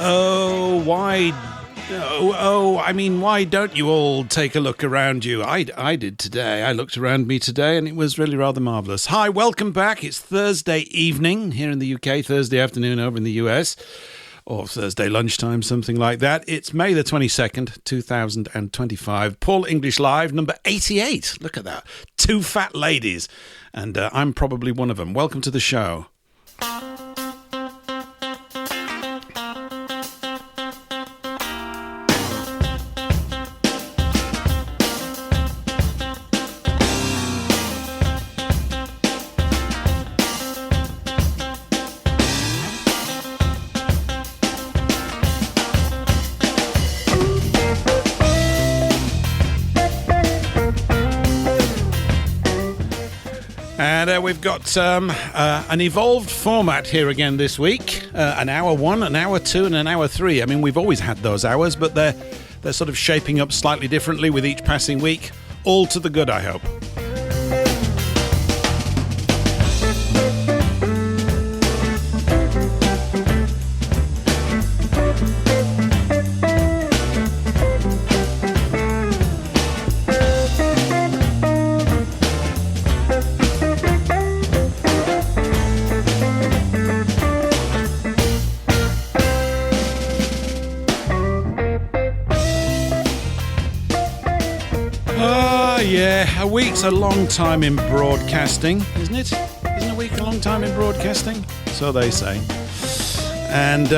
Oh, why? I mean, why don't you all take a look around you? I did today. I looked around me today, and it was really rather marvellous. Hi, welcome back. It's Thursday evening here in the UK, Thursday afternoon over in the US, or Thursday lunchtime, something like that. It's May the 22nd, 2025. Paul English Live, number 88. Look at that. Two fat ladies, and I'm probably one of them. Welcome to the show. And we've got an evolved format here again this week. An hour one, an hour two, and an hour three. I mean, we've always had those hours, but they're sort of shaping up slightly differently with each passing week. All to the good, I hope. A week's a long time in broadcasting, isn't it? Isn't a week a long time in broadcasting? So they say. And,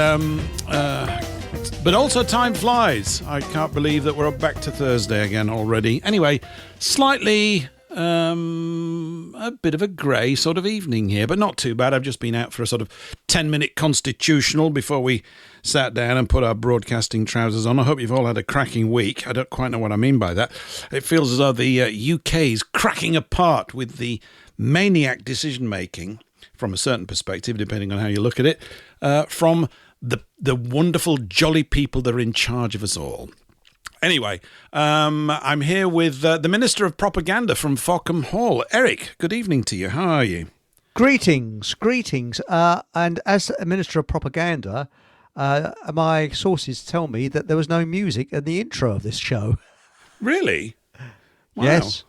but also time flies. I can't believe that we're up back to Thursday again already. Anyway, slightly, a bit of a grey sort of evening here, but not too bad. I've just been out for a sort of 10-minute constitutional before we sat down and put our broadcasting trousers on. I hope you've all had a cracking week. I don't quite know what I mean by that. It feels as though the UK's cracking apart with the maniac decision-making, from a certain perspective, depending on how you look at it, from the wonderful, jolly people that are in charge of us all. Anyway, I'm here with the Minister of Propaganda from Fockham Hall. Eric, good evening to you. How are you? Greetings. And as a Minister of Propaganda, my sources tell me that there was no music in the intro of this show. Really? Wow. Yes.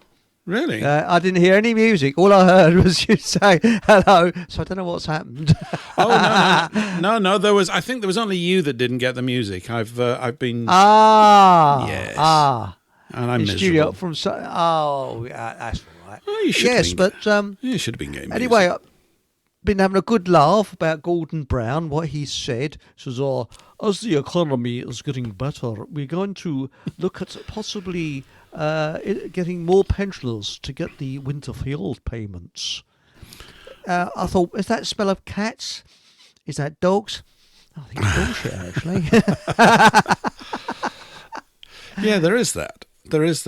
Really? I didn't hear any music. All I heard was you say hello. So I don't know what's happened. No. There was. I think there was only you that didn't get the music. I've been. Yes. And I'm miserable. Studio from. That's all right. Oh, you should. Yes, but you should have been getting music. Anyway, I've been having a good laugh about Gordon Brown. What he said says, as the economy is getting better, we're going to look at possibly getting more pensioners to get the Winterfield payments. I thought, is that smell of cats? Is that dogs? I think it's bullshit, actually. Yeah, there is that. Is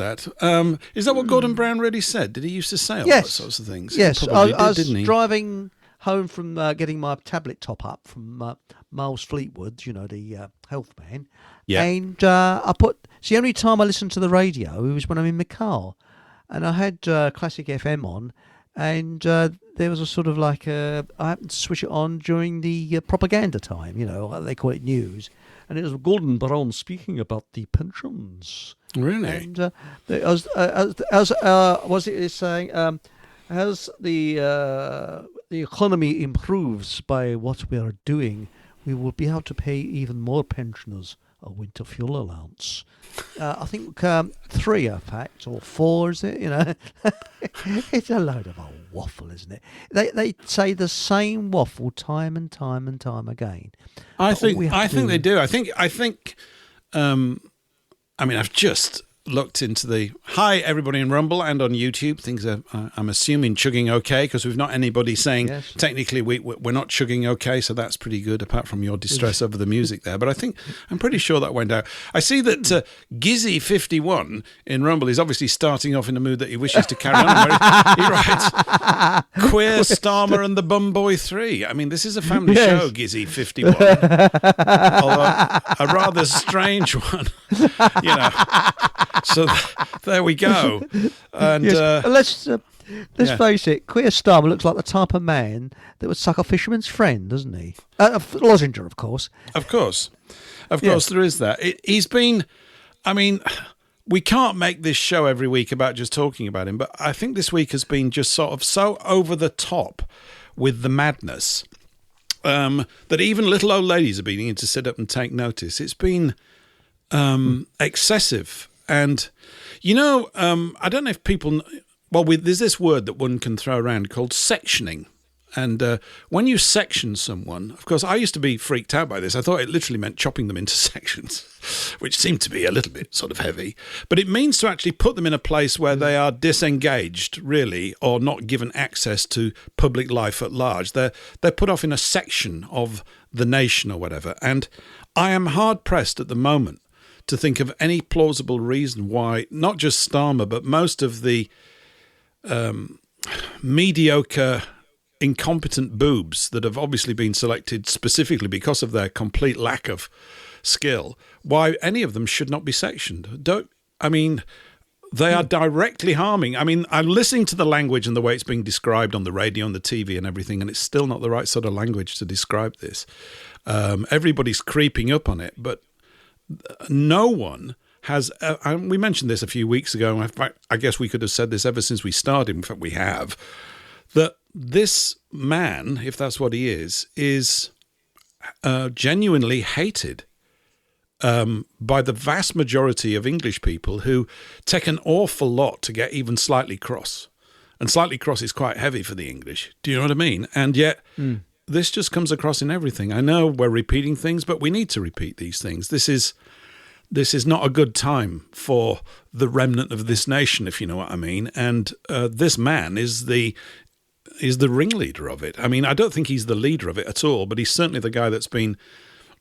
that what Gordon Brown really said? Did he used to say all those sorts of things? Yes, he probably I was didn't he? driving home from getting my tablet top up from Miles Fleetwood, the health man. Yeah. And it's the only time I listen to the radio was when I'm in my car. And I had Classic FM on, and there was a sort of like I happened to switch it on during the propaganda time, they call it news. And it was Gordon Brown speaking about the pensions. Really? And was it saying, as the economy improves by what we are doing, we will be able to pay even more pensioners a winter fuel allowance. I think 3, in fact, or 4, is it? It's a load of old waffle, isn't it? They say the same waffle time and time and time again. I think they do. I think. I've just looked into the hi everybody in Rumble and on YouTube. Things are I'm assuming chugging okay, because we've not anybody saying technically we're not chugging okay, so that's pretty good, apart from your distress over the music there. But I'm pretty sure that went out. I see that Gizzy51 in Rumble is obviously starting off in a mood that he wishes to carry on. He writes Queer Starmer and the Bum Boy 3. I mean, this is a family show, Gizzy51, although a rather strange one. So there we go. And Let's face it, Queer Starmer looks like the type of man that would suck a fisherman's friend, doesn't he? Lozinger, of course. Of course, there is that. He's been. I mean, we can't make this show every week about just talking about him, but I think this week has been just sort of so over the top with the madness that even little old ladies are beginning to sit up and take notice. It's been excessive. And, I don't know if people... Well, there's this word that one can throw around called sectioning. And when you section someone, of course, I used to be freaked out by this. I thought it literally meant chopping them into sections, which seemed to be a little bit sort of heavy. But it means to actually put them in a place where they are disengaged, really, or not given access to public life at large. They're put off in a section of the nation or whatever. And I am hard-pressed at the moment to think of any plausible reason why not just Starmer, but most of the mediocre, incompetent boobs that have obviously been selected specifically because of their complete lack of skill, why any of them should not be sectioned. They are directly harming. I'm listening to the language and the way it's being described on the radio and the TV and everything, and it's still not the right sort of language to describe this. Everybody's creeping up on it, but no one has, we mentioned this a few weeks ago, and in fact, I guess we could have said this ever since we started, in fact we have, that this man, if that's what he is genuinely hated by the vast majority of English people who take an awful lot to get even slightly cross. And slightly cross is quite heavy for the English. Do you know what I mean? And yet... This just comes across in everything. I know we're repeating things, but we need to repeat these things. This is not a good time for the remnant of this nation, if you know what I mean. And this man is the ringleader of it. I don't think he's the leader of it at all, but he's certainly the guy that's been,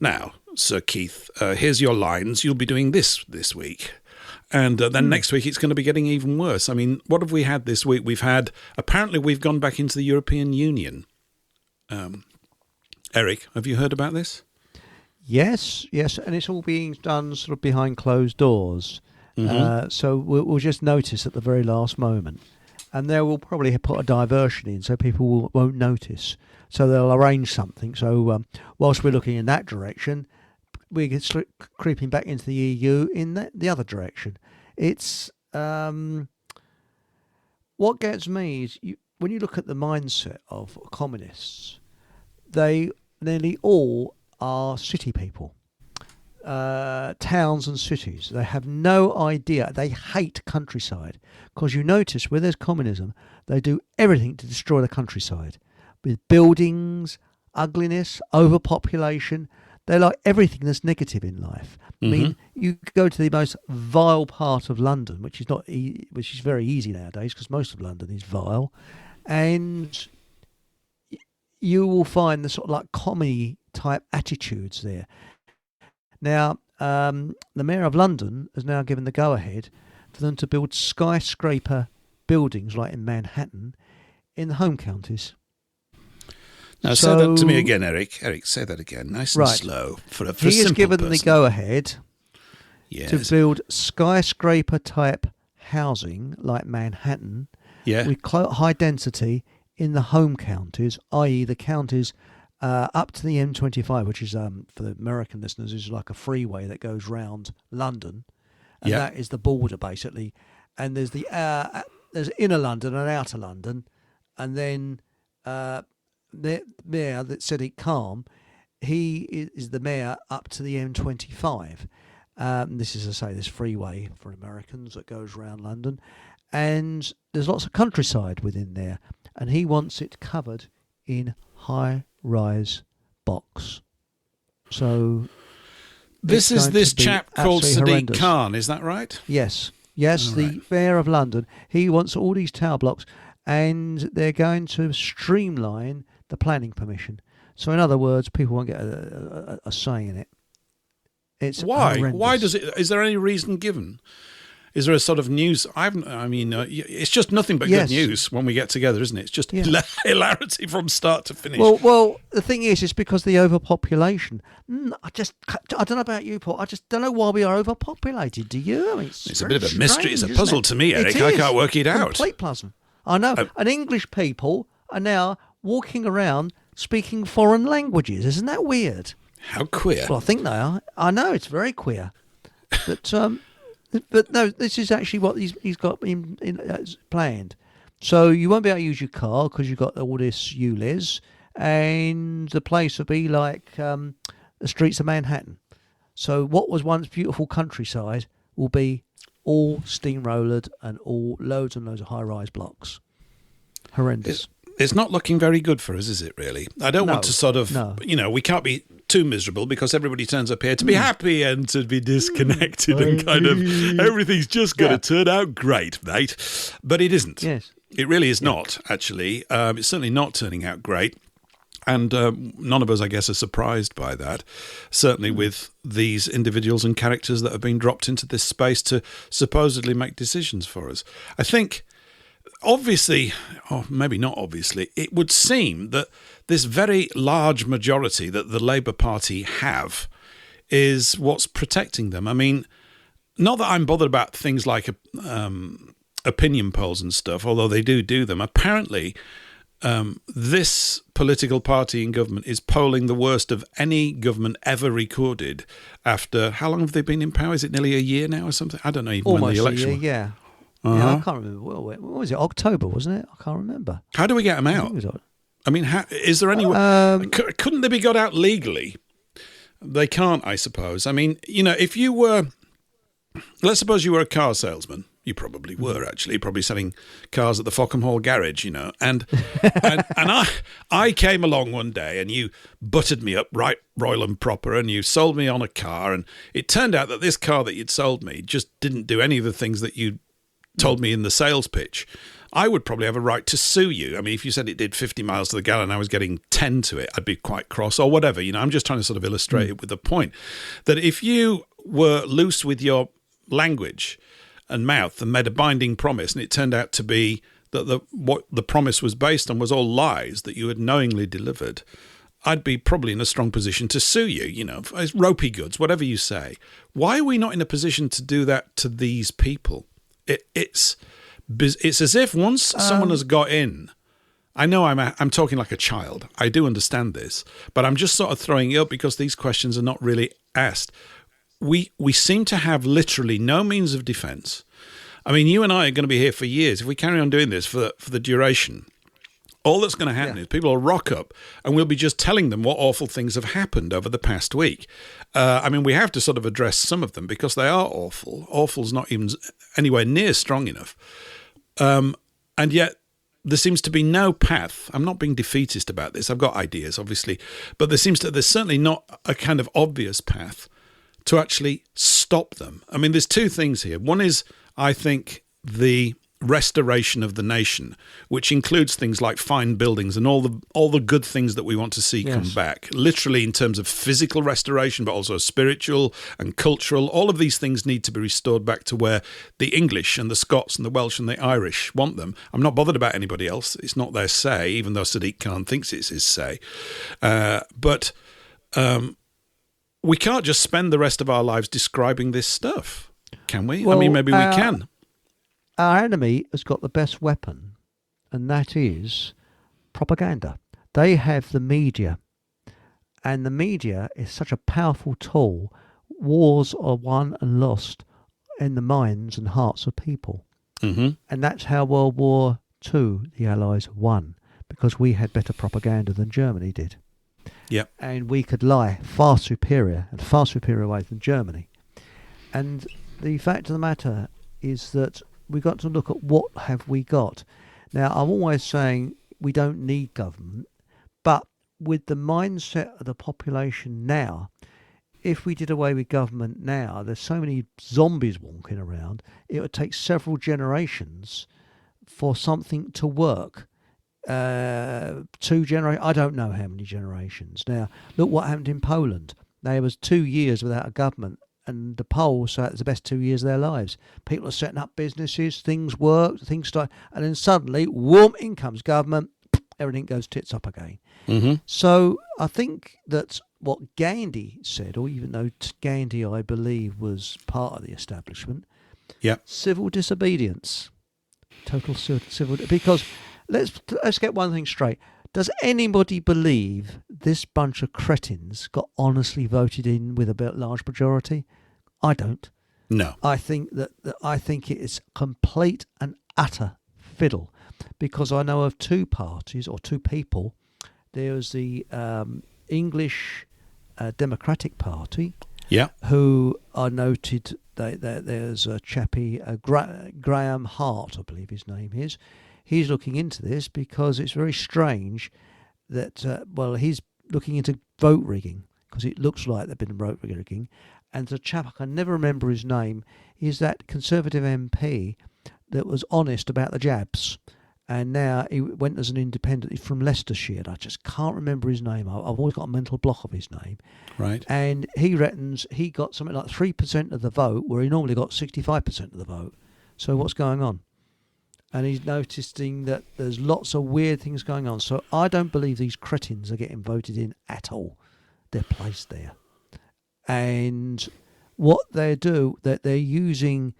now, Sir Keith, here's your lines. You'll be doing this week. And then next week it's going to be getting even worse. What have we had this week? Apparently we've gone back into the European Union. Eric, have you heard about this? Yes, and it's all being done sort of behind closed doors. Mm-hmm. So we'll just notice at the very last moment. And they will probably put a diversion in so people won't notice. So they'll arrange something. So whilst we're looking in that direction, we get creeping back into the EU in the other direction. It's... what gets me is... When you look at the mindset of communists, they nearly all are city people, towns and cities. They have no idea. They hate countryside because you notice where there's communism, they do everything to destroy the countryside with buildings, ugliness, overpopulation. They like everything that's negative in life. Mm-hmm. You go to the most vile part of London, which is very easy nowadays because most of London is vile. And you will find the sort of like comedy type attitudes there. Now, the Mayor of London has now given the go-ahead for them to build skyscraper buildings like in Manhattan in the home counties. Now, say that to me again, Eric. Eric, say that again, nice and slow. For he has given the go-ahead to build skyscraper type housing like Manhattan. With high density in the home counties, i.e. the counties up to the M25, which is, for the American listeners, is like a freeway that goes round London. And that is the border, basically. And there's there's inner London and outer London. And then the mayor that said it calm, he is the mayor up to the M25. This is, as I say, this freeway for Americans that goes round London. And there's lots of countryside within there. And he wants it covered in high-rise box. So this is this chap called Sadiq horrendous. Khan, is that right? Yes, All the right. Mayor of London. He wants all these tower blocks, and they're going to streamline the planning permission. So in other words, people won't get a say in it. It's why? horrendous. Why does it? Is there any reason given? Is there a sort of news? It's just nothing but good news when we get together, isn't it? It's just hilarity from start to finish. Well, the thing is, it's because of the overpopulation. I don't know about you, Paul. I just don't know why we are overpopulated. Do you? It's a bit of a mystery. It's a puzzle to me, Eric. I can't work it out. Complete puzzle. I know. And English people are now walking around speaking foreign languages. Isn't that weird? How queer. Well, I think they are. I know, it's very queer. But no, this is actually what he's got planned. So you won't be able to use your car because you've got all this ULEZ, and the place will be like the streets of Manhattan. So what was once beautiful countryside will be all steamrollered and all loads and loads of high-rise blocks. Horrendous. It's not looking very good for us, is it, really? I don't want to sort of, we can't be too miserable because everybody turns up here to be happy and to be disconnected and kind of everything's just going to turn out great, mate. But it isn't. Yes. It really is not, actually. It's certainly not turning out great. And none of us, I guess, are surprised by that, certainly with these individuals and characters that have been dropped into this space to supposedly make decisions for us. I think, obviously, or maybe not obviously, it would seem that this very large majority that the Labour Party have is what's protecting them. I mean, not that I'm bothered about things like opinion polls and stuff, although they do them. Apparently, this political party in government is polling the worst of any government ever recorded after, how long have they been in power? Is it nearly a year now or something? I don't know even when the election was. Almost a year, yeah. Uh-huh. Yeah, I can't remember. What was it? October, wasn't it? I can't remember. How do we get them out? I mean, is there any way? Couldn't they be got out legally? They can't, I suppose. I mean, if you were, let's suppose you were a car salesman. You probably were, actually, probably selling cars at the Fockham Hall garage, and I came along one day and you buttered me up right royal and proper and you sold me on a car, and it turned out that this car that you'd sold me just didn't do any of the things that you told me in the sales pitch. I would probably have a right to sue you. I mean, if you said it did 50 miles to the gallon and I was getting 10 to it, I'd be quite cross or whatever. I'm just trying to sort of illustrate it with the point that if you were loose with your language and mouth and made a binding promise, and it turned out to be that what the promise was based on was all lies that you had knowingly delivered, I'd be probably in a strong position to sue you, as ropey goods, whatever you say. Why are we not in a position to do that to these people? It's as if once someone has got in, I know I'm talking like a child. I do understand this, but I'm just sort of throwing it up because these questions are not really asked. We seem to have literally no means of defence. I mean, you and I are going to be here for years. If we carry on doing this for the duration, all that's going to happen is people will rock up and we'll be just telling them what awful things have happened over the past week. I mean, we have to sort of address some of them because they are awful. Awful's not even anywhere near strong enough. And yet there seems to be no path. I'm not being defeatist about this. I've got ideas, obviously, but there's certainly not a kind of obvious path to actually stop them. I mean, there's two things here. One is, I think, the restoration of the nation, which includes things like fine buildings and all the good things that we want to see come back, literally in terms of physical restoration, but also spiritual and cultural. All of these things need to be restored back to where the English and the Scots and the Welsh and the Irish want them. I'm not bothered about anybody else. It's not their say, even though Sadiq Khan thinks it's his say. But we can't just spend the rest of our lives describing this stuff, can we? Well, I mean, maybe we can. Our enemy has got the best weapon, and that is propaganda. They have the media, and the media is such a powerful tool. Wars are won and lost in the minds and hearts of people. Mm-hmm. And that's how World War II, the Allies won, because we had better propaganda than Germany did. Yep. And we could lie far superior ways than Germany. And the fact of the matter is that we've got to look at what have we got. Now, I'm always saying we don't need government, but with the mindset of the population now, if we did away with government now, there's so many zombies walking around, it would take several generations for something to work. 2 generations, I don't know how many generations. Now, look what happened in Poland. There was 2 years without a government, and the polls say it's the best 2 years of their lives. People are setting up businesses, things work, things start, and then suddenly, whoom, in comes government, everything goes tits up again. Mm-hmm. So I think that what Gandhi said, or even though Gandhi, I believe, was part of the establishment, civil disobedience. Total civil. Because let's get one thing straight. Does anybody believe this bunch of cretins got honestly voted in with a bit large majority? I don't. No. I think that I think it is complete and utter fiddle, because I know of two parties or two people. There's the English Democratic Party, Yeah. who are noted. There's a chappie, Graham Hart, I believe his name is. He's looking into this because it's very strange that, he's looking into vote rigging, because it looks like they've been vote rigging. And the chap, I can never remember his name, is that Conservative MP that was honest about the jabs. And now he went as an independent. He's from Leicestershire. And I just can't remember his name. I've always got a mental block of his name. Right. And he reckons he got something like 3% of the vote, where he normally got 65% of the vote. So what's going on? And he's noticing that there's lots of weird things going on. So I don't believe these cretins are getting voted in at all. They're placed there. And what they do, that they're using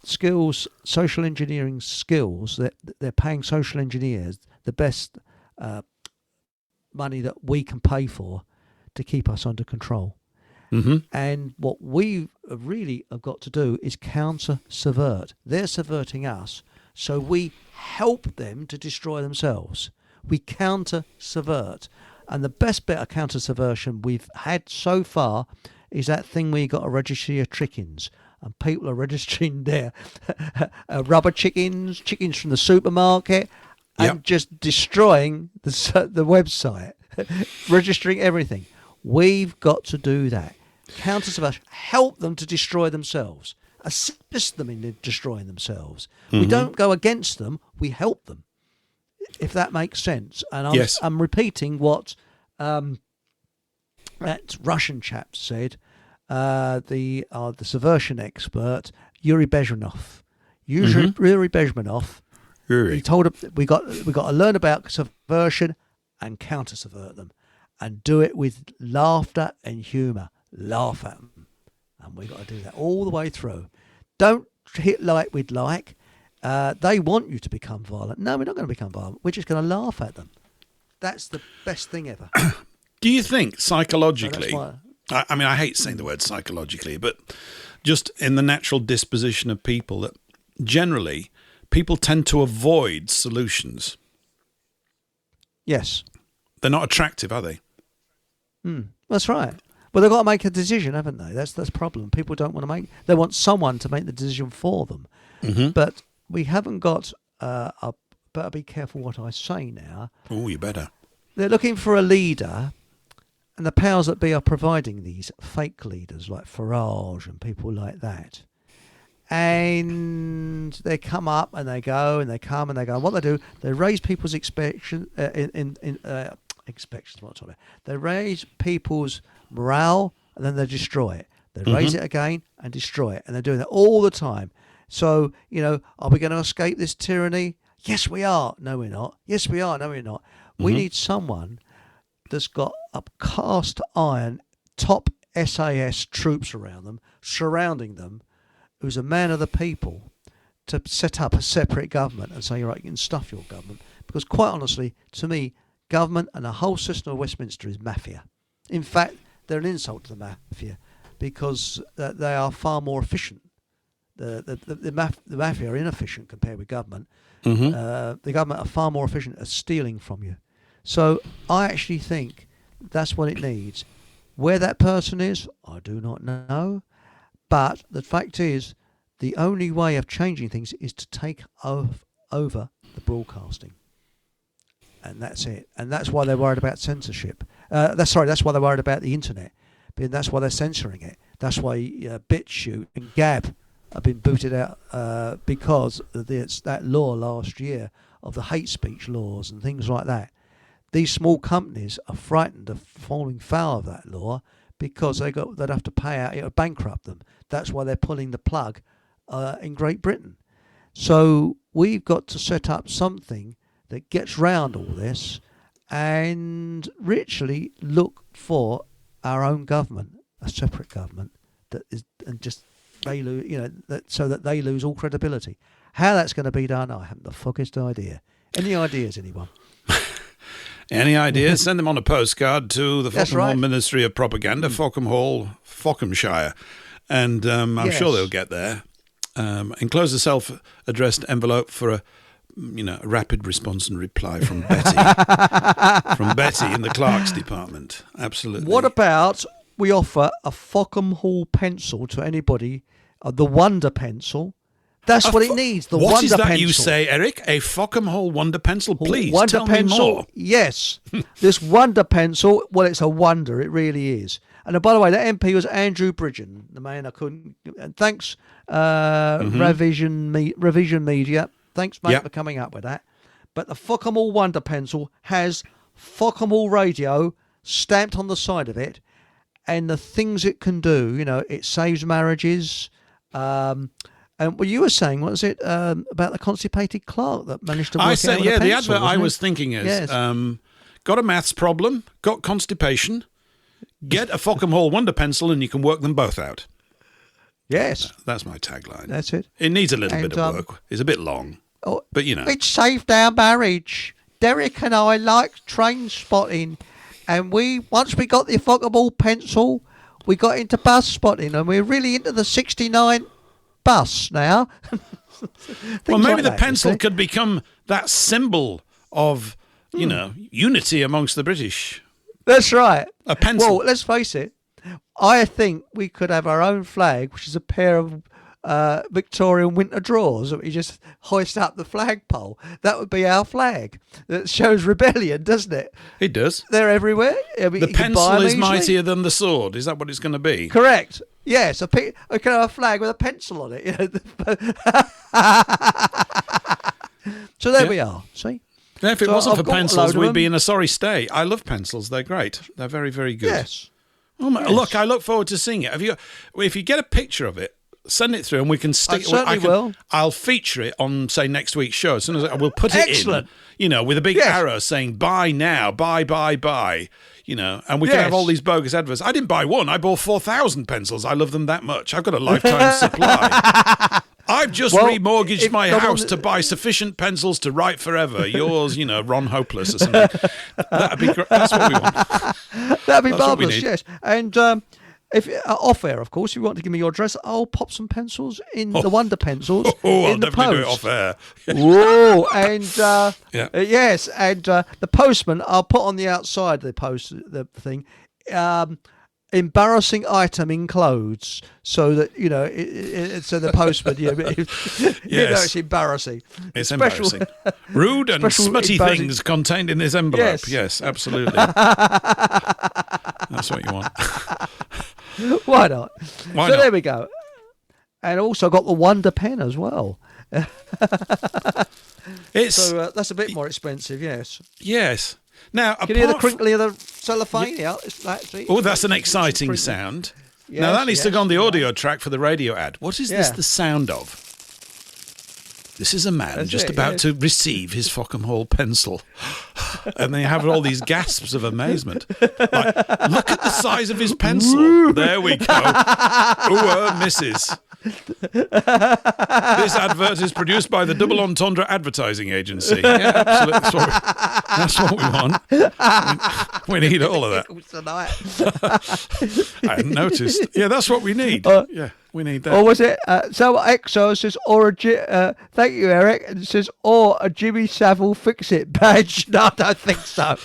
skills, social engineering skills, that they're paying social engineers the best money that we can pay for to keep us under control. Mm-hmm. And what we really have got to do is counter-subvert. They're subverting us, so we help them to destroy themselves. We counter-subvert. And the best bit of counter-subversion we've had so far is that thing where you got to register your chickens. And people are registering their rubber chickens from the supermarket, and just destroying the website, registering everything. We've got to do that. Counter-subversion. Help them to destroy themselves. Assist them in destroying themselves. Mm-hmm. We don't go against them. We help them. If that makes sense. And I'm repeating what that Russian chap said, the subversion expert, Yuri Bezmenov. Yuri Bezmenov. He told him we got to learn about subversion and counter-subvert them, and do it with laughter and humour. Laugh at them. And we got to do that all the way through. Don't hit like we'd like. They want you to become violent. No, we're not going to become violent. We're just going to laugh at them. That's the best thing ever. Do you think psychologically, I mean, I hate saying the word psychologically, but just in the natural disposition of people, that generally people tend to avoid solutions? Yes. They're not attractive, are they? That's right. Well, they've got to make a decision, haven't they? That's the problem. People don't want to make... They want someone to make the decision for them. Mm-hmm. But we haven't got... better be careful what I say now. Oh, you better. They're looking for a leader, and the powers that be are providing these fake leaders like Farage and people like that. And they come up and they go and they come and they go. And what they do, they raise people's expectations. They raise people's morale, and then they destroy it. They raise it again and destroy it. And they're doing that all the time. So, are we going to escape this tyranny? Yes, we are. No, we're not. Yes, we are. No, we're not. We need someone that's got a cast iron, top SAS troops around them, surrounding them, who's a man of the people, to set up a separate government and say, right, you can stuff your government. Because quite honestly, to me, government and the whole system of Westminster is mafia. In fact, they're an insult to the mafia, because they are far more efficient. The mafia are inefficient compared with government. The government are far more efficient at stealing from you. So I actually think that's what it needs. Where that person is, I do not know. But the fact is, the only way of changing things is to take over the broadcasting. And that's it. And that's why they're worried about censorship. That's why they're worried about the internet. But that's why they're censoring it. That's why BitChute and Gab have been booted out because of that law last year of the hate speech laws and things like that. These small companies are frightened of falling foul of that law because they'd have to pay out, it would bankrupt them. That's why they're pulling the plug in Great Britain. So we've got to set up something that gets round all this and literally look for our own government, a separate government that is, and just they lose, so that they lose all credibility. How that's going to be done, I haven't the foggiest idea. Any ideas, anyone? Any ideas? Send them on a postcard to the That's Fockham Hall right. Ministry of Propaganda, Fockham Hall, Fockhamshire. And I'm sure they'll get there. Enclose a self-addressed envelope for a rapid response and reply from Betty. From Betty in the Clerks Department. Absolutely. What about we offer a Fockham Hall pencil to anybody, the Wonder Pencil? That's what it needs, the What Wonder is that Pencil. you say, Eric? A Fockham Hall Wonder Pencil? Please, Wonder tell Pencil, me more. yes. This Wonder Pencil, well, it's a wonder, it really is. And by the way, that MP was Andrew Bridgen, the man I couldn't... And thanks, Revision Media. Thanks, mate, for coming up with that. But the Fockham Hall Wonder Pencil has Fockham Hall Radio stamped on the side of it, and the things it can do, it saves marriages. And what you were saying, what was it, about the constipated clerk that managed to work it out with a pencil, the advert I wasn't was it? thinking is, Yes. got a maths problem, got constipation, get a Fockham Hall Wonder Pencil and you can work them both out. Yes. That's my tagline. That's it. It needs a little bit of work. It's a bit long. Oh, but, it saved our marriage. Derek and I like train spotting, and once we got the Fockham Hall pencil, we got into bus spotting, and we're really into the 69 bus now. Well, maybe like the that, pencil you see. could become that symbol of, unity amongst the British. That's right. A pencil. Well, let's face it. I think we could have our own flag, which is a pair of Victorian winter drawers that we just hoist up the flagpole. That would be our flag. That shows rebellion, doesn't it? It does. They're everywhere. I mean, The you can buy pencil them is easily. mightier than the sword. Is that what it's going to be? Correct. Yes, I can have a flag with a pencil on it. So there we are. See? Yeah, if it So wasn't I've for got a pencils, load of we'd them. be in a sorry state. I love pencils. They're great. They're very, very good. Yes. Oh my, Look, I look forward to seeing it. If you get a picture of it, send it through and we can stick it. Will. I'll feature it on, say, next week's show. As soon as we'll put it Excellent. in, with a big arrow saying buy now, buy, and we can have all these bogus adverts. I didn't buy one. I bought 4,000 pencils. I love them that much. I've got a lifetime supply. I've just remortgaged my house to buy sufficient pencils to write forever. Yours, Ron Hopeless or something. That'd be great. That's what we want. That'd be That's what we marvellous, need. yes. And if off air, of course, if you want to give me your address, I'll pop some pencils in the Wonder pencils I'll in the definitely post. do it off air. Whoa! And Yeah. the postman, I'll put on the outside of the thing. Embarrassing item in clothes, so that so the postman, it's embarrassing. It's Special- embarrassing. Rude and special smutty embarrassing- things contained in this envelope. Yes. Yes, absolutely. That's what you want. Why not? Why so not? there we go. And also got the Wonder Pen as well. So that's a bit more expensive, yes. Yes. Now, Can you hear the crinkly of the cellophane? Yeah. Oh, that's an exciting sound. Now, that needs to go on the audio track for the radio ad. What is this the sound of? This is a man about to receive his Fockham Hall pencil. And they have all these gasps of amazement. Like, look at the size of his pencil. There we go. Ooh, misses. This advert is produced by the Double Entendre Advertising Agency. Yeah, absolutely. That's what we want. We need all of that. I hadn't noticed. Yeah, that's what we need. Yeah, we need that. Or was it? So EXO says, thank you, Eric. And it says, or a Jimmy Savile Fix-It badge. No, I don't think so.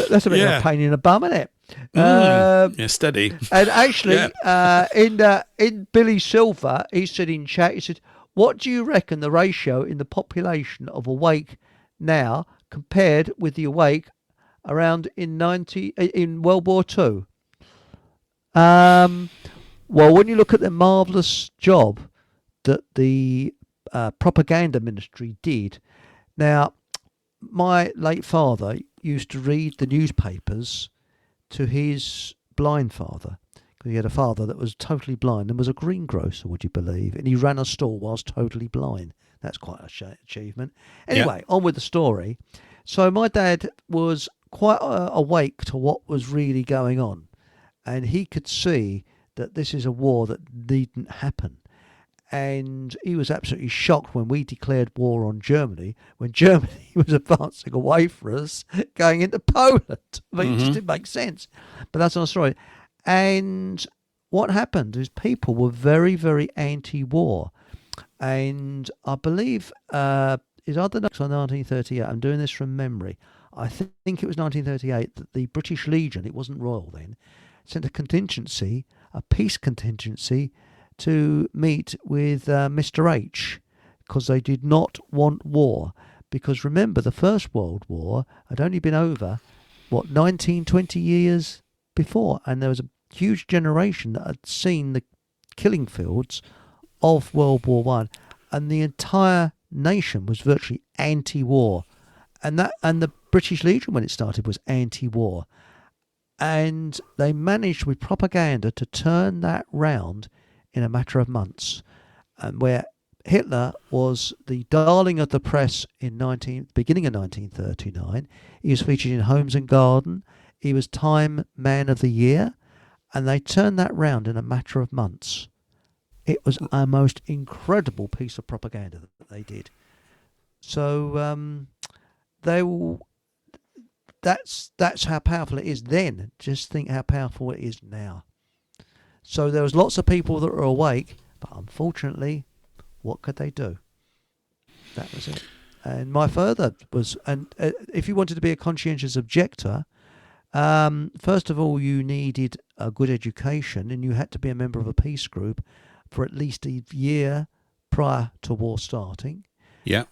That's a bit of a pain in the bum, isn't it? Yeah, steady. And actually, in Billy Silver, he said in chat, he said, what do you reckon the ratio in the population of awake now compared with the awake around in World War II? Well, when you look at the marvellous job that the propaganda ministry did, now, my late father used to read the newspapers to his blind father. He had a father that was totally blind and was a greengrocer, would you believe? And he ran a store whilst totally blind. That's quite an achievement. Anyway, on with the story. So my dad was quite awake to what was really going on. And he could see that this is a war that needn't happen. And he was absolutely shocked when we declared war on Germany, when Germany was advancing away from us, going into Poland. I mean, it just didn't make sense. But that's another story. And what happened is people were very, very anti-war. And I believe it's either 1938. I'm doing this from memory. I think it was 1938 that the British Legion, it wasn't royal then, sent a contingency, a peace contingency, to meet with Mr. H, because they did not want war. Because remember, the First World War had only been over, 20 years before, and there was a huge generation that had seen the killing fields of World War One, and the entire nation was virtually anti-war, and the British Legion, when it started, was anti-war, and they managed with propaganda to turn that round in a matter of months. And where Hitler was the darling of the press in beginning of 1939, he was featured in Homes and Garden, he was Time Man of the Year, and they turned that round in a matter of months. It was a most incredible piece of propaganda that they did. So that's how powerful it is then. Just think how powerful it is now. So there was lots of people that were awake, but unfortunately, what could they do? That was it. And my father was, and if you wanted to be a conscientious objector, first of all, you needed a good education, and you had to be a member of a peace group for at least a year prior to war starting. Yeah.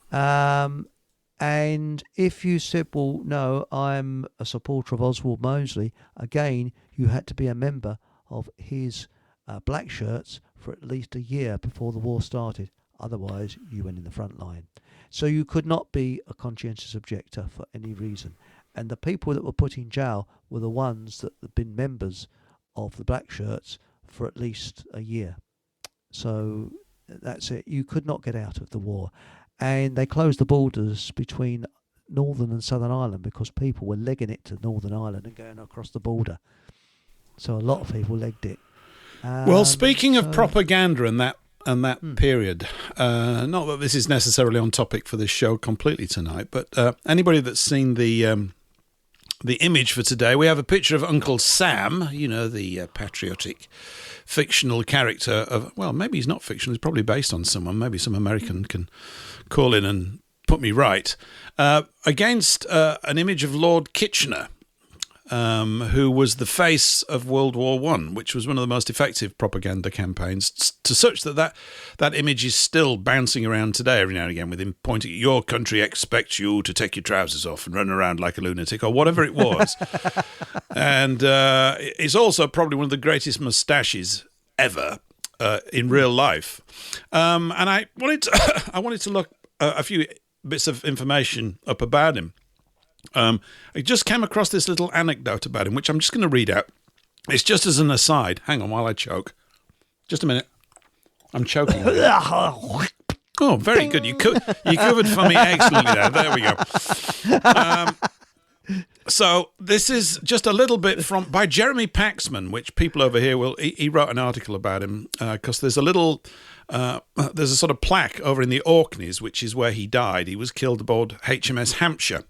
And if you said, well, no, I'm a supporter of Oswald Mosley, again, you had to be a member of his black shirts for at least a year before the war started. Otherwise, you went in the front line. So you could not be a conscientious objector for any reason. And the people that were put in jail were the ones that had been members of the black shirts for at least a year. So that's it. You could not get out of the war. And they closed the borders between Northern and Southern Ireland because people were legging it to Northern Ireland and going across the border. So a lot of people legged it. Well, speaking of propaganda and that period, not that this is necessarily on topic for this show completely tonight, but anybody that's seen the image for today, we have a picture of Uncle Sam, you know, the patriotic fictional character of, well, maybe he's not fictional, he's probably based on someone, maybe some American can call in and put me right, against an image of Lord Kitchener, who was the face of World War One, which was one of the most effective propaganda campaigns, to such that image is still bouncing around today every now and again, with him pointing at your country expects you to take your trousers off and run around like a lunatic, or whatever it was. And it's also probably one of the greatest moustaches ever in real life. And I wanted to look a few bits of information up about him. I just came across this little anecdote about him, which I'm just going to read out. It's just as an aside. Hang on while I choke. Just a minute. I'm choking. Oh, very good. You covered for me excellently there. There we go. So this is just a little bit by Jeremy Paxman, which people over here he wrote an article about him because there's there's a sort of plaque over in the Orkneys, which is where he died. He was killed aboard HMS Hampshire.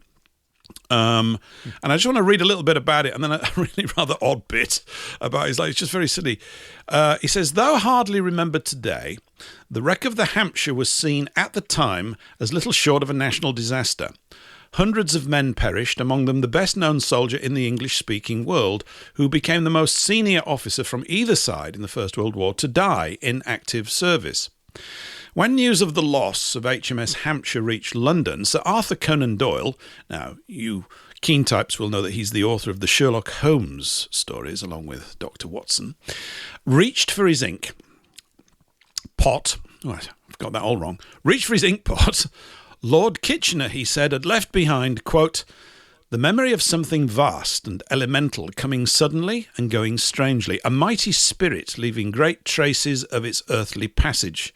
And I just want to read a little bit about it, and then a really rather odd bit about his life. It's just very silly. He says, though hardly remembered today, the wreck of the Hampshire was seen at the time as little short of a national disaster. Hundreds of men perished, among them the best-known soldier in the English-speaking world, who became the most senior officer from either side in the First World War to die in active service. When news of the loss of HMS Hampshire reached London, Sir Arthur Conan Doyle, now you keen types will know that he's the author of the Sherlock Holmes stories, along with Dr. Watson, reached for his ink pot. Oh, I've got that all wrong. Reached for his ink pot. Lord Kitchener, he said, had left behind, quote, the memory of something vast and elemental coming suddenly and going strangely, a mighty spirit leaving great traces of its earthly passage.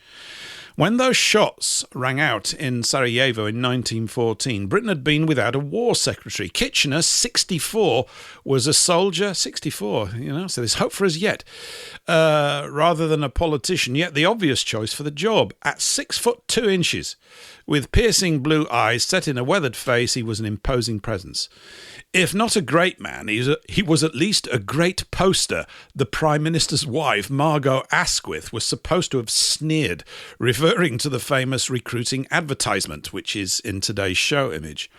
When those shots rang out in Sarajevo in 1914, Britain had been without a war secretary. Kitchener, 64, was a soldier. 64, so there's hope for us yet. Rather than a politician, yet the obvious choice for the job. At 6'2", with piercing blue eyes set in a weathered face, he was an imposing presence. If not a great man, he was at least a great poster. The Prime Minister's wife, Margot Asquith, was supposed to have sneered, referring to the famous recruiting advertisement, which is in today's show image.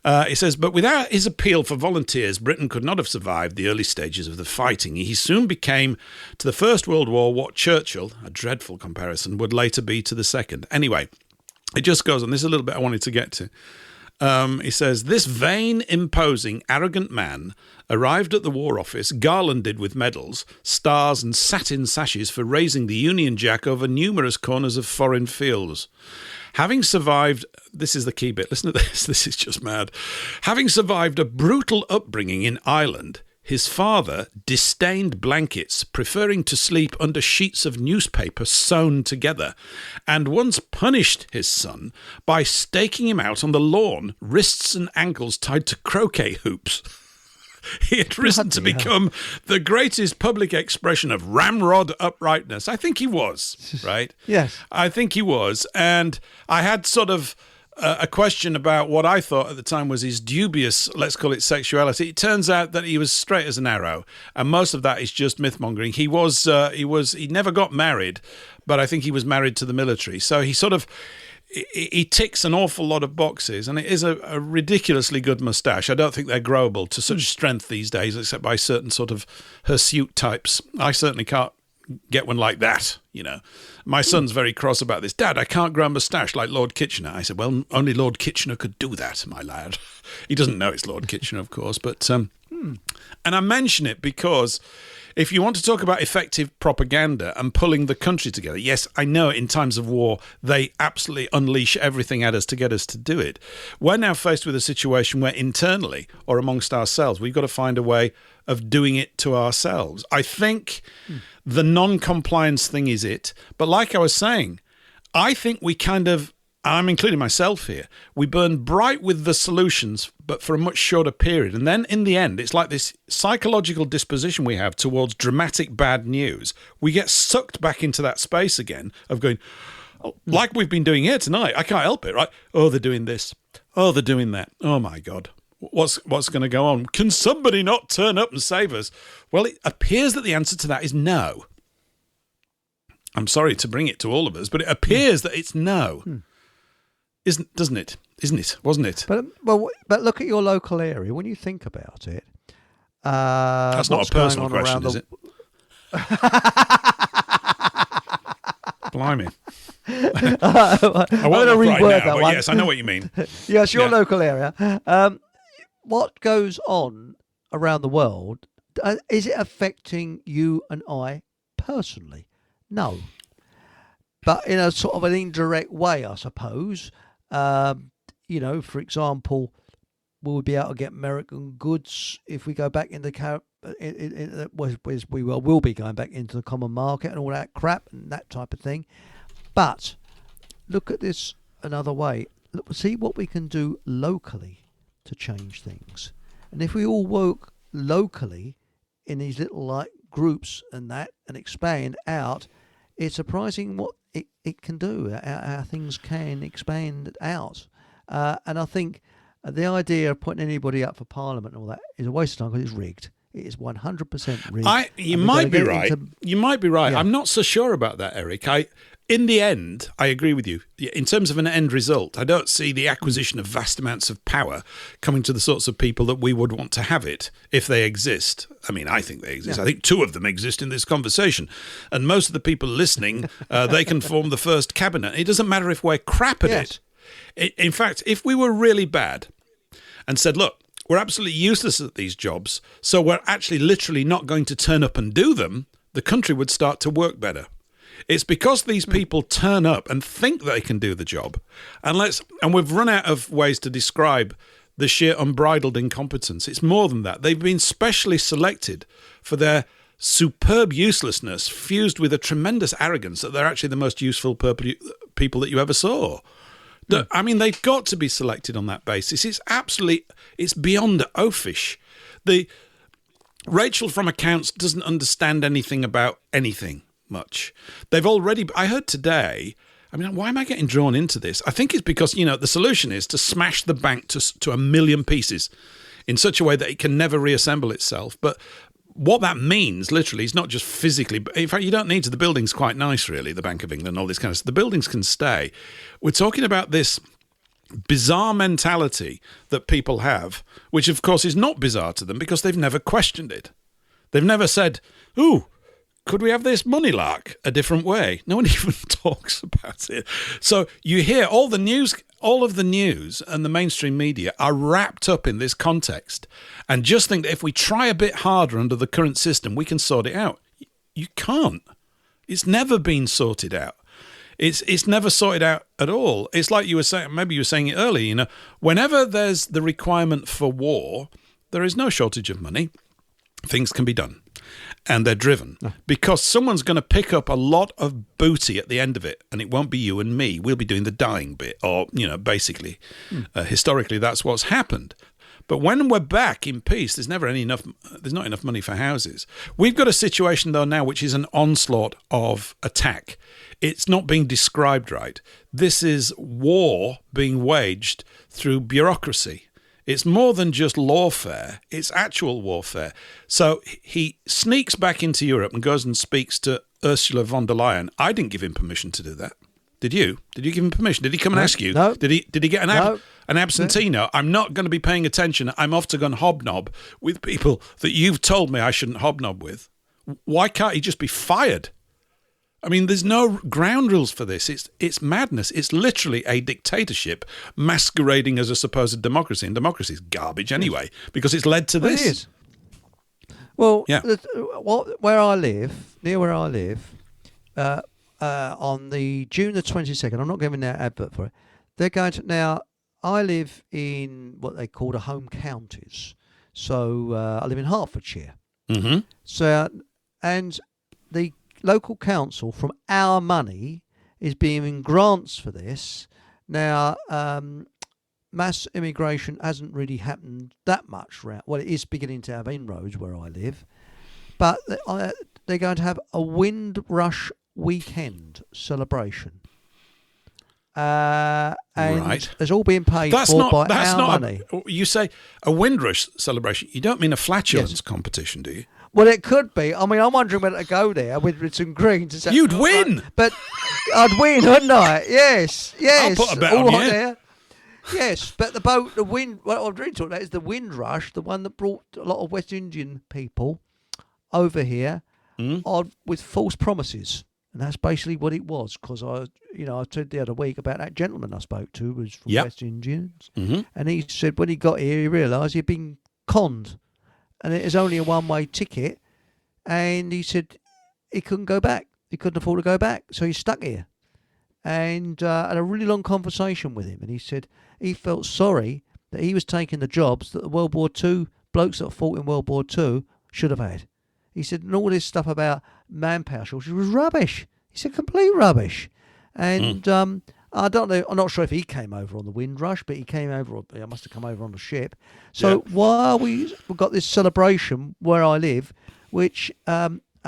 He says, but without his appeal for volunteers, Britain could not have survived the early stages of the fighting. He soon became to the First World War what Churchill, a dreadful comparison, would later be to the Second. Anyway, it just goes on. This is a little bit I wanted to get to. He says, this vain, imposing, arrogant man arrived at the War Office garlanded with medals, stars and satin sashes for raising the Union Jack over numerous corners of foreign fields. Having survived, this is the key bit, listen to this is just mad. Having survived a brutal upbringing in Ireland, his father disdained blankets, preferring to sleep under sheets of newspaper sewn together, and once punished his son by staking him out on the lawn, wrists and ankles tied to croquet hoops. He had risen to become the greatest public expression of ramrod uprightness. I think he was, right? Yes. I think he was. And I had sort of a question about what I thought at the time was his dubious, let's call it sexuality. It turns out that he was straight as an arrow, and most of that is just myth-mongering. He never got married, but I think he was married to the military. So he ticks an awful lot of boxes, and it is a ridiculously good moustache. I don't think they're growable to such strength these days, except by certain sort of hirsute types. I certainly can't get one like that, My son's very cross about this. Dad, I can't grow a moustache like Lord Kitchener. I said, well, only Lord Kitchener could do that, my lad. He doesn't know it's Lord Kitchener, of course, but... And I mention it because if you want to talk about effective propaganda and pulling the country together, yes, I know in times of war, they absolutely unleash everything at us to get us to do it. We're now faced with a situation where internally or amongst ourselves, we've got to find a way of doing it to ourselves. I think the non-compliance thing is it. But like I was saying, I think we I'm including myself here, we burn bright with the solutions, but for a much shorter period. And then in the end, it's like this psychological disposition we have towards dramatic bad news. We get sucked back into that space again of going, like we've been doing here tonight. I can't help it, right? Oh, they're doing this. Oh, they're doing that. Oh, my God. What's going to go on? Can somebody not turn up and save us? Well, it appears that the answer to that is no. I'm sorry to bring it to all of us, but it appears that it's no. Doesn't it? Isn't it? Wasn't it? But look at your local area. When you think about it, that's not a personal question, is it? Blimey. I won't look right now, but yes, I know what you mean. Yes, your local area. What goes on around the world, is it affecting you and I personally? No. But in a sort of an indirect way, I suppose. For example, will we be able to get American goods if we go back into we will be going back into the common market and all that crap and that type of thing. But look at this another way. See what we can do locally to change things. And if we all work locally in these little groups and expand out, it's surprising what it can do, how things can expand out. And I think the idea of putting anybody up for Parliament and all that is a waste of time because it's rigged. It is 100% rigged. You might be right. You might be right. Yeah. I'm not so sure about that, Eric. In the end, I agree with you. In terms of an end result, I don't see the acquisition of vast amounts of power coming to the sorts of people that we would want to have it if they exist. I mean, I think they exist. Yeah. I think two of them exist in this conversation. And most of the people listening, they can form the first cabinet. It doesn't matter if we're crap at it. In fact, if we were really bad and said, look, we're absolutely useless at these jobs, so we're actually literally not going to turn up and do them, the country would start to work better. It's because these people turn up and think they can do the job. And we've run out of ways to describe the sheer unbridled incompetence. It's more than that. They've been specially selected for their superb uselessness fused with a tremendous arrogance that they're actually the most useful people that you ever saw. I mean, they've got to be selected on that basis. It's beyond oafish. Rachel from accounts doesn't understand anything about anything much. I heard today, I mean, why am I getting drawn into this? I think it's because, the solution is to smash the bank to a million pieces in such a way that it can never reassemble itself. But what that means, literally, is not just physically, but in fact, you don't need to. The building's quite nice, really, the Bank of England, all this kind of stuff. The buildings can stay. We're talking about this bizarre mentality that people have, which, of course, is not bizarre to them because they've never questioned it. They've never said, ooh, could we have this money lark a different way? No one even talks about it. So you hear all of the news and the mainstream media are wrapped up in this context and just think that if we try a bit harder under the current system, we can sort it out. You can't. It's never been sorted out. It's never sorted out at all. It's like you were saying, maybe you were saying it earlier, whenever there's the requirement for war, there is no shortage of money. Things can be done. And they're driven because someone's going to pick up a lot of booty at the end of it, and it won't be you and me. We'll be doing the dying bit, or basically, historically, that's what's happened. But when we're back in peace, there's not enough money for houses. We've got a situation though now, which is an onslaught of attack. It's not being described right. This is war being waged through bureaucracy. It's more than just lawfare. It's actual warfare. So he sneaks back into Europe and goes and speaks to Ursula von der Leyen. I didn't give him permission to do that. Did you? Did you give him permission? Did he come and ask you? No. Did he get an absentee note? I'm not going to be paying attention. I'm off to go and hobnob with people that you've told me I shouldn't hobnob with. Why can't he just be fired? I mean, there's no ground rules for this. It's madness. It's literally a dictatorship masquerading as a supposed democracy. And democracy is garbage anyway, because it's led to this. It is. Well, yeah. Where I live, on the June the 22nd, I'm not giving that advert for it, they're going to... Now, I live in what they call the home counties. So I live in Hertfordshire. Mm-hmm. So, and the local council from our money is being in grants for this. Now, mass immigration hasn't really happened that much around. Well, it is beginning to have inroads where I live, but they're going to have a Windrush weekend celebration. And right. It's all being paid by our money. You say a Windrush celebration. You don't mean a flatulence competition, do you? Well, it could be. I mean, I'm wondering whether to go there with some green. You'd win! But I'd win, wouldn't I? Yes. I'll put a bet on you. There. Yes, but the wind, what I'm really talking about is the Windrush, the one that brought a lot of West Indian people over here with false promises. And that's basically what it was, because I said the other week about that gentleman I spoke to who was from West Indians. Mm-hmm. And he said when he got here, he realised he'd been conned. And it was only a one-way ticket. And he said he couldn't go back. He couldn't afford to go back. So he's stuck here. And had a really long conversation with him. And he said he felt sorry that he was taking the jobs that the World War II blokes that fought in World War II should have had. He said, and all this stuff about manpower shortage was rubbish. He said, complete rubbish. And I don't know, I'm not sure if he came over on the Windrush, but he came over, he must have come over on the ship. So while we've got this celebration where I live, which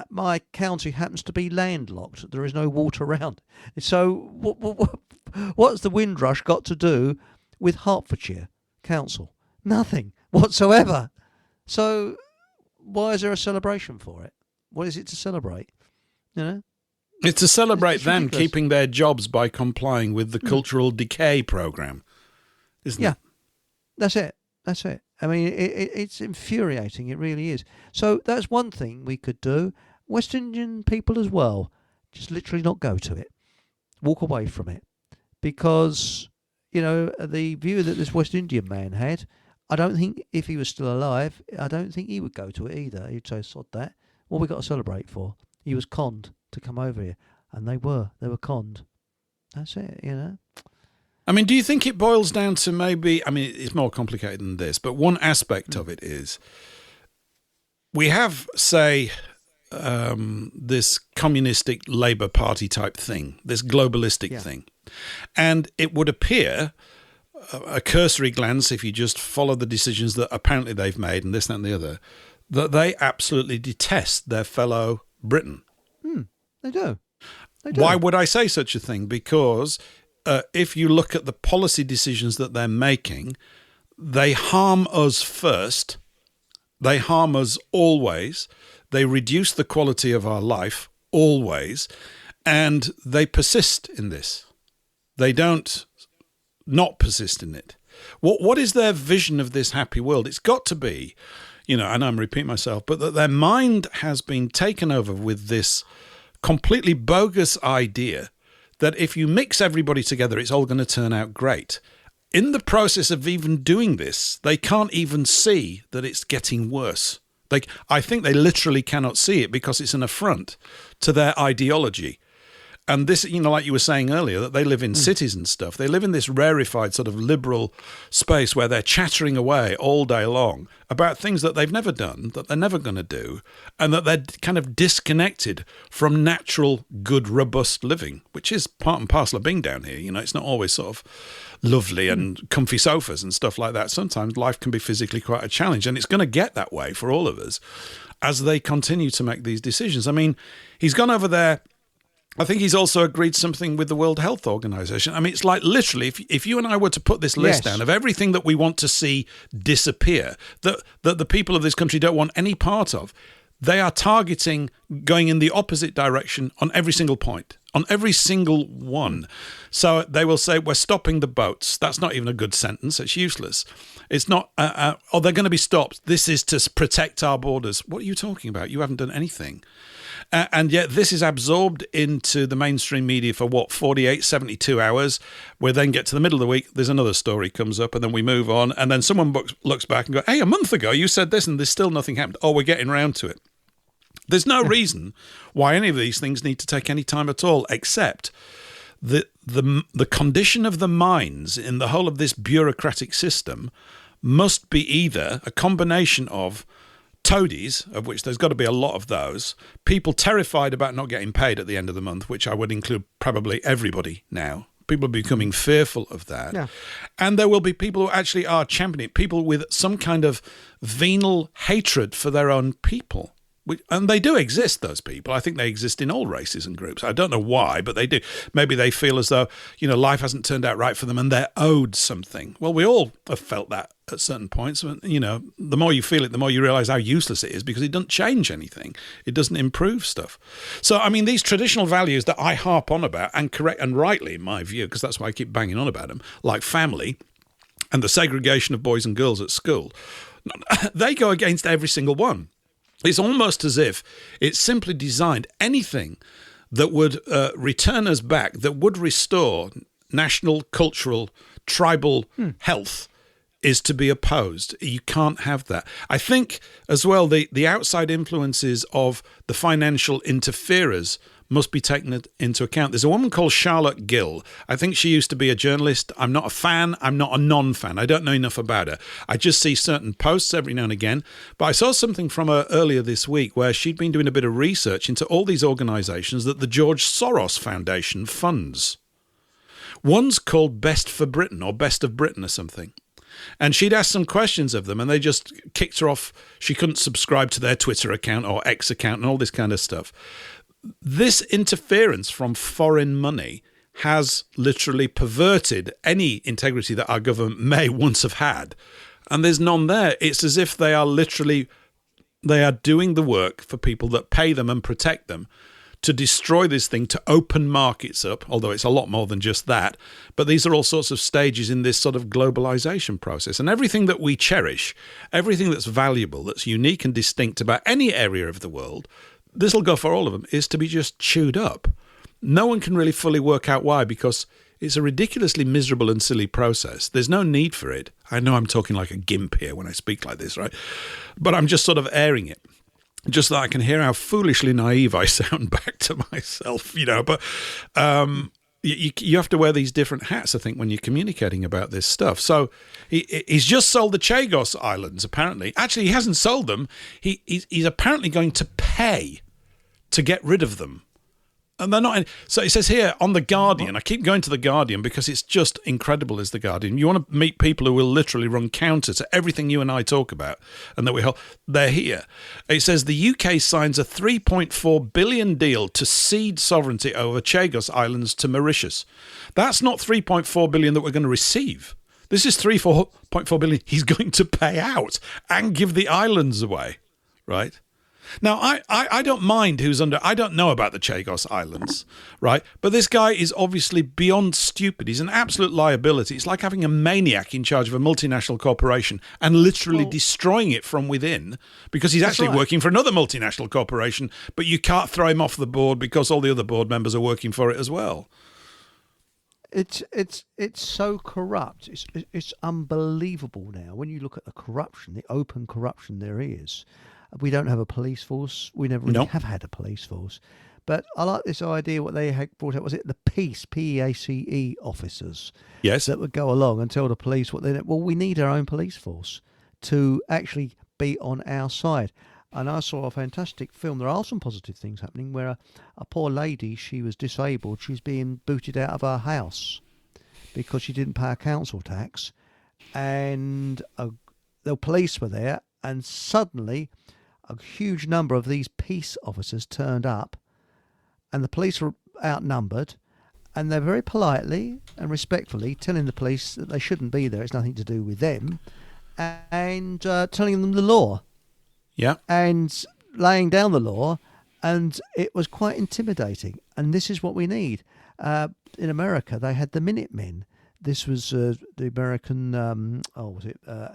my county happens to be landlocked, there is no water around. So what's the Windrush got to do with Hertfordshire Council? Nothing whatsoever. So why is there a celebration for it? What is it to celebrate? It's to celebrate them keeping their jobs by complying with the cultural decay program, isn't it? Yeah, that's it. I mean, it's infuriating. It really is. So that's one thing we could do. West Indian people as well, just literally not go to it. Walk away from it. Because, the view that this West Indian man had, I don't think if he was still alive, I don't think he would go to it either. He'd say, sod that. What we got to celebrate for? He was conned to come over here. And they were conned. That's it, I mean, do you think it boils down to it's more complicated than this, but one aspect of it is we have, say, this communistic Labour Party type thing, this globalistic thing. And it would appear, a cursory glance, if you just follow the decisions that apparently they've made and this, that and the other, that they absolutely detest their fellow Briton. They do. Why would I say such a thing? Because if you look at the policy decisions that they're making, they harm us first. They harm us always. They reduce the quality of our life always. And they persist in this. They don't not persist in it. What is their vision of this happy world? It's got to be, and I'm repeating myself, but that their mind has been taken over with this completely bogus idea that if you mix everybody together, it's all going to turn out great. In the process of even doing this, they can't even see that it's getting worse. I think they literally cannot see it because it's an affront to their ideology. And this, like you were saying earlier, that they live in cities and stuff. They live in this rarefied sort of liberal space where they're chattering away all day long about things that they've never done, that they're never going to do, and that they're kind of disconnected from natural, good, robust living, which is part and parcel of being down here. It's not always sort of lovely and comfy sofas and stuff like that. Sometimes life can be physically quite a challenge, and it's going to get that way for all of us as they continue to make these decisions. I mean, he's gone over there. I think he's also agreed something with the World Health Organization. I mean, it's like literally, if you and I were to put this list down of everything that we want to see disappear, that the people of this country don't want any part of, they are targeting going in the opposite direction on every single point, on every single one. So they will say, we're stopping the boats. That's not even a good sentence. It's useless. It's not, they're going to be stopped. This is to protect our borders. What are you talking about? You haven't done anything. And yet this is absorbed into the mainstream media for 48, 72 hours. We then get to the middle of the week, there's another story comes up, and then we move on. And then someone looks back and go, hey, a month ago you said this and there's still nothing happened. Oh, we're getting round to it. There's no reason why any of these things need to take any time at all, except the condition of the minds in the whole of this bureaucratic system must be either a combination of toadies, of which there's got to be a lot of those, people terrified about not getting paid at the end of the month, which I would include probably everybody now. People are becoming fearful of that. Yeah. And there will be people who actually are championing it, people with some kind of venal hatred for their own people. And they do exist, those people. I think they exist in all races and groups. I don't know why, but they do. Maybe they feel as though, life hasn't turned out right for them and they're owed something. Well, we all have felt that at certain points. The more you feel it, the more you realize how useless it is because it doesn't change anything. It doesn't improve stuff. So, I mean, these traditional values that I harp on about, and correct and rightly in my view, because that's why I keep banging on about them, like family and the segregation of boys and girls at school, they go against every single one. It's almost as if it's simply designed anything that would return us back, that would restore national, cultural, tribal health is to be opposed. You can't have that. I think as well the outside influences of the financial interferers must be taken into account. There's a woman called Charlotte Gill. I think she used to be a journalist. I'm not a fan. I'm not a non-fan. I don't know enough about her. I just see certain posts every now and again. But I saw something from her earlier this week where she'd been doing a bit of research into all these organisations that the George Soros Foundation funds. One's called Best for Britain or Best of Britain or something. And she'd asked some questions of them and they just kicked her off. She couldn't subscribe to their Twitter account or X account and all this kind of stuff. This interference from foreign money has literally perverted any integrity that our government may once have had. And there's none there. It's as if they are doing the work for people that pay them and protect them to destroy this thing, to open markets up, although it's a lot more than just that. But these are all sorts of stages in this sort of globalization process. And everything that we cherish, everything that's valuable, that's unique and distinct about any area of the world, this will go for all of them, is to be just chewed up. No one can really fully work out why, because it's a ridiculously miserable and silly process. There's no need for it. I know I'm talking like a gimp here when I speak like this, right? But I'm just sort of airing it, just so I can hear how foolishly naive I sound back to myself, But you have to wear these different hats, I think, when you're communicating about this stuff. So he's just sold the Chagos Islands, apparently. Actually, he hasn't sold them. He's apparently going to pay to get rid of them. And they're not. So it says here on The Guardian, I keep going to The Guardian because it's just incredible as The Guardian. You want to meet people who will literally run counter to everything you and I talk about and that they're here. It says the UK signs a $3.4 billion deal to cede sovereignty over Chagos Islands to Mauritius. That's not $3.4 billion that we're going to receive. This is $3.4 billion he's going to pay out and give the islands away, right? Now, I don't mind who's under... I don't know about the Chagos Islands, right? But this guy is obviously beyond stupid. He's an absolute liability. It's like having a maniac in charge of a multinational corporation and literally destroying it from within because he's actually working for another multinational corporation, but you can't throw him off the board because all the other board members are working for it as well. It's so corrupt. It's unbelievable now. When you look at the corruption, the open corruption there is... We don't have a police force. We never really have had a police force. But I like this idea, what they had brought out, was it the PEACE, P-E-A-C-E officers? Yes. That would go along and tell the police what they... Well, we need our own police force to actually be on our side. And I saw a fantastic film. There are some positive things happening where a poor lady, she was disabled. She's being booted out of her house because she didn't pay her council tax. And the police were there, and suddenly... a huge number of these peace officers turned up, and the police were outnumbered, and they're very politely and respectfully telling the police that they shouldn't be there, it's nothing to do with them, and telling them the law. Yeah. And laying down the law, and it was quite intimidating. And this is what we need. In America, they had the Minutemen. This was the American,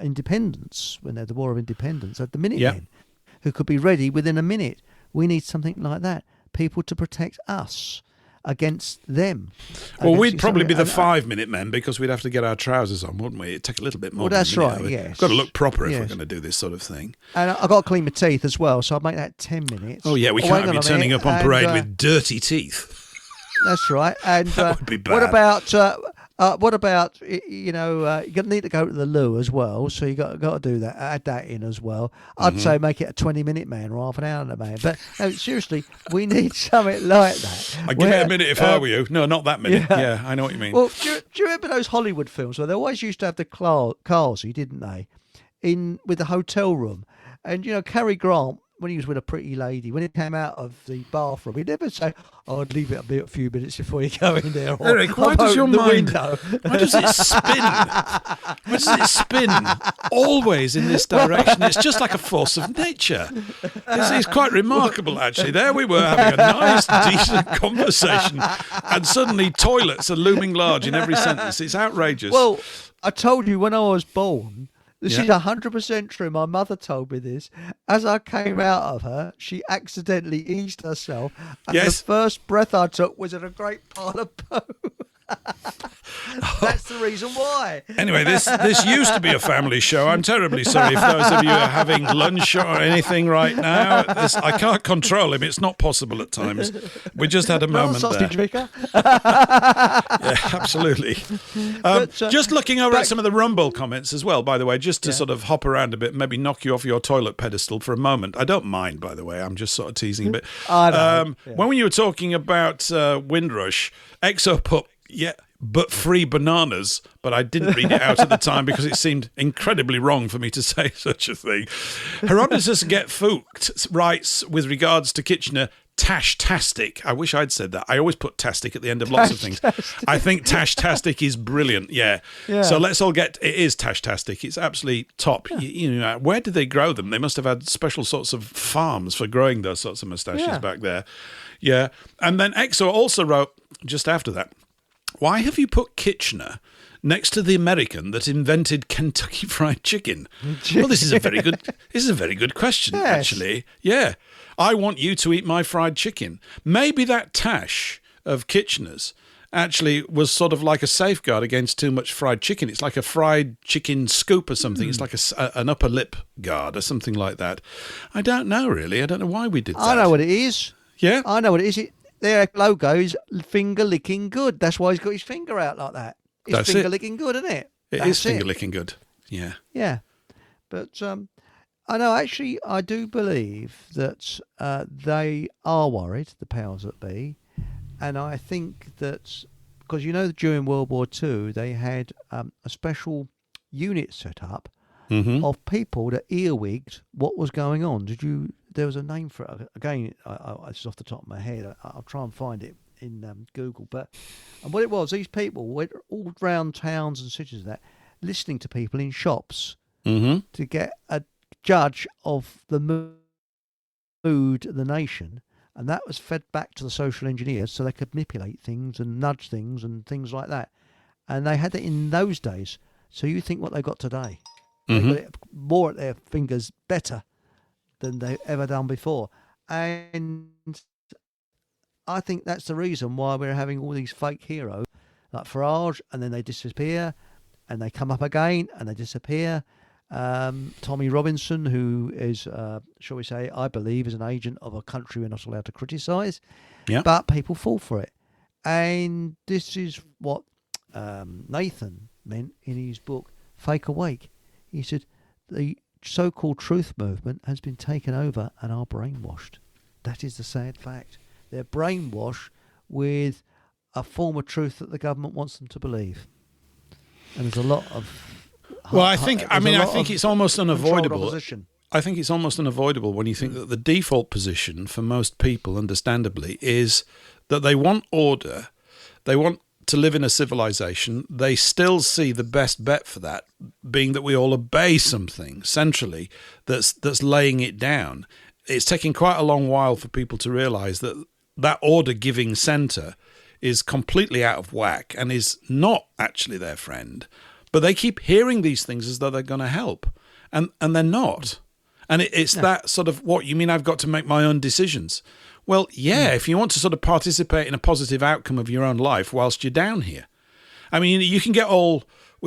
independence, when they had the War of Independence, had the Minutemen. Yeah. Who could be ready within a minute. We need something like that. People to protect us against them. Well, we'd probably be the 5-minute men because we'd have to get our trousers on, wouldn't we? It'd take a little bit more. Well, that's right, yes. We've got to look proper if we're going to do this sort of thing. And I've got to clean my teeth as well, so I'll make that 10 minutes. Oh, yeah, we can't have you turning up on parade with dirty teeth. That's right. And that would be bad. What about you're going to need to go to the loo as well, so you got to do that. Add that in as well. I'd say make it a 20-minute man rather than an hour man. But no, seriously, we need something like that. I'd give it a minute if I were you. No, not that minute. Yeah, I know what you mean. Well, do you remember those Hollywood films where they always used to have the Carsey, didn't they, with the hotel room? And Cary Grant, when he was with a pretty lady, when he came out of the bathroom, he'd never say, I'd leave it a few minutes before you go in there. Eric, why does your mind... Why does it spin? Why does it spin always in this direction? It's just like a force of nature. It's quite remarkable, actually. There we were having a nice, decent conversation, and suddenly toilets are looming large in every sentence. It's outrageous. Well, I told you when I was born... This is 100% true. My mother told me this. As I came out of her, she accidentally eased herself, and the first breath I took was in a great pile of poo. That's the reason why. Anyway, this used to be a family show. I'm terribly sorry if those of you are having lunch or anything right now. I can't control him. It's not possible at times. We just had a moment there. Yeah, absolutely. Just looking over at some of the Rumble comments as well, by the way, just to sort of hop around a bit, maybe knock you off your toilet pedestal for a moment. I don't mind, by the way. I'm just sort of teasing a bit. I know. When you were talking about Windrush, Exo put... Yeah, but free bananas. But I didn't read it out at the time because it seemed incredibly wrong for me to say such a thing. Herodotus Get Fooked writes, with regards to Kitchener, Tash-tastic. I wish I'd said that. I always put tastic at the end of lots of things. I think Tash-tastic is brilliant, yeah. So let's all it is Tash-tastic. It's absolutely top. Yeah. Where did they grow them? They must have had special sorts of farms for growing those sorts of moustaches back there. Yeah. And then Exo also wrote, just after that, why have you put Kitchener next to the American that invented Kentucky Fried Chicken? Well, this is a very good question, actually. Yeah. I want you to eat my fried chicken. Maybe that Tash of Kitchener's actually was sort of like a safeguard against too much fried chicken. It's like a fried chicken scoop or something. It's like an upper lip guard or something like that. I don't know, really. I don't know why we did that. I know what it is. Yeah? I know what it is. Their logo is finger licking good. That's why he's got his finger out like that. It's finger licking good, isn't it? It is finger licking good. Yeah. Yeah. But I know, actually, I do believe that they are worried, the powers that be. And I think that, because during World War II, they had a special unit set up Mm-hmm. of people that earwigged what was going on. There was a name for it. Again, it's off the top of my head. I'll try and find it in Google. And what it was, these people went all round towns and cities that, listening to people in shops Mm-hmm. to get a judge of the mood of the nation, and that was fed back to the social engineers so they could manipulate things and nudge things and things like that. And they had it in those days. So you think what they got today? They Mm-hmm. got it more at their fingers, better than they've ever done before. And I think that's the reason why we're having all these fake heroes like Farage, and then they disappear, and they come up again, and they disappear. Tommy Robinson, who is, shall we say, I believe, is an agent of a country we're not allowed to criticise, Yeah. but people fall for it. And this is what Nathan meant in his book, Fake Awake. He said, the so-called truth movement has been taken over and are brainwashed. That is the sad fact. They're brainwashed with a form of truth that the government wants them to believe. And there's a lot of... Well, I think it's almost unavoidable. I think it's almost unavoidable when you think that the default position for most people, understandably, is that they want order, they want to live in a civilization. They still see the best bet for that being that we all obey something centrally that's laying it down. It's taking quite a long while for people to realise that that order-giving centre is completely out of whack and is not actually their friend. But they keep hearing these things as though they're going to help, and they're not. And it's that sort of, what, you mean I've got to make my own decisions? Well, yeah, if you want to sort of participate in a positive outcome of your own life whilst you're down here. I mean, we can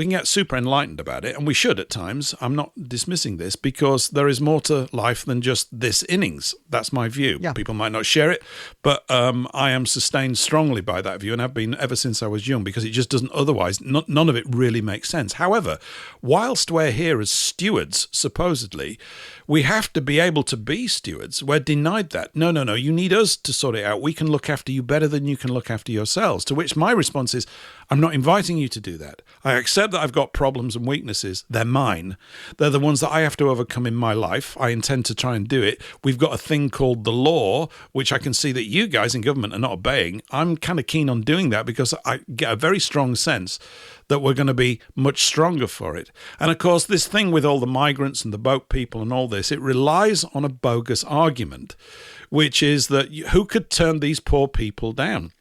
get super enlightened about it, and we should at times. I'm not dismissing this, because there is more to life than just this innings. That's my view. Yeah. People might not share it, but I am sustained strongly by that view, and have been ever since I was young, because it just doesn't otherwise, none of it really makes sense. However, whilst we're here as stewards, supposedly, we have to be able to be stewards. We're denied that. No, you need us to sort it out. We can look after you better than you can look after yourselves. To which my response is, I'm not inviting you to do that. I accept that I've got problems and weaknesses. They're mine. They're the ones that I have to overcome in my life. I intend to try and do it. We've got a thing called the law, which I can see that you guys in government are not obeying. I'm kind of keen on doing that, because I get a very strong sense that we're going to be much stronger for it. And of course, this thing with all the migrants and the boat people and all this, it relies on a bogus argument, which is that who could turn these poor people down?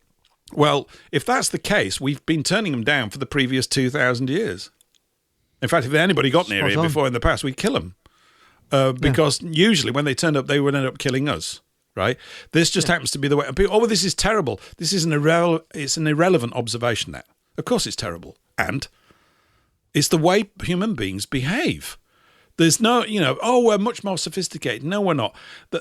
Well, if that's the case, we've been turning them down for the previous 2,000 years. In fact, if anybody got near here before in the past, we'd kill them. Because usually when they turned up, they would end up killing us, right? This just happens to be the way. Oh, this is terrible. This is it's an irrelevant observation, that. Of course it's terrible. And it's the way human beings behave. There's no, we're much more sophisticated. No, we're not.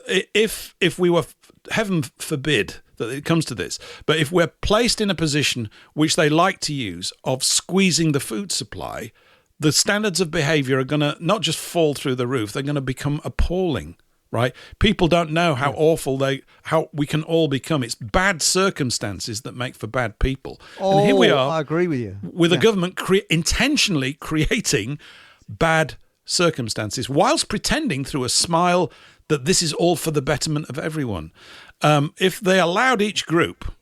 If we were, heaven forbid that it comes to this, but if we're placed in a position which they like to use of squeezing the food supply, the standards of behavior are going to not just fall through the roof, they're going to become appalling, right? People don't know how awful how we can all become. It's bad circumstances that make for bad people. And here we are. I agree with you. With a government intentionally creating bad circumstances whilst pretending through a smile that this is all for the betterment of everyone. If they allowed each group,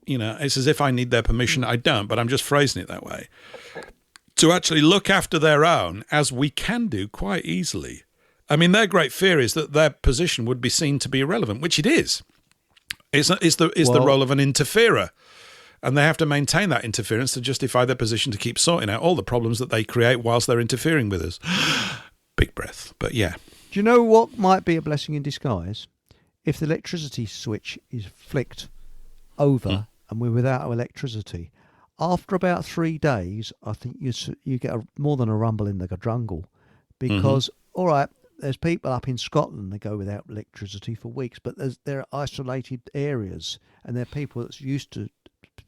it's as if I need their permission. I don't, but I'm just phrasing it that way, to actually look after their own, as we can do quite easily. I mean, their great fear is that their position would be seen to be irrelevant, which it is. It's the role of an interferer. And they have to maintain that interference to justify their position to keep sorting out all the problems that they create whilst they're interfering with us. Big breath, but yeah. Do you know what might be a blessing in disguise? If the electricity switch is flicked over and we're without electricity, after about 3 days, I think you get more than a rumble in the jungle, because, all right, there's people up in Scotland that go without electricity for weeks, but there are isolated areas, and there are people that's used to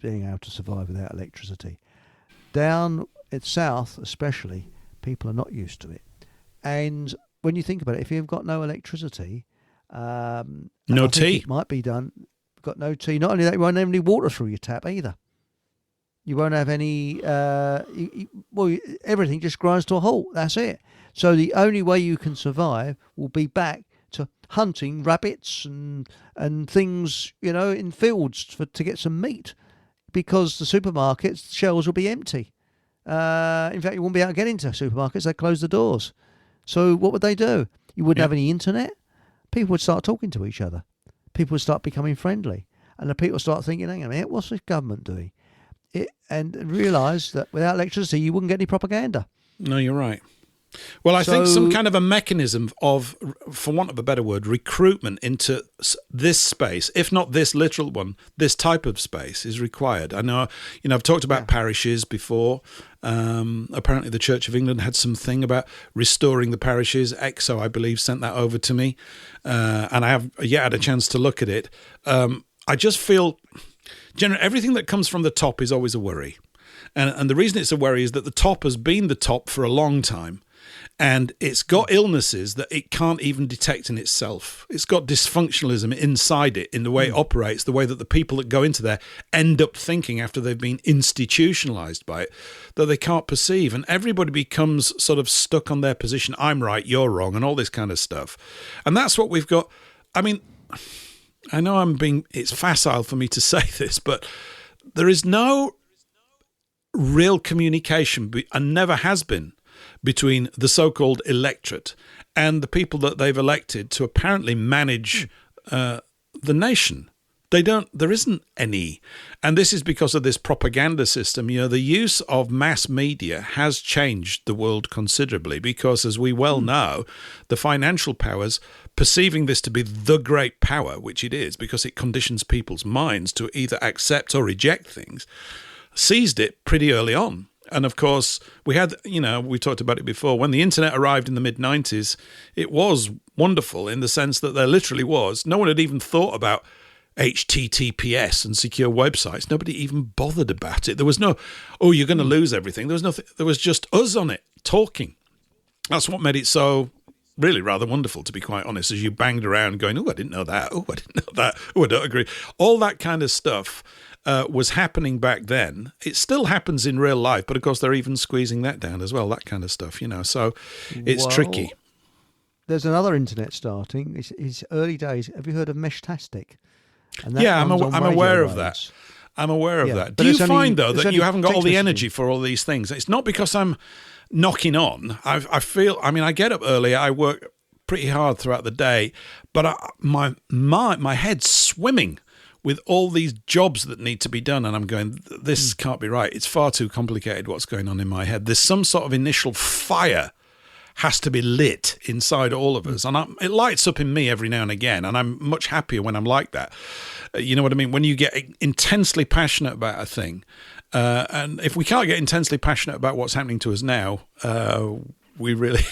being able to survive without electricity. Down at south, especially, people are not used to it. And when you think about it, if you've got no electricity, No I think tea. it might be done. Got no tea. Not only that, you won't have any water through your tap either. You won't have any. Everything just grinds to a halt. That's it. So the only way you can survive will be back to hunting rabbits and things, in fields to get some meat, because the supermarkets shelves will be empty. In fact, you won't be able to get into supermarkets. They close the doors. So what would they do? You wouldn't have any internet. People would start talking to each other. People would start becoming friendly, and the people start thinking, "Hang on a minute, what's this government doing?" And realise that without electricity, you wouldn't get any propaganda. No, you're right. Well, I think some kind of a mechanism of, for want of a better word, recruitment into this space, if not this literal one, this type of space is required. I know, I've talked about parishes before. Apparently the Church of England had something about restoring the parishes. EXO, I believe, sent that over to me. And I have yet had a chance to look at it. I just feel, generally, everything that comes from the top is always a worry. And the reason it's a worry is that the top has been the top for a long time. And it's got illnesses that it can't even detect in itself. It's got dysfunctionalism inside it in the way it operates, the way that the people that go into there end up thinking after they've been institutionalized by it, that they can't perceive. And everybody becomes sort of stuck on their position. I'm right, you're wrong, and all this kind of stuff. And that's what we've got. I mean, I know it's facile for me to say this, but there is no real communication, and never has been, between the so-called electorate and the people that they've elected to apparently manage the nation. There isn't any. And this is because of this propaganda system. The use of mass media has changed the world considerably because, as we well know, the financial powers, perceiving this to be the great power, which it is because it conditions people's minds to either accept or reject things, seized it pretty early on. And of course, we had, we talked about it before, when the internet arrived in the mid-90s, it was wonderful in the sense that there literally was. No one had even thought about HTTPS and secure websites. Nobody even bothered about it. There was no, you're going to lose everything. There was nothing. There was just us on it, talking. That's what made it so really rather wonderful, to be quite honest, as you banged around going, I didn't know that. I didn't know that. I don't agree. All that kind of stuff was happening back then. It still happens in real life, but of course they're even squeezing that down as well, that kind of stuff, so it's tricky. There's another internet starting. It's early days. Have you heard of Meshtastic? I'm aware of that. I'm aware of that. Do you find, though, that you haven't got all the energy for all these things? It's not because I'm knocking on. I get up early. I work pretty hard throughout the day, but my head's swimming with all these jobs that need to be done, and I'm going, this can't be right. It's far too complicated what's going on in my head. There's some sort of initial fire has to be lit inside all of us, and it lights up in me every now and again, and I'm much happier when I'm like that. You know what I mean? When you get intensely passionate about a thing, and if we can't get intensely passionate about what's happening to us now, we really...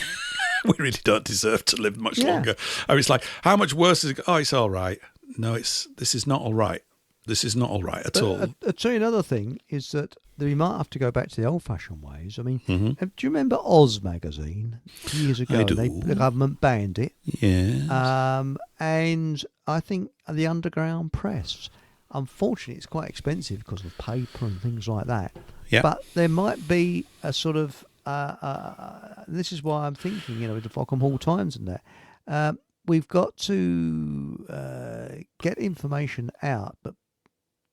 we really don't deserve to live much longer. It's like, how much worse is it? It's all right. No, this is not all right. This is not all right at all. I'll tell you another thing is that we might have to go back to the old-fashioned ways. I mean, do you remember Oz magazine years ago? I do. The government banned it. Yeah. And I think the underground press, unfortunately, it's quite expensive because of paper and things like that. Yeah. But there might be a sort of, this is why I'm thinking, with the Fockham Hall Times and that, we've got to get information out, but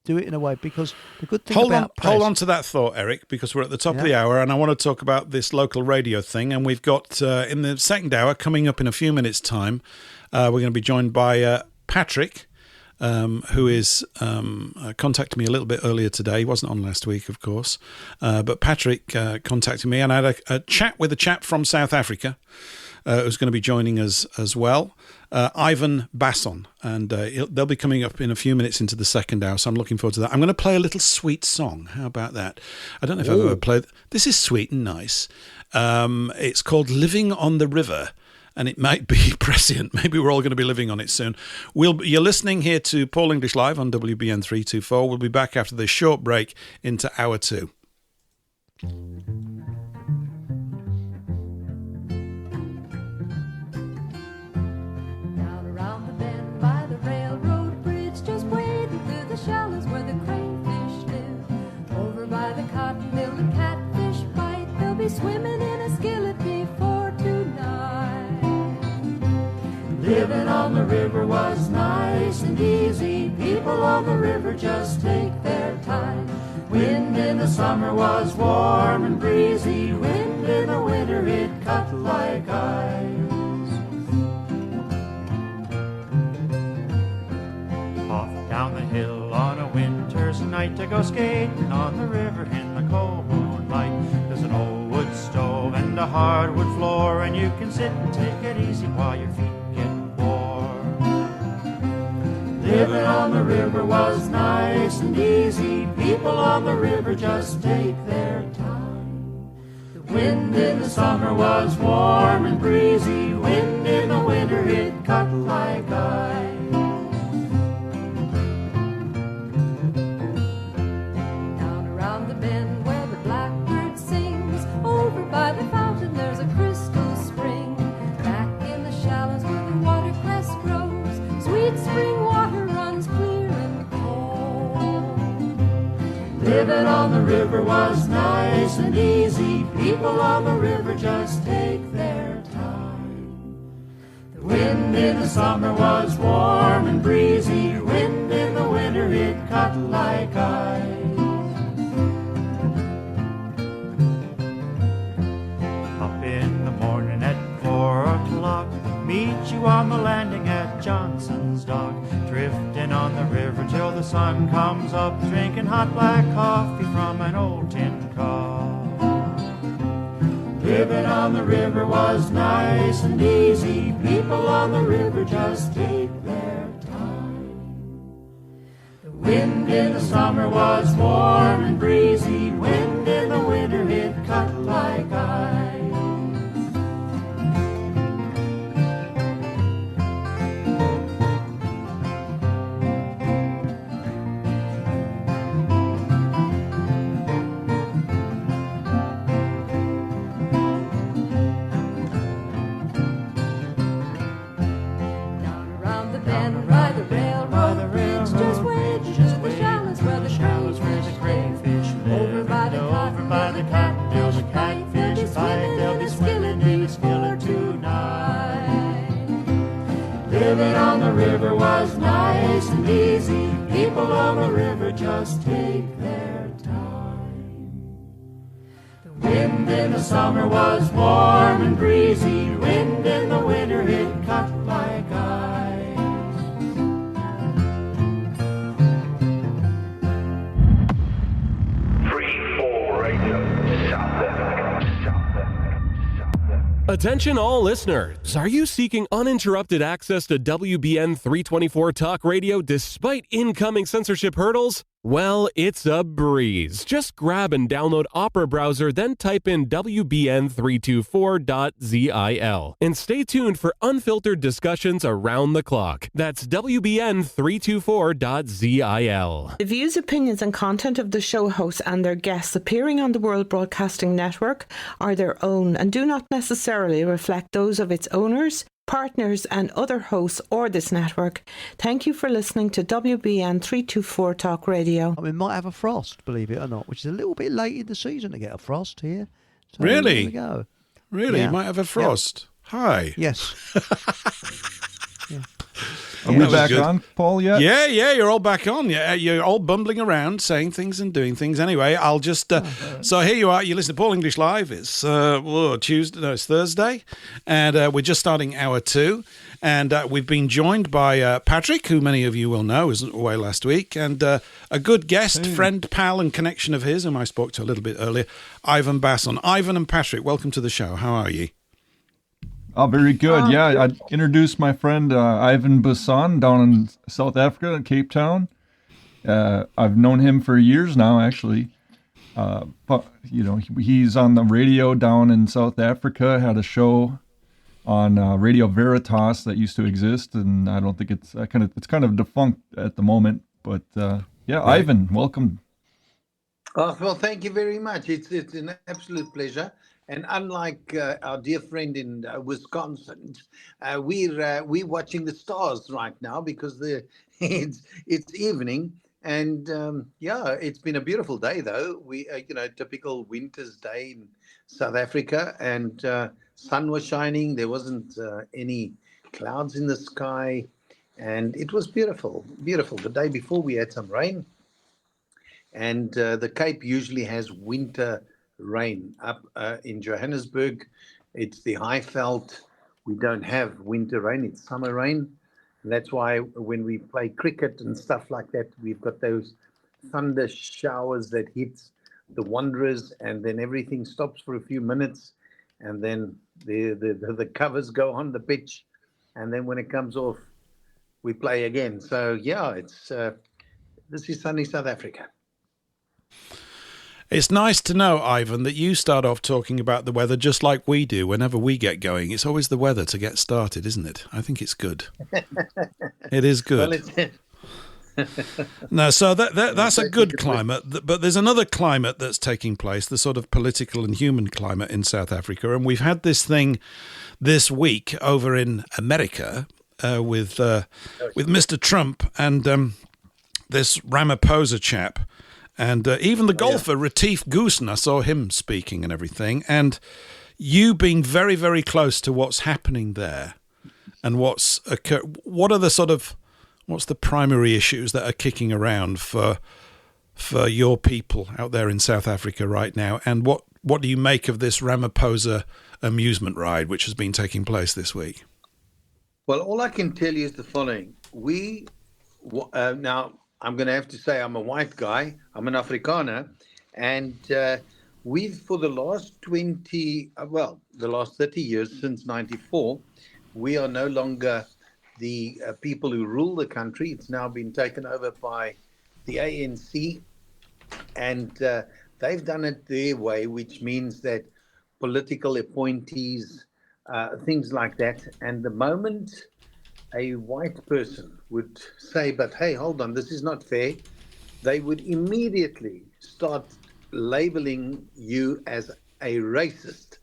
do it in a way, because the good thing about press... Hold on to that thought, Eric, because we're at the top of the hour, and I want to talk about this local radio thing, and we've got, in the second hour, coming up in a few minutes' time, we're going to be joined by Patrick, who is contacted me a little bit earlier today. He wasn't on last week, of course, but Patrick contacted me, and I had a chat with a chap from South Africa who's going to be joining us as well, Ivan Basson, and they'll be coming up in a few minutes into the second hour, so I'm looking forward to that. I'm going to play a little sweet song. How about that? I don't know if I've ever played... This is sweet and nice. It's called Living on the River, and it might be prescient. Maybe we're all going to be living on it soon. You're listening here to Paul English Live on WBN 324. We'll be back after this short break into hour 2. Living on the river was nice and easy. People on the river just take their time. Wind in the summer was warm and breezy. Wind in the winter it cut like ice. Off down the hill on a winter's night to go skating on the river in the cold moonlight. There's an old wood stove and a hardwood floor, and you can sit and take it easy while your feet get warm. Living on the river was nice and easy. People on the river just take their time. The wind in the summer was warm and breezy. Wind in the winter it cut like ice. By the fountain there's a crystal spring. Back in the shallows where the watercress grows, sweet spring water runs clear and cold. Living on the river was nice and easy. People on the river just take their time. The wind in the summer was warm and breezy. Wind in the winter it cut like ice. Meet you on the landing at Johnson's Dock, drifting on the river till the sun comes up, drinking hot black coffee from an old tin cup. Living on the river was nice and easy. People on the river just take their time. The wind in the summer was warm and breezy. Wind in the winter it cut like ice. Living on the river was nice and easy. People on the river just take their time. The wind in the summer was warm and breezy. Wind in the winter it cut like ice. 3-4 radio, South Africa. Attention all listeners. Are you seeking uninterrupted access to WBN 324 Talk Radio despite incoming censorship hurdles? Well, it's a breeze. Just grab and download Opera Browser, then type in WBN324.zil. And stay tuned for unfiltered discussions around the clock. That's WBN324.zil. The views, opinions and content of the show hosts and their guests appearing on the World Broadcasting Network are their own and do not necessarily reflect those of its owners, partners and other hosts or this network. Thank you for listening to WBN 324 Talk Radio. I mean, might have a frost, believe it or not, which is a little bit late in the season to get a frost here. So Really? There we go. Really? Yeah. You might have a frost. Hi. Yes. Yeah. Are we back on, Paul, yet? Yeah, you're all back on. Yeah, you're all bumbling around, saying things and doing things. Anyway, I'll just... so here you are. You listen to Paul English Live. It's Tuesday. No, it's Thursday. And we're just starting hour 2. And we've been joined by Patrick, who many of you will know, was away last week. And a good guest, friend, pal and connection of his, whom I spoke to a little bit earlier, Ivan Basson. Ivan and Patrick, welcome to the show. How are you? Oh, very good. Yeah, I introduced my friend Ivan Basson down in South Africa, in Cape Town. I've known him for years now, actually. But, you know, he's on the radio down in South Africa, had a show on Radio Veritas that used to exist, and I don't think it's kind of defunct at the moment. But yeah, right. Ivan, welcome. Oh, well, thank you very much. It's an absolute pleasure. And unlike our dear friend in Wisconsin, we're watching the stars right now because it's evening, and it's been a beautiful day though. We typical winter's day in South Africa, and sun was shining. There wasn't any clouds in the sky, and it was beautiful, beautiful. The day before we had some rain, and the Cape usually has winter rain. Up in Johannesburg, it's the Highveld. We don't have winter rain, it's summer rain. And that's why when we play cricket and stuff like that, we've got those thunder showers that hits the Wanderers, and then everything stops for a few minutes, and then the covers go on the pitch, and then when it comes off, we play again. So yeah, it's this is sunny South Africa. It's nice to know, Ivan, that you start off talking about the weather just like we do whenever we get going. It's always the weather to get started, isn't it? I think it's good. It is good. Well, No, so that's a good climate, but there's another climate that's taking place, the sort of political and human climate in South Africa, and we've had this thing this week over in America with Mr. Trump and this Ramaphosa chap. And even the golfer, Retief Goosen, I saw him speaking and everything. And you being very, very close to what's happening there and what's the primary issues that are kicking around for your people out there in South Africa right now? And what do you make of this Ramaphosa amusement ride, which has been taking place this week? Well, all I can tell you is the following. Now, I'm going to have to say I'm a white guy. I'm an Afrikaner. And we've, for the last 30 years, since 94, we are no longer the people who rule the country. It's now been taken over by the ANC. And they've done it their way, which means that political appointees, things like that. And the moment a white person would say, but hey, hold on, this is not fair, they would immediately start labeling you as a racist.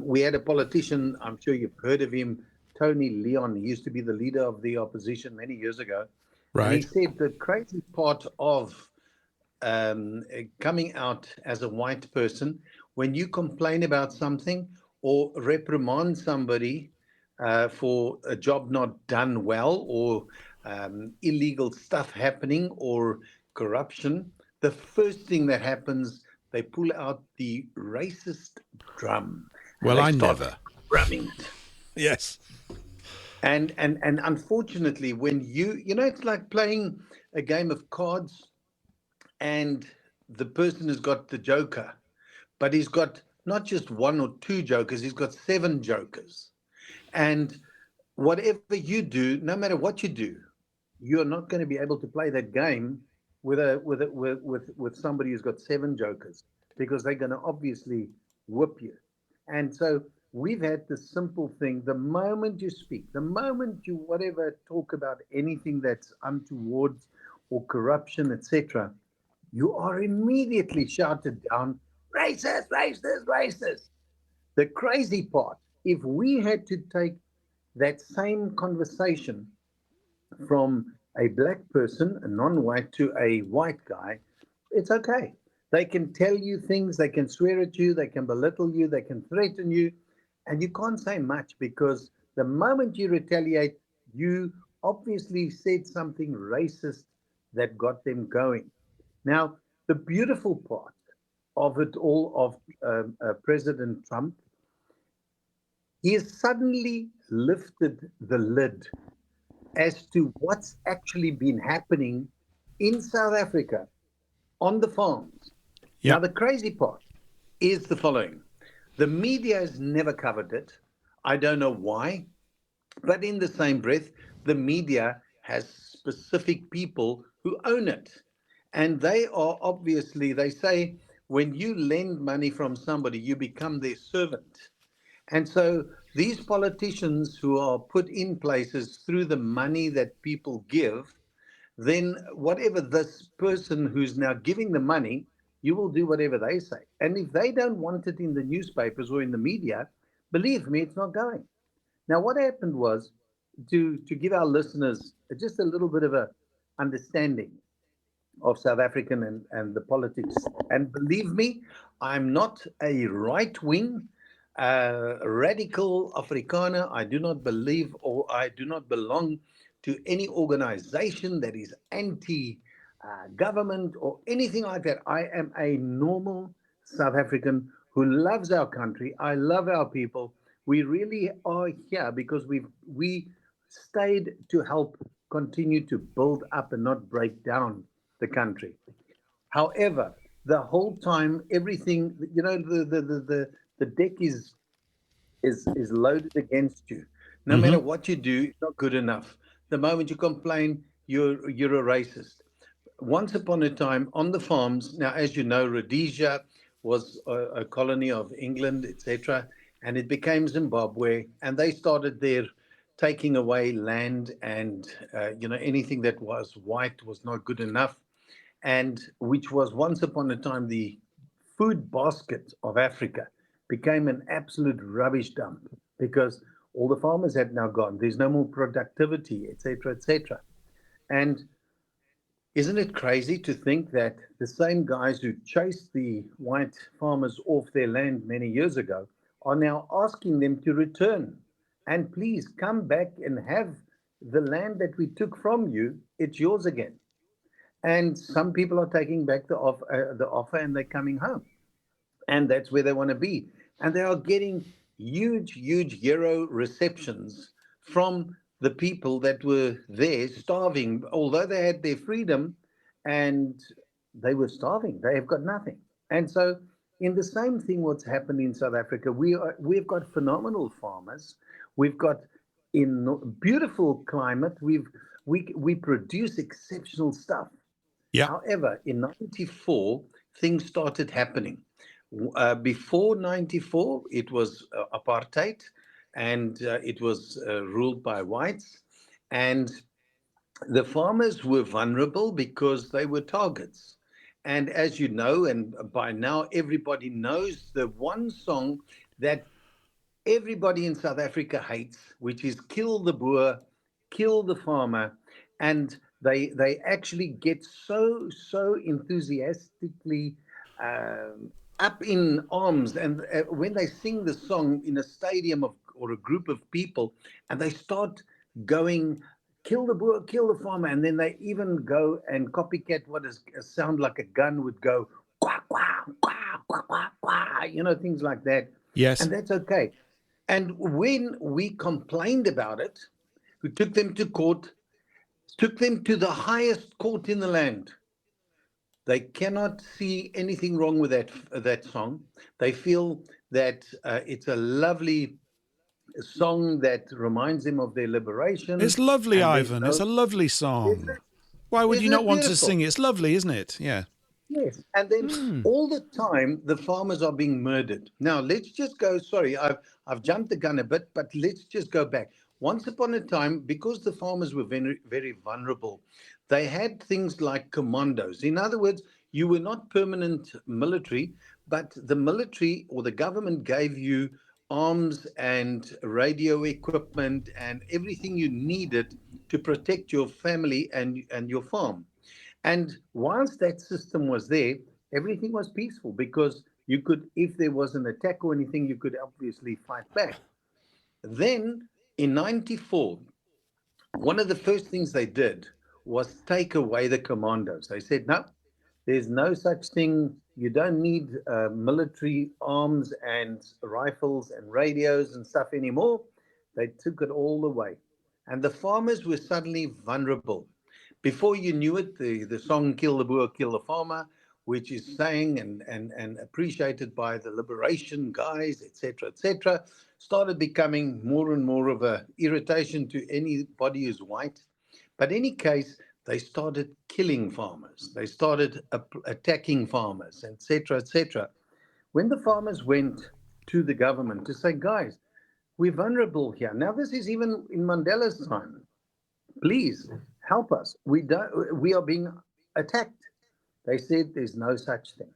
We had a politician, I'm sure you've heard of him, Tony Leon. He used to be the leader of the opposition many years ago. Right. And he said the crazy part of coming out as a white person, when you complain about something or reprimand somebody for a job not done well, or illegal stuff happening, or corruption, the first thing that happens, they pull out the racist drum. Well, I never. Drumming it. Yes. And unfortunately, when it's like playing a game of cards, and the person has got the joker, but he's got not just one or two jokers, he's got 7 jokers. And whatever you do, no matter what you do, you're not going to be able to play that game with somebody who's got 7 jokers, because they're going to obviously whip you. And so we've had this simple thing: the moment you speak, the moment you talk about anything that's untoward or corruption, etc., you are immediately shouted down, racist, racist, racist. The crazy part, if we had to take that same conversation from a black person, a non-white, to a white guy, it's okay. They can tell you things, they can swear at you, they can belittle you, they can threaten you, and you can't say much, because the moment you retaliate, you obviously said something racist that got them going. Now, the beautiful part of it all, of President Trump, he has suddenly lifted the lid as to what's actually been happening in South Africa on the farms. Yep. Now, the crazy part is the following. The media has never covered it. I don't know why. But in the same breath, the media has specific people who own it. And they are obviously, they say, when you lend money from somebody, you become their servant. And so these politicians who are put in places through the money that people give, then whatever this person who's now giving the money, you will do whatever they say. And if they don't want it in the newspapers or in the media, believe me, it's not going. Now, what happened was, to give our listeners just a little bit of a understanding of South African and the politics. And believe me, I'm not a right-wing radical Afrikaner. I do not believe or I do not belong to any organization that is anti government or anything like that. I am a normal South African who loves our country. I love our people. We really are here because we stayed to help continue to build up and not break down the country. However, the whole time, everything, the deck is loaded against you. No matter Mm-hmm. what you do, it's not good enough. The moment you complain, you're a racist. Once upon a time, on the farms, now as you know, Rhodesia was a colony of England, etc., and it became Zimbabwe, and they started their taking away land, and anything that was white was not good enough, and which was once upon a time the food basket of Africa, became an absolute rubbish dump because all the farmers had now gone. There's no more productivity, etc., etc. And isn't it crazy to think that the same guys who chased the white farmers off their land many years ago are now asking them to return and please come back and have the land that we took from you, it's yours again. And some people are taking back the offer and they're coming home, and that's where they want to be. And they are getting huge, huge hero receptions from the people that were there starving, although they had their freedom, and they were starving. They have got nothing. And so, in the same thing, what's happened in South Africa, we've got phenomenal farmers. We've got in beautiful climate. We produce exceptional stuff. Yeah. However, in '94, things started happening. Before '94, it was apartheid, and it was ruled by whites. And the farmers were vulnerable because they were targets. And as you know, and by now everybody knows the one song that everybody in South Africa hates, which is "Kill the Boer, Kill the Farmer," and they actually get so enthusiastically up in arms, and when they sing the song in a stadium of or a group of people, and they start going. Kill the Boer, kill the farmer, and then they even go and copycat what is a sound like a gun would go, quack, quack, quack, quack, quack, quack, things like that. Yes. And that's okay. And when we complained about it, we took them to court, took them to the highest court in the land. They cannot see anything wrong with that song. They feel that it's a lovely song that reminds them of their It's liberation, lovely, and there's Ivan. It's no. a lovely Isn't song. it, Why would you isn't not it want to sing beautiful? it? It's lovely, isn't it? Yeah. Yes, and then all the time the farmers are being murdered. Now let's just go. Sorry, I've jumped the gun a bit, but let's just go back. Once upon a time, because the farmers were very very vulnerable, they had things like commandos. In other words, you were not permanent military, but the military or the government gave you arms and radio equipment and everything you needed to protect your family and your farm. And once that system was there, everything was peaceful because you could, if there was an attack or anything, you could obviously fight back. Then in '94, one of the first things they did was take away the commandos. They said, no, there's no such thing. You don't need military arms and rifles and radios and stuff anymore. They took it all away. And the farmers were suddenly vulnerable. Before you knew it, the song Kill the Boer, Kill the Farmer, which is sang and appreciated by the liberation guys, etc., started becoming more and more of a irritation to anybody who's white. But in any case, they started killing farmers. They started attacking farmers, etc., etc. When the farmers went to the government to say, guys, we're vulnerable here. Now, this is even in Mandela's time. Please help us. We are being attacked. They said there's no such thing.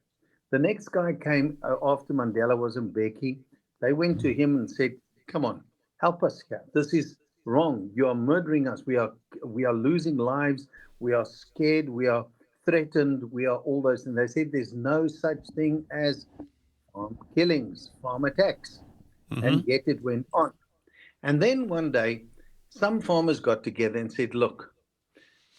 The next guy came after Mandela was Mbeki. They went to him and said, come on, help us here. This is wrong. You are murdering us. We are losing lives. We are scared. We are threatened. We are all those things. They said there's no such thing as farm killings, farm attacks. and yet it went on. And then one day, some farmers got together and said, look,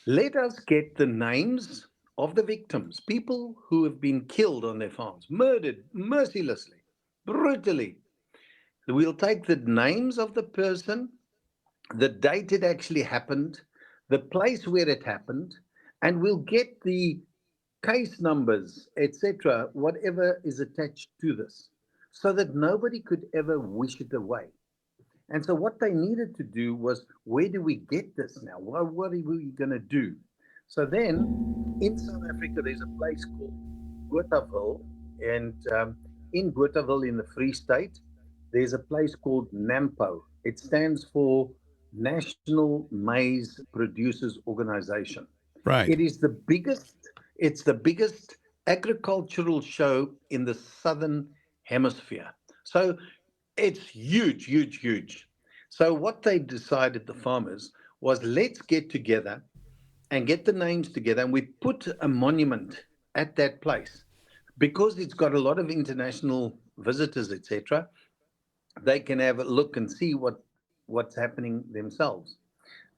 let us get the names of the victims, people who have been killed on their farms, murdered mercilessly, brutally. We'll take the names of the person, the date it actually happened, the place where it happened, and we'll get the case numbers, etc., whatever is attached to this, so that nobody could ever wish it away. And so, what they needed to do was, where do we get this now? What are we going to do? So then, in South Africa, there's a place called Bothaville, and in Bothaville, in the Free State, there's a place called NAMPO. It stands for National Maize Producers Organization. Right. It is the biggest. It's the biggest agricultural show in the southern hemisphere. So it's huge, huge, huge. So what they decided, the farmers, was let's get together and get the names together, and we put a monument at that place because it's got a lot of international visitors, etc. They can have a look and see what's happening themselves.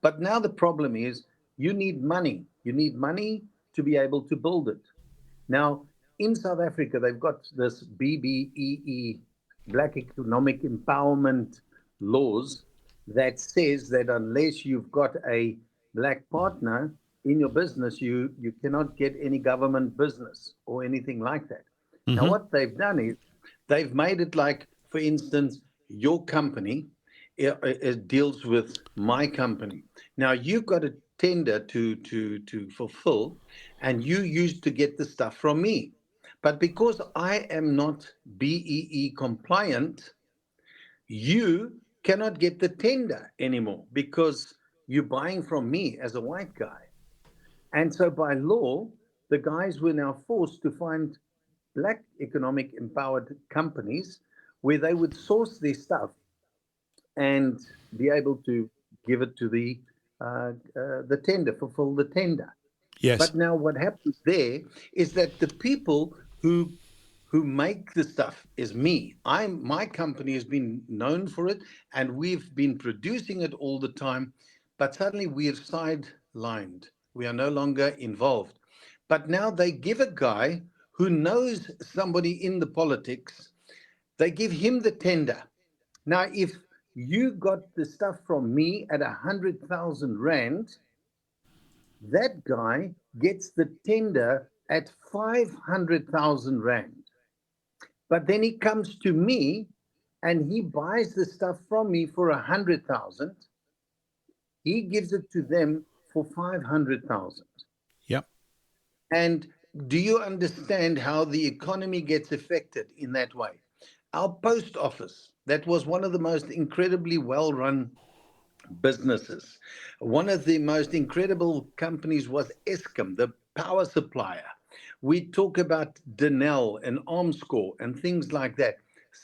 But now the problem is you need money. You need money to be able to build it. Now, in South Africa, they've got this BBEE, Black Economic Empowerment laws, that says that unless you've got a black partner in your business, you cannot get any government business or anything like that. Now, what they've done is they've made it like, for instance, your company it deals with my company. Now, you've got a tender to fulfill, and you used to get the stuff from me. But because I am not BEE compliant, you cannot get the tender anymore because you're buying from me as a white guy. And so by law, the guys were now forced to find black economic empowered companies where they would source their stuff and be able to give it to the tender, fulfill the tender. Yes. But now what happens there is that the people who make the stuff is me. My company has been known for it, and we've been producing it all the time. But suddenly we're sidelined. We are no longer involved. But now they give a guy who knows somebody in the politics. They give him the tender. Now, if you got the stuff from me at 100,000 rand, that guy gets the tender at 500,000 rand. But then he comes to me and he buys the stuff from me for 100,000. He gives it to them for 500,000. Yep. And do you understand how the economy gets affected in that way? Our post office, that was one of the most incredibly well-run businesses. One of the most incredible companies was Eskom, the power supplier. We talk about Denel and Armscor and things like that.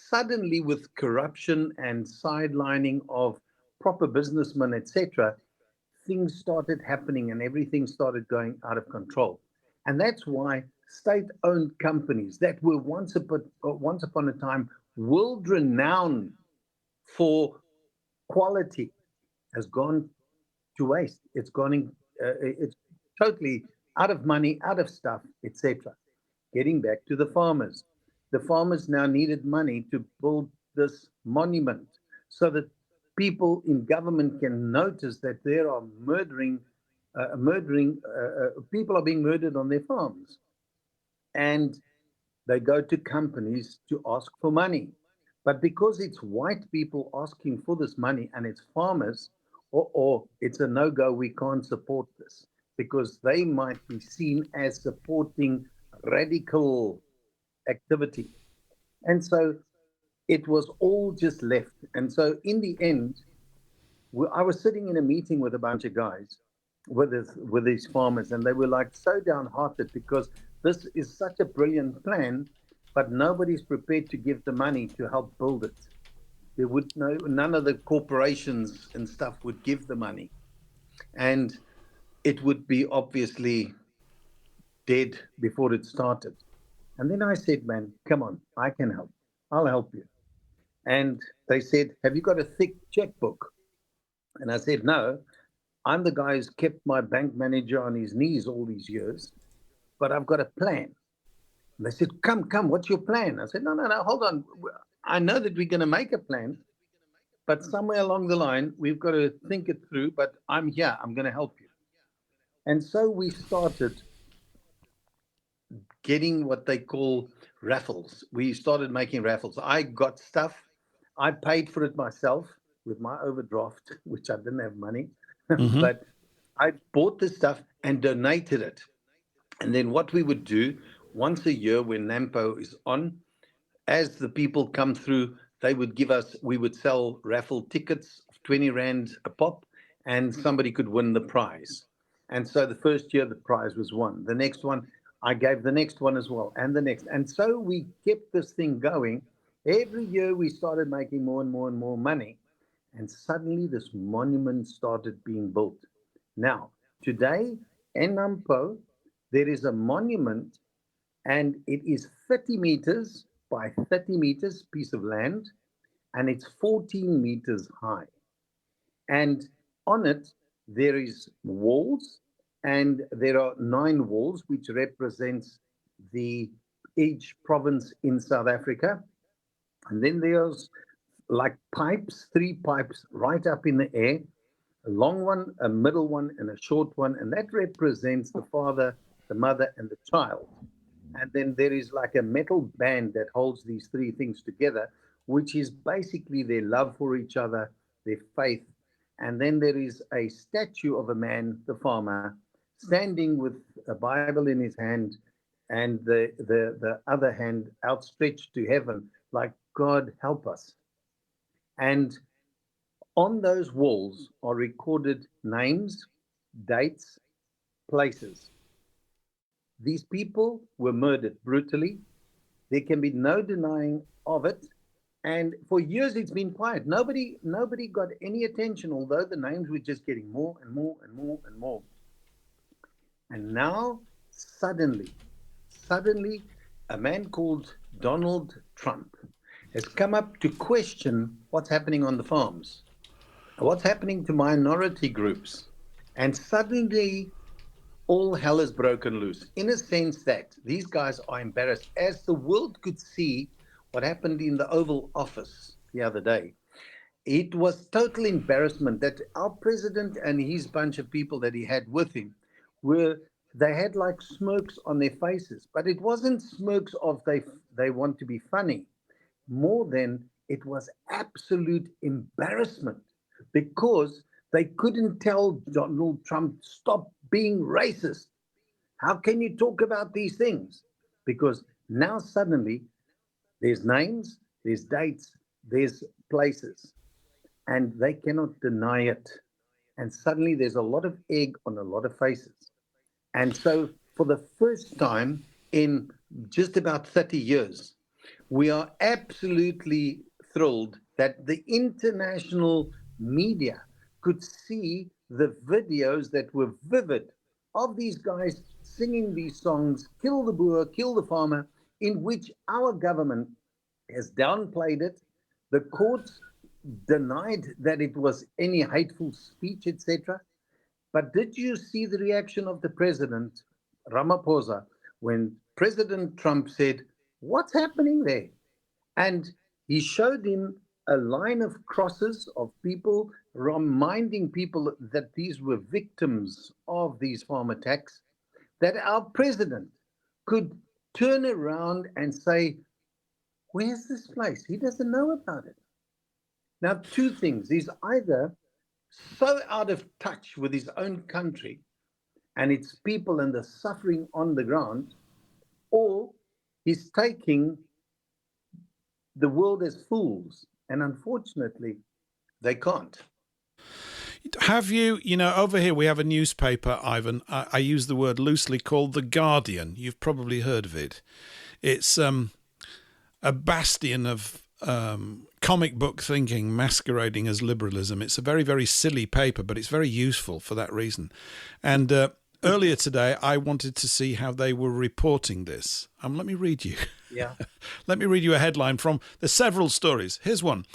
Suddenly, with corruption and sidelining of proper businessmen, etc., things started happening and everything started going out of control. And that's why state-owned companies that were once upon a time world-renowned for quality has gone to waste. It's totally out of money, out of stuff, etc. Getting back to the farmers. The farmers now needed money to build this monument so that people in government can notice that there are people are being murdered on their farms. And they go to companies to ask for money. But because it's white people asking for this money and it's farmers, or it's a no-go, we can't support this because they might be seen as supporting radical activity. And so it was all just left. And so in the end, I was sitting in a meeting with a bunch of guys, with these farmers, and they were like so downhearted because this is such a brilliant plan, but nobody's prepared to give the money to help build it. None of the corporations and stuff would give the money, and it would be obviously dead before it started. And then I said, man, come on, I can help. I'll help you. And they said, have you got a thick checkbook? And I said, no, I'm the guy who's kept my bank manager on his knees all these years, but I've got a plan. And they said, come, what's your plan? I said, no, hold on. I know that we're going to make a plan, but somewhere along the line, we've got to think it through, but I'm here. I'm going to help you. And so we started getting what they call raffles. We started making raffles. I got stuff. I paid for it myself with my overdraft, which I didn't have money. Mm-hmm. But I bought the stuff and donated it. And then what we would do once a year when NAMPO is on, as the people come through, they would give us, we would sell raffle tickets of 20 Rand a pop, and somebody could win the prize. And so the first year, the prize was won. The next one, I gave the next one as well, and the next. And so we kept this thing going. Every year we started making more and more and more money. And suddenly this monument started being built. Now, today in Nampo, there is a monument, and it is 30 meters by 30 meters piece of land, and it's 14 meters high. And on it, there is walls, and there are 9 walls, which represents each province in South Africa. And then there's like pipes, 3 pipes right up in the air, a long one, a middle one, and a short one. And that represents the father, the mother, and the child. And then there is like a metal band that holds these 3 things together, which is basically their love for each other, their faith. And then there is a statue of a man, the farmer, standing with a Bible in his hand and the other hand outstretched to heaven, like, God help us. And on those walls are recorded names, dates, places. These people were murdered brutally. There can be no denying of it. And for years it's been quiet. Nobody got any attention, although the names were just getting more and more and more and more. And now, suddenly, a man called Donald Trump has come up to question what's happening on the farms, what's happening to minority groups. And suddenly, all hell has broken loose, in a sense that these guys are embarrassed. As the world could see what happened in the Oval Office the other day, it was total embarrassment that our president and his bunch of people that he had with him they had like smirks on their faces, but it wasn't smirks of they want to be funny. More than it was absolute embarrassment, because they couldn't tell Donald Trump, stop being racist. How can you talk about these things? Because now suddenly there's names, there's dates, there's places, and they cannot deny it. And suddenly there's a lot of egg on a lot of faces. And so for the first time in just about 30 years, we are absolutely thrilled that the international media could see the videos that were vivid of these guys singing these songs, kill the boer, kill the farmer, in which our government has downplayed it. The courts denied that it was any hateful speech, etc. But did you see the reaction of the president, Ramaphosa, when President Trump said, what's happening there? And he showed him a line of crosses of people, reminding people that these were victims of these farm attacks, that our president could turn around and say, where's this place? He doesn't know about it. Now, 2 things. He's either so out of touch with his own country and its people and the suffering on the ground, or he's taking the world as fools. And unfortunately, they can't. Have you, over here we have a newspaper, Ivan, I use the word loosely, called The Guardian. You've probably heard of it. It's a bastion of comic book thinking masquerading as liberalism. It's a very, very silly paper, but it's very useful for that reason. And earlier today, I wanted to see how they were reporting this. Let me read you. Yeah. Let me read you a headline from. There's several stories. Here's one.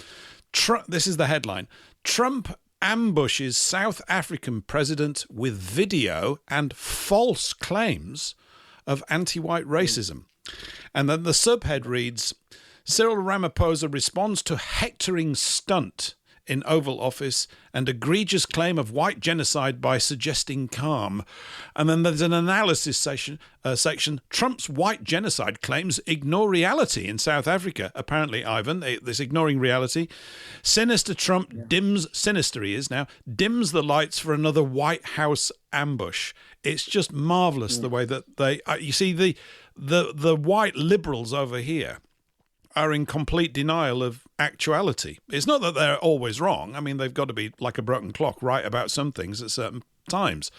This is the headline. Trump ambushes South African president with video and false claims of anti-white racism. And then the subhead reads, Cyril Ramaphosa responds to hectoring stunt in Oval Office and egregious claim of white genocide by suggesting calm. And then there's an analysis section, Trump's white genocide claims ignore reality in South Africa. Apparently, Ivan, this ignoring reality. Sinister Trump sinister he is now, dims the lights for another White House ambush. It's just marvellous the way that you see the white liberals over here are in complete denial of actuality. It's not that they're always wrong. I mean, they've got to be like a broken clock, right about some things at certain times.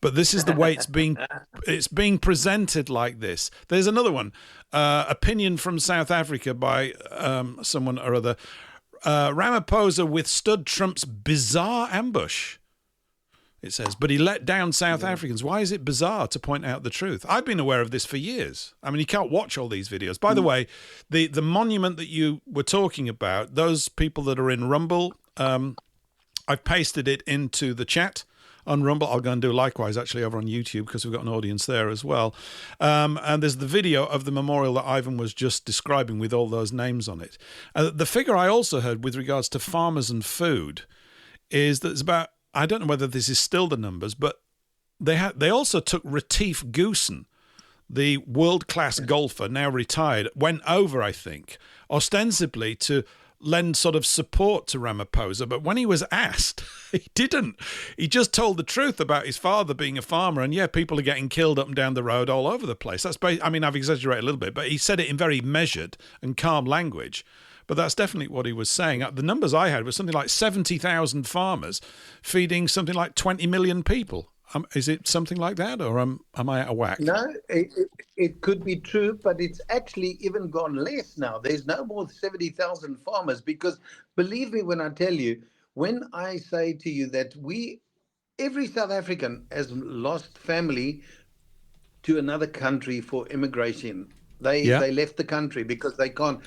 But this is the way it's being presented like this. There's another one, opinion from South Africa by someone or other. Ramaphosa withstood Trump's bizarre ambush. It says, but he let down South Africans. Why is it bizarre to point out the truth? I've been aware of this for years. I mean, you can't watch all these videos. By the way, the monument that you were talking about, those people that are in Rumble, I've pasted it into the chat on Rumble. I'll go and do likewise, actually, over on YouTube because we've got an audience there as well. And there's the video of the memorial that Ivan was just describing with all those names on it. The figure I also heard with regards to farmers and food is that it's about, I don't know whether this is still the numbers, but they also took Retief Goosen, the world-class golfer, now retired, went over, I think, ostensibly to lend sort of support to Ramaphosa. But when he was asked, he didn't. He just told the truth about his father being a farmer. And, yeah, people are getting killed up and down the road all over the place. I mean, I've exaggerated a little bit, but he said it in very measured and calm language. But that's definitely what he was saying. The numbers I had were something like 70,000 farmers feeding something like 20 million people. Is it something like that, or am I out of whack? No, it could be true, but it's actually even gone less now. There's no more 70,000 farmers because, believe me when I tell you, when I say to you that every South African has lost family to another country for immigration. They left the country because they can't.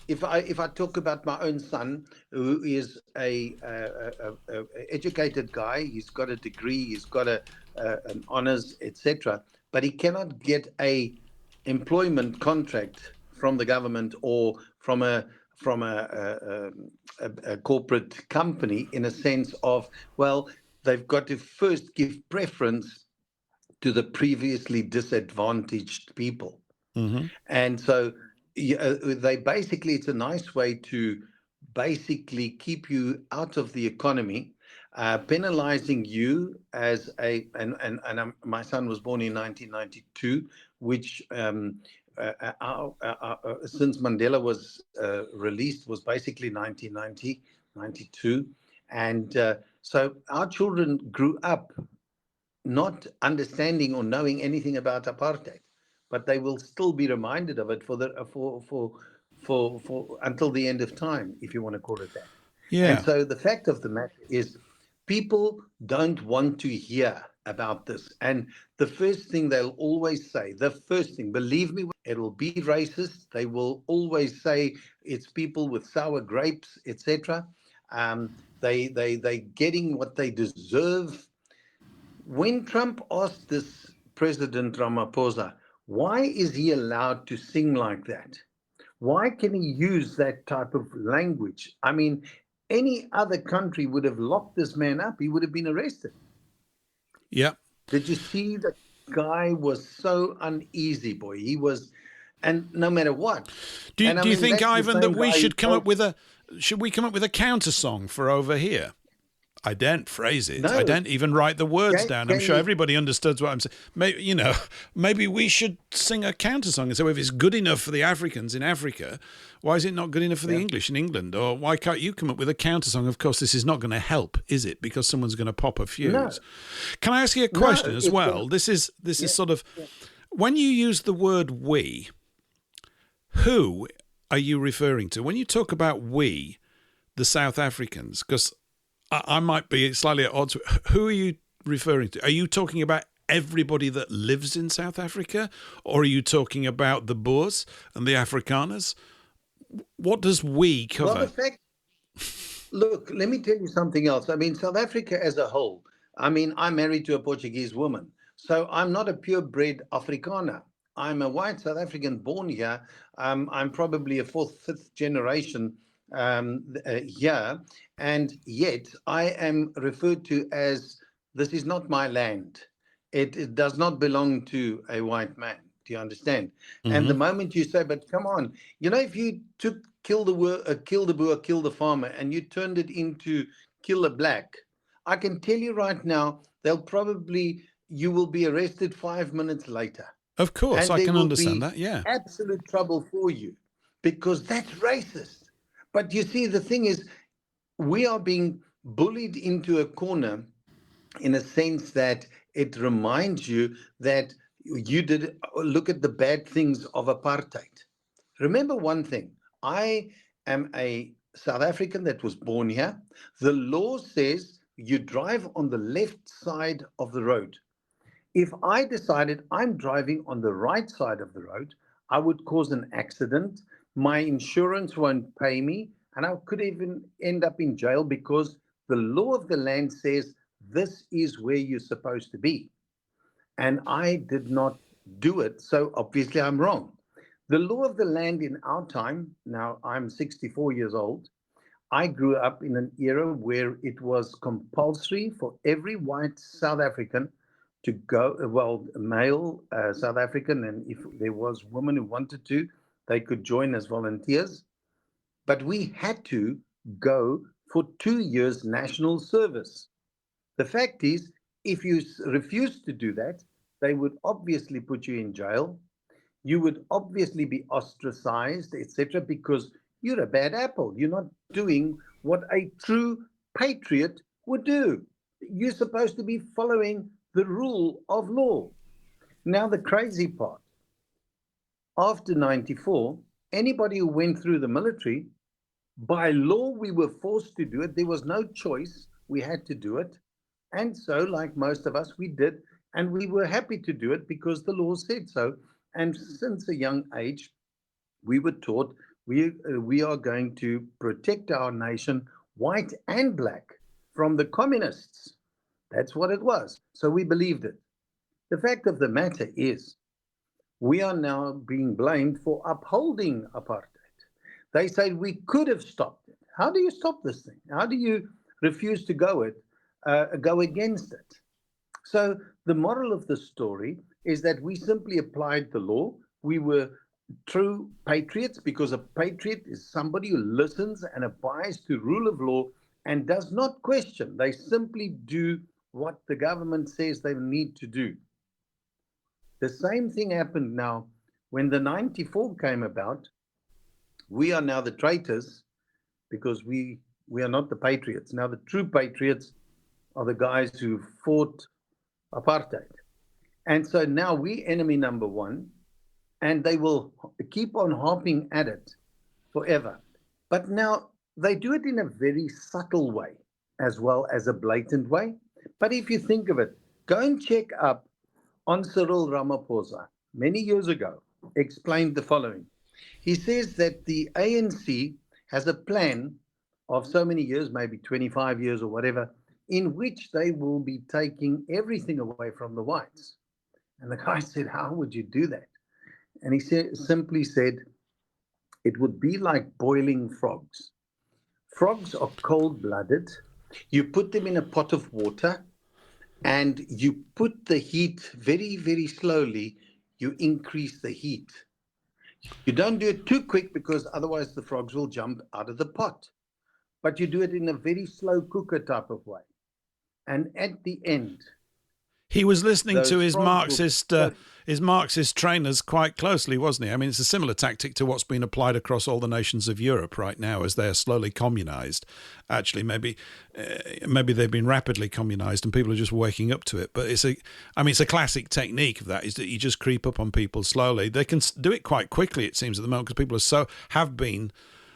If I talk about my own son, who is a educated guy, he's got a degree, he's got an honors, etc., but he cannot get a employment contract from the government or from a corporate company, in a sense of, well, they've got to first give preference to the previously disadvantaged people, and so. It's a nice way to basically keep you out of the economy, penalizing you as my son was born in 1992, which since Mandela was released was basically 1990, 92. And so our children grew up not understanding or knowing anything about apartheid. But they will still be reminded of it for until the end of time, if you want to call it that. Yeah. And so the fact of the matter is, people don't want to hear about this. And the first thing they'll always say, believe me, it'll be racist. They will always say it's people with sour grapes, etc. They getting what they deserve. When Trump asked this President Ramaphosa, why is he allowed to sing like that? Why can he use that type of language? I mean, any other country would have locked this man up. He would have been arrested. Yeah. Did you see the guy was so uneasy, boy? He was, and no matter what. Do you think, Ivan, that we should come up with a counter song for over here? I don't phrase it. No. I don't even write the words down. I'm sure everybody understands what I'm saying. Maybe we should sing a counter song and say, well, if it's good enough for the Africans in Africa, why is it not good enough for the English in England? Or why can't you come up with a counter song? Of course, this is not going to help, is it? Because someone's going to pop a fuse. No. Can I ask you a question as well? This is sort of, when you use the word we, who are you referring to? When you talk about we, the South Africans, because I might be slightly at odds. Who are you referring to? Are you talking about everybody that lives in South Africa? Or are you talking about the Boers and the Afrikaners? What does we cover? Well, look, let me tell you something else. I mean, South Africa as a whole, I mean, I'm married to a Portuguese woman, so I'm not a purebred Afrikaner. I'm a white South African born here. I'm probably a fourth, fifth generation here, and yet I am referred to as, this is not my land. It does not belong to a white man. Do you understand? And the moment you say, but come on, if you took kill the boer, kill the farmer, and you turned it into kill a black, I can tell you right now, you will be arrested 5 minutes later. Of course, And I there can will understand be that, yeah. absolute trouble for you, because that's racist. But you see, the thing is, we are being bullied into a corner in a sense that it reminds you that you did look at the bad things of apartheid. Remember one thing, I am a South African that was born here. The law says you drive on the left side of the road. If I decided I'm driving on the right side of the road, I would cause an accident. My insurance won't pay me, and I could even end up in jail because the law of the land says this is where you're supposed to be. And I did not do it, so obviously I'm wrong. The law of the land in our time, now I'm 64 years old, I grew up in an era where it was compulsory for every white South African to go, well, male South African, and if there was women who wanted to, they could join as volunteers. But we had to go for 2 years national service. The fact is, if you refused to do that, they would obviously put you in jail. You would obviously be ostracized, etc., because you're a bad apple. You're not doing what a true patriot would do. You're supposed to be following the rule of law. Now, the crazy part, after 94, anybody who went through the military, by law, we were forced to do it. There was no choice. We had to do it. And so, like most of us, we did. And we were happy to do it because the law said so. And since a young age, we were taught we are going to protect our nation, white and black, from the communists. That's what it was. So we believed it. The fact of the matter is, we are now being blamed for upholding apartheid. They say we could have stopped it. How do you stop this thing? How do you refuse to go against it? So the moral of the story is that we simply applied the law. We were true patriots, because a patriot is somebody who listens and abides to rule of law and does not question. They simply do what the government says they need to do. The same thing happened now when the 94 came about. We are now the traitors because we are not the patriots. Now the true patriots are the guys who fought apartheid. And so now we enemy number one, and they will keep on harping at it forever. But now they do it in a very subtle way as well as a blatant way. But if you think of it, go and check up on Cyril Ramaphosa many years ago, explained the following. He says that the ANC has a plan of so many years, maybe 25 years or whatever, in which they will be taking everything away from the whites. And the guy said, how would you do that? And he simply said, it would be like boiling frogs. Frogs are cold-blooded. You put them in a pot of water and you put the heat very, very slowly. You increase the heat. You don't do it too quick because otherwise the frogs will jump out of the pot. But you do it in a very slow cooker type of way. And at the end, he was listening to his Marxist trainers quite closely, wasn't he? I mean, it's a similar tactic to what's been applied across all the nations of Europe right now as they are slowly communized. Actually, maybe they've been rapidly communized and people are just waking up to it. But it's a classic technique of that, is that you just creep up on people slowly. They can do it quite quickly, it seems, at the moment, because people have been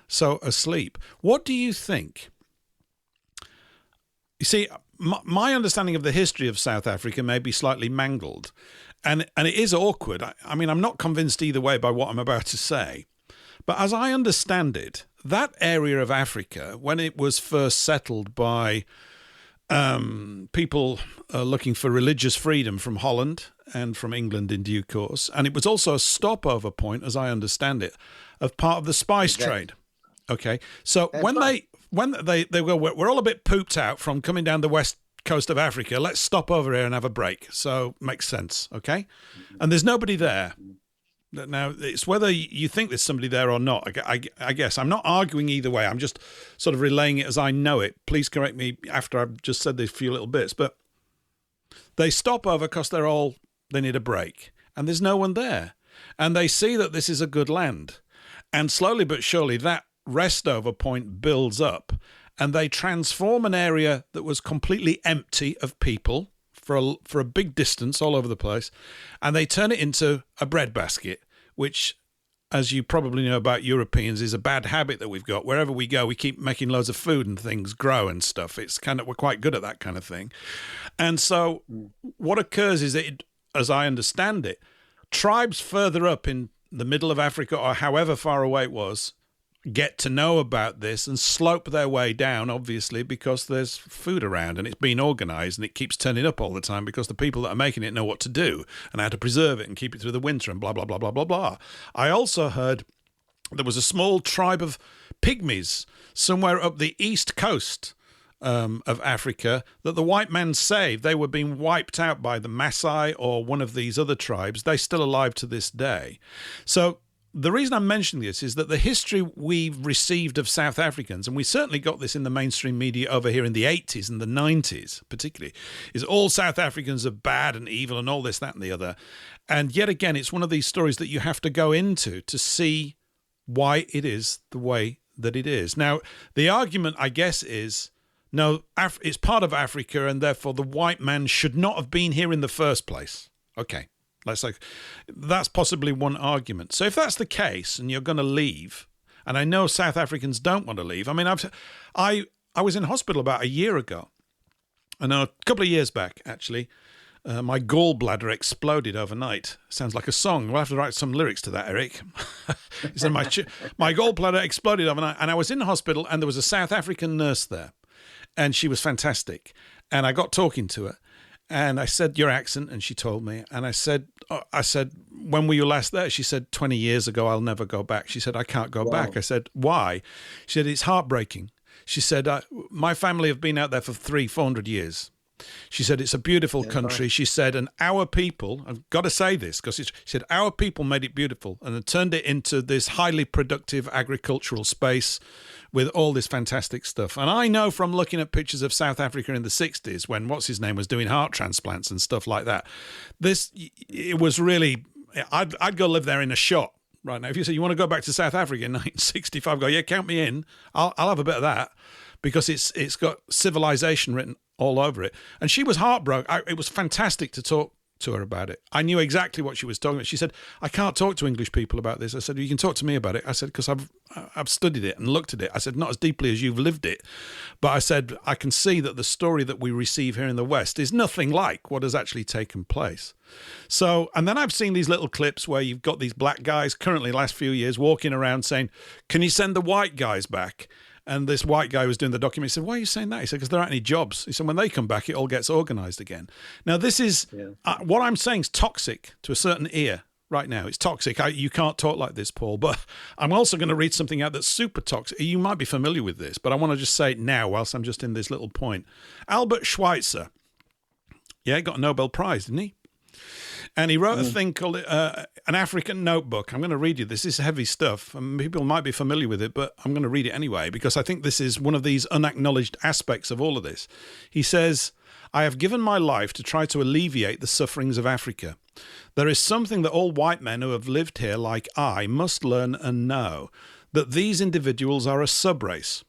so asleep. What do you think? You see, my understanding of the history of South Africa may be slightly mangled, and it is awkward. I mean, I'm not convinced either way by what I'm about to say, but as I understand it, that area of Africa, when it was first settled by people looking for religious freedom from Holland and from England in due course, and it was also a stopover point, as I understand it, of part of the spice trade. Okay, so when they go, we're all a bit pooped out from coming down the west coast of Africa. Let's stop over here and have a break. So makes sense. Okay, and there's nobody there. Now, it's whether you think there's somebody there or not. I guess I'm not arguing either way. I'm just sort of relaying it as I know it. Please correct me after I've just said these few little bits. But they stop over because they need a break. And there's no one there. And they see that this is a good land. And slowly but surely that rest over point builds up. And they transform an area that was completely empty of people for a big distance all over the place, and they turn it into a breadbasket, which, as you probably know about Europeans, is a bad habit that we've got. Wherever we go, we keep making loads of food and things grow and stuff. It's we're quite good at that kind of thing. And so what occurs is that, as I understand it, tribes further up in the middle of Africa, or however far away it was, get to know about this and slope their way down, obviously, because there's food around and it's been organised and it keeps turning up all the time because the people that are making it know what to do and how to preserve it and keep it through the winter and blah, blah, blah, blah, blah, blah. I also heard there was a small tribe of pygmies somewhere up the east coast of Africa that the white man saved. They were being wiped out by the Maasai or one of these other tribes. They're still alive to this day. So the reason I'm mentioning this is that the history we've received of South Africans, and we certainly got this in the mainstream media over here in the 80s and the 90s particularly, is all South Africans are bad and evil and all this, that and the other. And yet again, it's one of these stories that you have to go into to see why it is the way that it is. Now, the argument, I guess, is, no, it's part of Africa and therefore the white man should not have been here in the first place. Okay. That's possibly one argument. So if that's the case and you're going to leave, and I know South Africans don't want to leave. I mean, I was in hospital about a year ago, and a couple of years back, actually, my gallbladder exploded overnight. Sounds like a song. We'll have to write some lyrics to that, Eric. He said my gallbladder exploded overnight, and I was in hospital, and there was a South African nurse there, and she was fantastic. And I got talking to her. And I said, your accent, and she told me. And I said, when were you last there? She said, 20 years ago, I'll never go back. She said, I can't go back. I said, why? She said, it's heartbreaking. She said, my family have been out there for 400 years. She said, it's a beautiful country. She said, and our people, I've got to say this, because she said, our people made it beautiful and had turned it into this highly productive agricultural space with all this fantastic stuff. And I know from looking at pictures of South Africa in the 60s when what's-his-name was doing heart transplants and stuff like that, it was really, I'd go live there in a shot right now. If you say you want to go back to South Africa in 1965, go, yeah, count me in. I'll have a bit of that because it's got civilization written all over it. And she was heartbroken. It was fantastic to talk to her about it. I knew exactly what she was talking about. She said, I can't talk to English people about this. I said, you can talk to me about it. I said, because I've studied it and looked at it. I said, not as deeply as you've lived it. But I said, I can see that the story that we receive here in the West is nothing like what has actually taken place. So, and then I've seen these little clips where you've got these black guys currently last few years walking around saying, can you send the white guys back? And this white guy was doing the document. He said, why are you saying that? He said, because there aren't any jobs. He said, when they come back, it all gets organised again. Now, this is, what I'm saying is toxic to a certain ear right now. It's toxic. You can't talk like this, Paul. But I'm also going to read something out that's super toxic. You might be familiar with this, but I want to just say it now whilst I'm just in this little point. Albert Schweitzer, he got a Nobel Prize, didn't he? And he wrote a thing called an African Notebook. I'm going to read you this. This is heavy stuff, and people might be familiar with it, but I'm going to read it anyway because I think this is one of these unacknowledged aspects of all of this. He says, I have given my life to try to alleviate the sufferings of Africa. There is something that all white men who have lived here like I must learn and know, that these individuals are a subrace.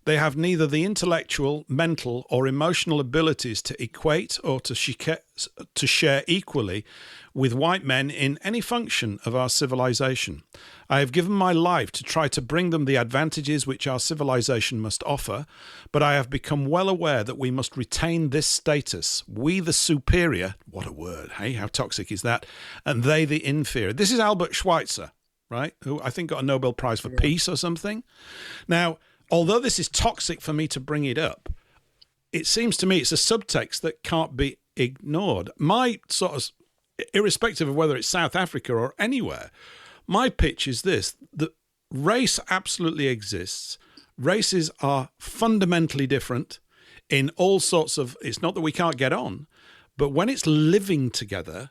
They have neither the intellectual, mental, or emotional abilities to equate or to share equally with white men in any function of our civilization. I have given my life to try to bring them the advantages which our civilization must offer, but I have become well aware that we must retain this status. We the superior, what a word, hey, how toxic is that? And they the inferior. This is Albert Schweitzer, right, who I think got a Nobel Prize for Peace or something. Now, although this is toxic for me to bring it up, it seems to me it's a subtext that can't be ignored. My sort of, irrespective of whether it's South Africa or anywhere, my pitch is this: that race absolutely exists. Races are fundamentally different in all sorts of, it's not that we can't get on, but when it's living together,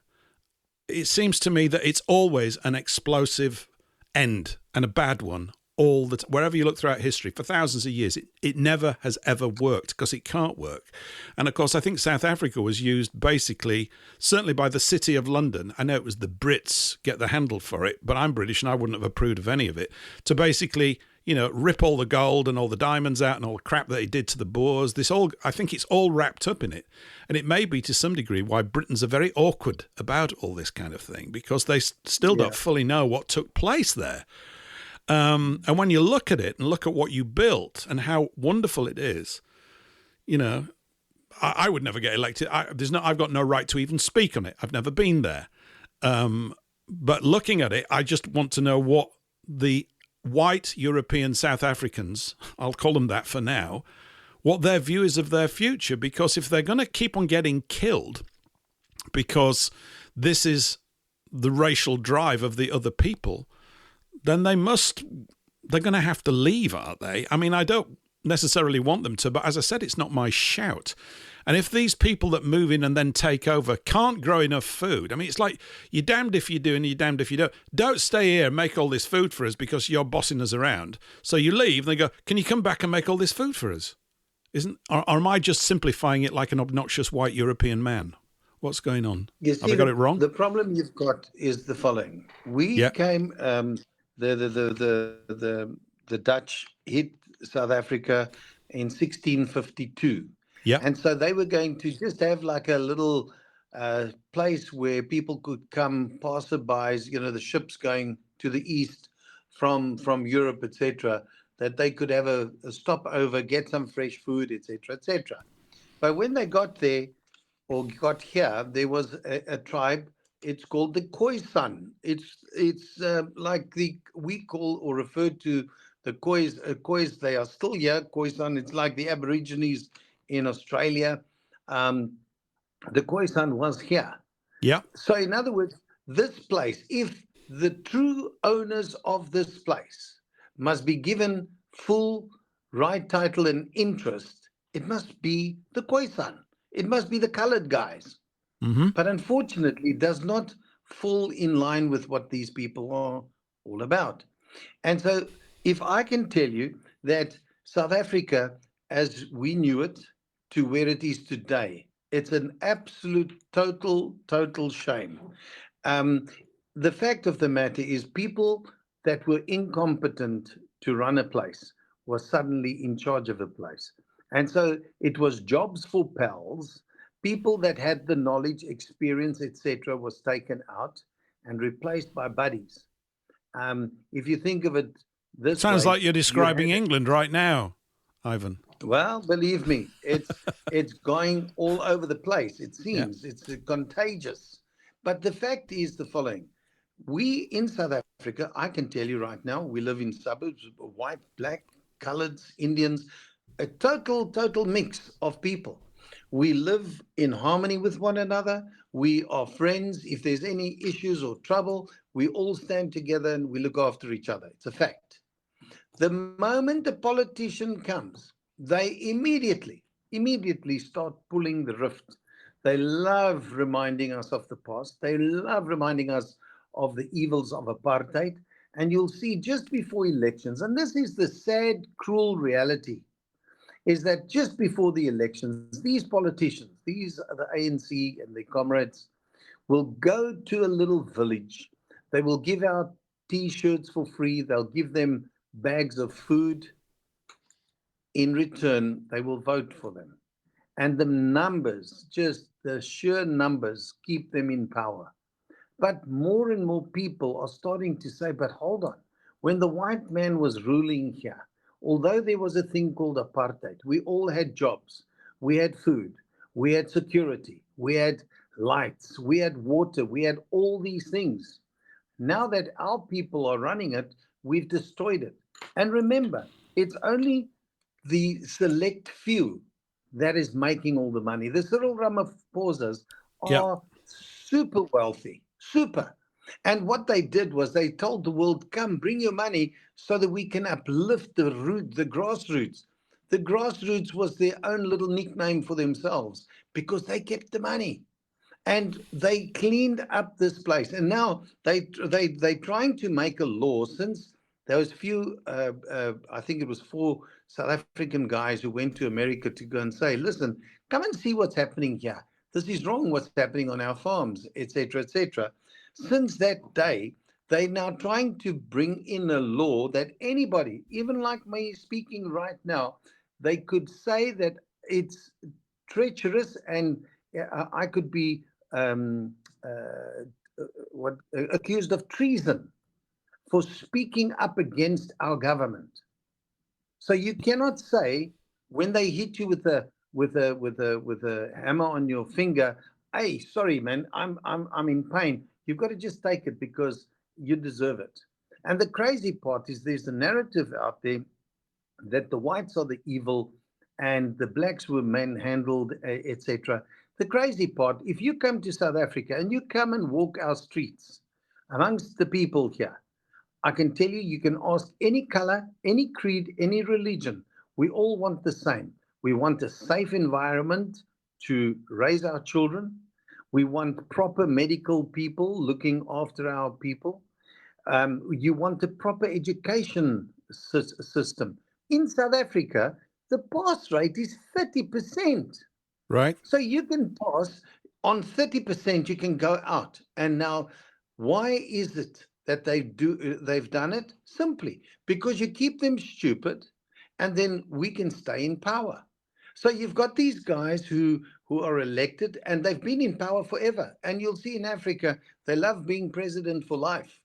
it seems to me that it's always an explosive end, and a bad one. Wherever you look throughout history, for thousands of years, it never has ever worked, because it can't work. And of course, I think South Africa was used basically, certainly by the City of London. I know it was the Brits get the handle for it, but I'm British and I wouldn't have approved of any of it, to basically, rip all the gold and all the diamonds out and all the crap that they did to the Boers. I think it's all wrapped up in it. And it may be to some degree why Britons are very awkward about all this kind of thing, because they still don't fully know what took place there. And when you look at it and look at what you built and how wonderful it is, I would never get elected. I've got no right to even speak on it. I've never been there. But looking at it, I just want to know what the white European South Africans, I'll call them that for now, what their view is of their future. Because if they're going to keep on getting killed because this is the racial drive of the other people, then they're going to have to leave, aren't they? I mean, I don't necessarily want them to, but as I said, it's not my shout. And if these people that move in and then take over can't grow enough food, I mean, it's like you're damned if you do and you're damned if you don't. Don't stay here and make all this food for us because you're bossing us around. So you leave and they go, can you come back and make all this food for us? Or am I just simplifying it like an obnoxious white European man? What's going on? Have I got it wrong? The problem you've got is the following. We came... The Dutch hit South Africa in 1652. Yeah. And so they were going to just have like a little place where people could come, passerbys, the ships going to the east from Europe, etc., that they could have a stopover, get some fresh food, etc., etc. But when they got there or got here, there was a tribe. It's called the Khoisan. It's like we call or refer to the Khois. Khois, they are still here. Khoisan, it's like the Aborigines in Australia. The Khoisan was here. Yeah. So in other words, this place, if the true owners of this place must be given full right title and interest, it must be the Khoisan. It must be the colored guys. Mm-hmm. But unfortunately, it does not fall in line with what these people are all about. And so if I can tell you that South Africa, as we knew it, to where it is today, it's an absolute total shame. The fact of the matter is people that were incompetent to run a place were suddenly in charge of a place. And so it was jobs for pals. People that had the knowledge, experience, etc., was taken out and replaced by buddies. If you think of it this sounds way, like you're describing England right now, Ivan. Well, believe me, it's going all over the place. It seems it's contagious. But the fact is the following: we in South Africa, I can tell you right now, we live in suburbs of white, black, coloreds, Indians, a total mix of people. We live in harmony with one another. We are friends. If there's any issues or trouble, we all stand together and we look after each other. It's a fact. The moment a politician comes, they immediately start pulling the rift. They love reminding us of the past. They love reminding us of the evils of apartheid. And you'll see just before elections, and this is the sad, cruel reality, is that just before the elections, these politicians, these are the ANC and their comrades, will go to a little village. They will give out T-shirts for free. They'll give them bags of food. in return, they will vote for them. And the numbers, just the sheer numbers, keep them in power. But more and more people are starting to say, but hold on. When the white man was ruling here, although there was a thing called apartheid, we all had jobs, we had food, we had security, we had lights, we had water, we had all these things. Now that our people are running it, we've destroyed it. And remember, it's only the select few that is making all the money. The Cyril Ramaphosa's are super wealthy, super. And what they did was they told the world, come, bring your money so that we can uplift the grassroots. The grassroots was their own little nickname for themselves because they kept the money. And they cleaned up this place. And now they're trying to make a law since there was few, I think it was 4 South African guys who went to America to go and say, listen, come and see what's happening here. This is wrong, what's happening on our farms, etc., etc. Since that day, they're now trying to bring in a law that anybody, even like me speaking right now, they could say that it's treacherous and I could be accused of treason for speaking up against our government. So you cannot say when they hit you with a hammer on your finger, hey, sorry, man, I'm in pain. You've got to just take it because you deserve it. And the crazy part is there's a narrative out there that the whites are the evil and the blacks were manhandled, etc. The crazy part, if you come to South Africa and you come and walk our streets amongst the people here, I can tell you, you can ask any color, any creed, any religion. We all want the same. We want a safe environment to raise our children. We want proper medical people looking after our people. You want a proper education system. In South Africa, the pass rate is 30%. Right. So you can pass on 30%, you can go out. And now, why is it that they've done it? Simply because you keep them stupid and then we can stay in power. So you've got these guys who are elected and they've been in power forever. And you'll see in Africa, they love being president for life.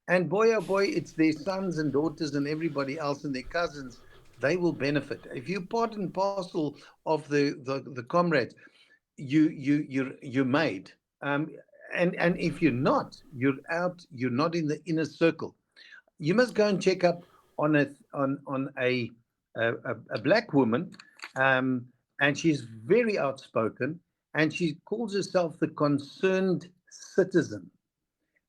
And boy, oh boy, it's their sons and daughters and everybody else and their cousins. They will benefit. If you're part and parcel of the comrades, you're made. And if you're not, you're out. You're not in the inner circle. You must go and check up on a black woman, and she's very outspoken, and she calls herself the concerned citizen.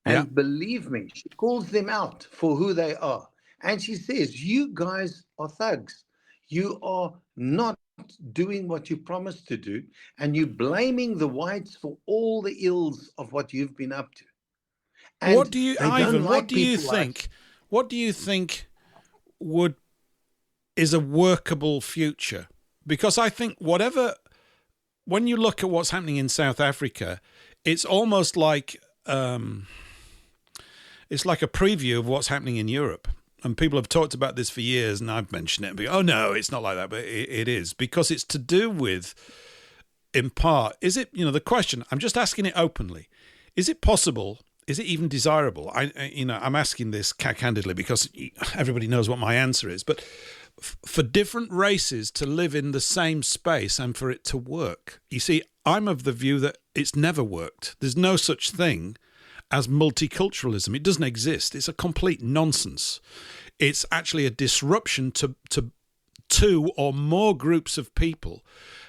And believe me, she calls them out for who they are. And she says, you guys are thugs. You are not doing what you promised to do, and you're blaming the whites for all the ills of what you've been up to. And what do you, Ivan? What do you think? What do you think is a workable future? Because I think when you look at what's happening in South Africa, it's almost like it's like a preview of what's happening in Europe. And people have talked about this for years, and I've mentioned it. And oh, no, it's not like that. But it is, because it's to do with, in part, is it, the question, I'm just asking it openly. Is it possible? Is it even desirable? I'm asking this candidly because everybody knows what my answer is. But for different races to live in the same space and for it to work, you see, I'm of the view that it's never worked. There's no such thing as multiculturalism. It doesn't exist. It's a complete nonsense. It's actually a disruption to two or more groups of people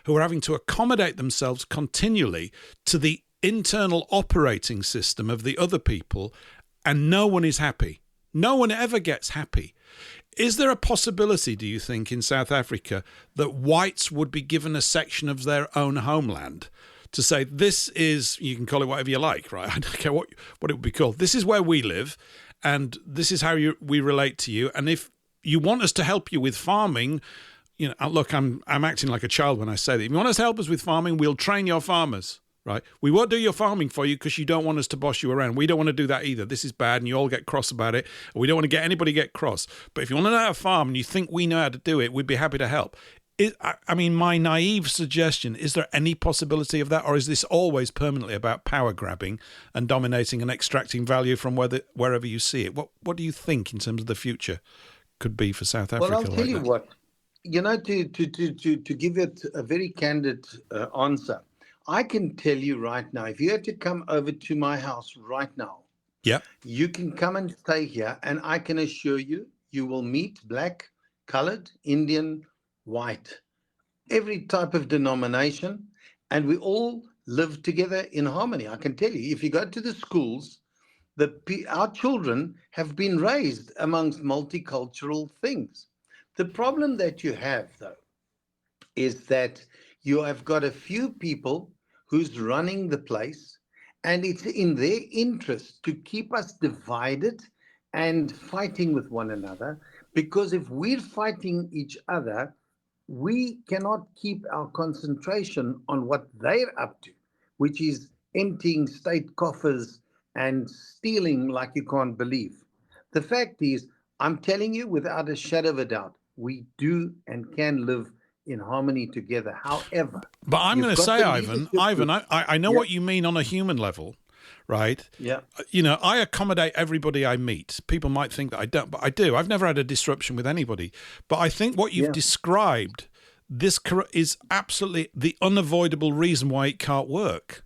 who are having to accommodate themselves continually to the internal operating system of the other people, and no one is happy. No one ever gets happy. Is there a possibility, do you think, in South Africa that whites would be given a section of their own homeland to say, this is, you can call it whatever you like, right? I don't care what it would be called. This is where we live, and this is how we relate to you. And if you want us to help you with farming, look, I'm acting like a child when I say that. If you want us to help us with farming, we'll train your farmers. right? We won't do your farming for you because you don't want us to boss you around. We don't want to do that either. This is bad, and you all get cross about it. We don't want to get anybody get cross. But if you want to know how to farm and you think we know how to do it, we'd be happy to help. I mean, my naive suggestion, is there any possibility of that? Or is this always permanently about power grabbing and dominating and extracting value from wherever you see it? What do you think in terms of the future could be for South Africa? Well, I'll tell you what, to give it a very candid answer, I can tell you right now, if you had to come over to my house right now, yeah, you can come and stay here, and I can assure you, you will meet black, colored, Indian, white, every type of denomination, and we all live together in harmony. I can tell you, if you go to the schools, our children have been raised amongst multicultural things. The problem that you have, though, is that you have got a few people who's running the place, and it's in their interest to keep us divided and fighting with one another, because if we're fighting each other, we cannot keep our concentration on what they're up to, which is emptying state coffers and stealing like you can't believe. The fact is, I'm telling you without a shadow of a doubt, we do and can live in harmony together. However, but I'm going to say, Ivan, I know what you mean on a human level, right? Yeah. You know, I accommodate everybody I meet. People might think that I don't, but I do. I've never had a disruption with anybody. But I think what you've described, this is absolutely the unavoidable reason why it can't work.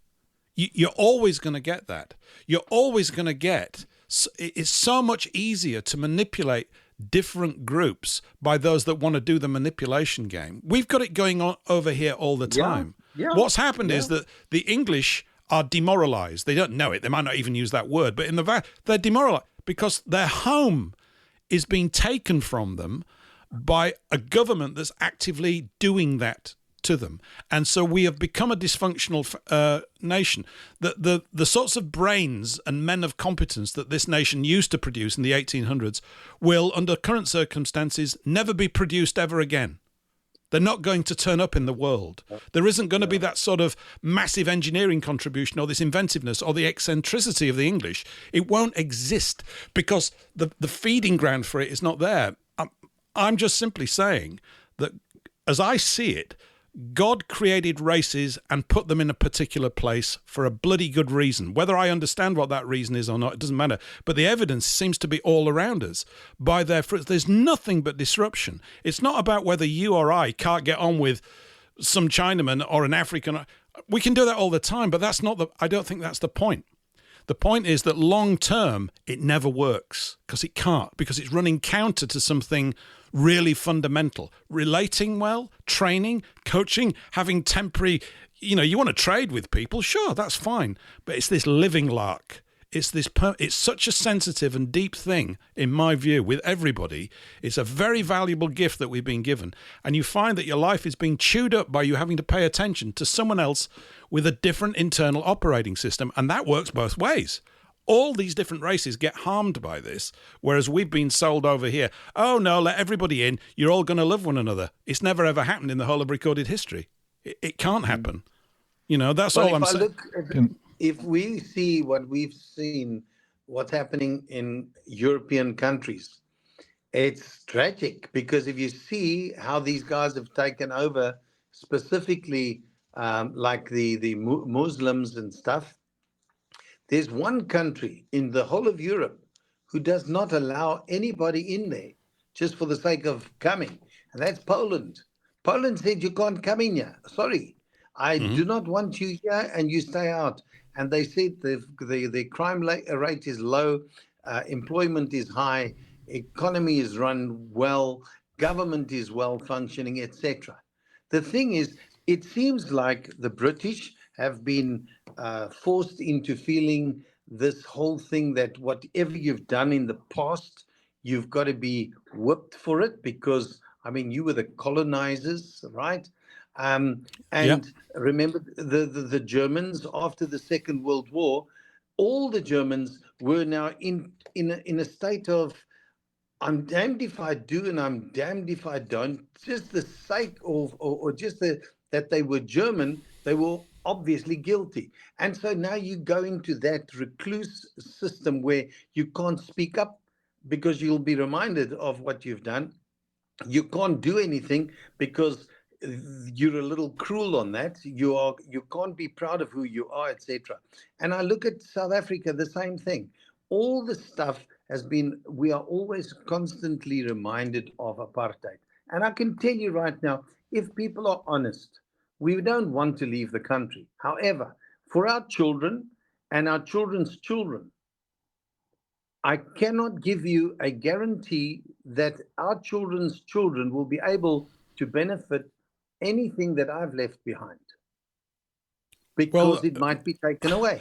You're always going to get that. You're always going to get, it's so much easier to manipulate different groups by those that want to do the manipulation game. We've got it going on over here all the time. Yeah. What's happened is that the English are demoralized. They don't know it. They might not even use that word, but they're demoralized because their home is being taken from them by a government that's actively doing that to them. And so we have become a dysfunctional nation. The sorts of brains and men of competence that this nation used to produce in the 1800s will, under current circumstances, never be produced ever again. They're not going to turn up in the world. There isn't going to be that sort of massive engineering contribution or this inventiveness or the eccentricity of the English. It won't exist because the feeding ground for it is not there. I'm just simply saying that, as I see it, God created races and put them in a particular place for a bloody good reason. Whether I understand what that reason is or not, it doesn't matter. But the evidence seems to be all around us. By their fruits, there's nothing but disruption. It's not about whether you or I can't get on with some Chinaman or an African. We can do that all the time, but I don't think that's the point. The point is that long term, it never works because it can't, because it's running counter to something really fundamental. Relating well, training, coaching, having temporary, you want to trade with people, sure, that's fine. But it's this living lark. It's such a sensitive and deep thing, in my view, with everybody. It's a very valuable gift that we've been given. And you find that your life is being chewed up by you having to pay attention to someone else with a different internal operating system. And that works both ways. All these different races get harmed by this, whereas we've been sold over here, oh no, let everybody in, you're all going to love one another. It's never ever happened in the whole of recorded history. It can't happen. That's all I'm saying. If we see what we've seen, what's happening in European countries, it's tragic, because if you see how these guys have taken over, specifically like the Muslims and stuff, there's one country in the whole of Europe who does not allow anybody in there just for the sake of coming, and that's Poland. Poland said, you can't come in here. Sorry, I do not want you here, and you stay out. And they said the crime rate is low, employment is high, economy is run well, government is well functioning, etc. The thing is, it seems like the British have been forced into feeling this whole thing that whatever you've done in the past, you've got to be whipped for it, because, you were the colonizers, right? Remember the Germans after the Second World War, all the Germans were now in a state of, I'm damned if I do and I'm damned if I don't. Just the sake of, or just that they were German, they were obviously guilty. And so now you go into that recluse system where you can't speak up because you'll be reminded of what you've done. You can't do anything because you're a little cruel on that. You can't be proud of who you are, etc. And I look at South Africa, the same thing. All the stuff has been, we are always constantly reminded of apartheid. And I can tell you right now, if people are honest, we don't want to leave the country. However, for our children and our children's children, I cannot give you a guarantee that our children's children will be able to benefit anything that I've left behind, because it might be taken away.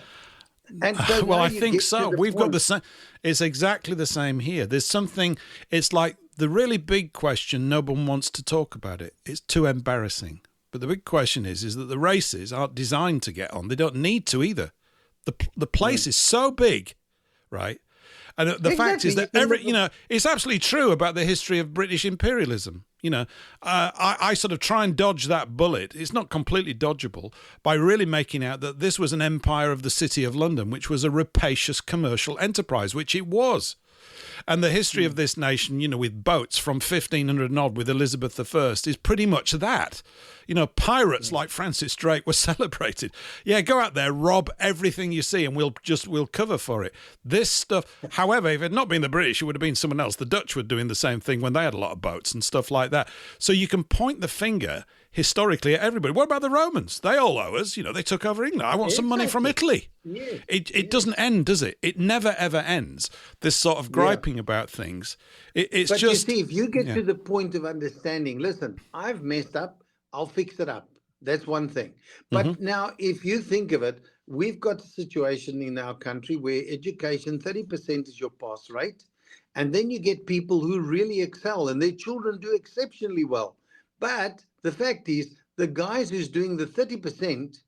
And so well, I think so. We've got the same. It's exactly the same here. There's something. It's like the really big question. No one wants to talk about it. It's too embarrassing. But the big question is that the races aren't designed to get on. They don't need to either. The place is so big, right? And the fact is that it's absolutely true about the history of British imperialism. I sort of try and dodge that bullet. It's not completely dodgeable by really making out that this was an empire of the City of London, which was a rapacious commercial enterprise, which it was. And the history of this nation, with boats from 1500 and odd with Elizabeth I is pretty much that. Pirates like Francis Drake were celebrated. Yeah, go out there, rob everything you see, and we'll cover for it. This stuff, however, if it had not been the British, it would have been someone else. The Dutch were doing the same thing when they had a lot of boats and stuff like that. So you can point the finger historically at everybody. What about the Romans? They all owe us. They took over England. I want some money from Italy. Yes. It doesn't end, does it? It never, ever ends, this sort of griping about things. It's but just... you see, if you get to the point of understanding, listen, I've messed up, I'll fix it up. That's one thing. But now, if you think of it, we've got a situation in our country where education, 30% is your pass rate. And then you get people who really excel and their children do exceptionally well. But the fact is, the guys who's doing the 30%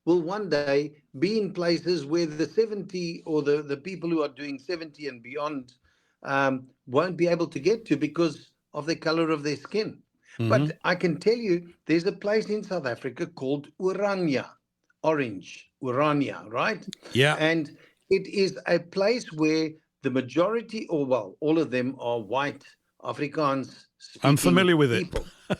will one day be in places where the 70 or the people who are doing 70 and beyond won't be able to get to because of the color of their skin. But I can tell you, there's a place in South Africa called Oranje, right? Yeah. And it is a place where the majority, or well, all of them are white Afrikaans. I'm familiar with people. it.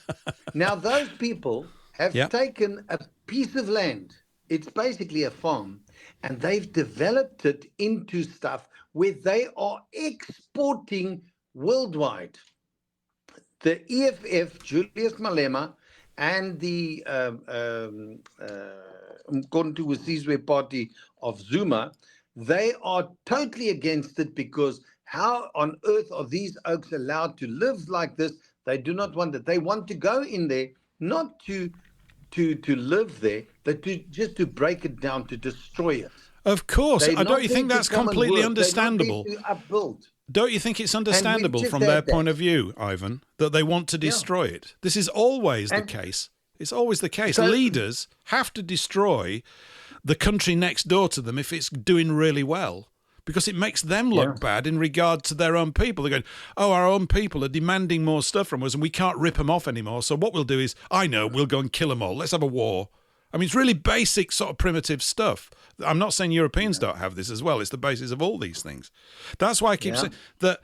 Now, those people have taken a piece of land. It's basically a farm, and they've developed it into stuff where they are exporting worldwide. The EFF, Julius Malema, and the Umkhonto weSizwe party of Zuma, they are totally against it because how on earth are these oaks allowed to live like this? They do not want it. They want to go in there, not to live there, but just to break it down, to destroy it. Of course. Don't you think that's completely understandable? Don't you think it's understandable from their point of view, Ivan, that they want to destroy it? This is always the case. It's always the case. So, leaders have to destroy the country next door to them if it's doing really well, because it makes them look bad in regard to their own people. They're going, our own people are demanding more stuff from us and we can't rip them off anymore. So what we'll do is, we'll go and kill them all. Let's have a war. I mean, it's really basic sort of primitive stuff. I'm not saying Europeans don't have this as well. It's the basis of all these things. That's why I keep saying that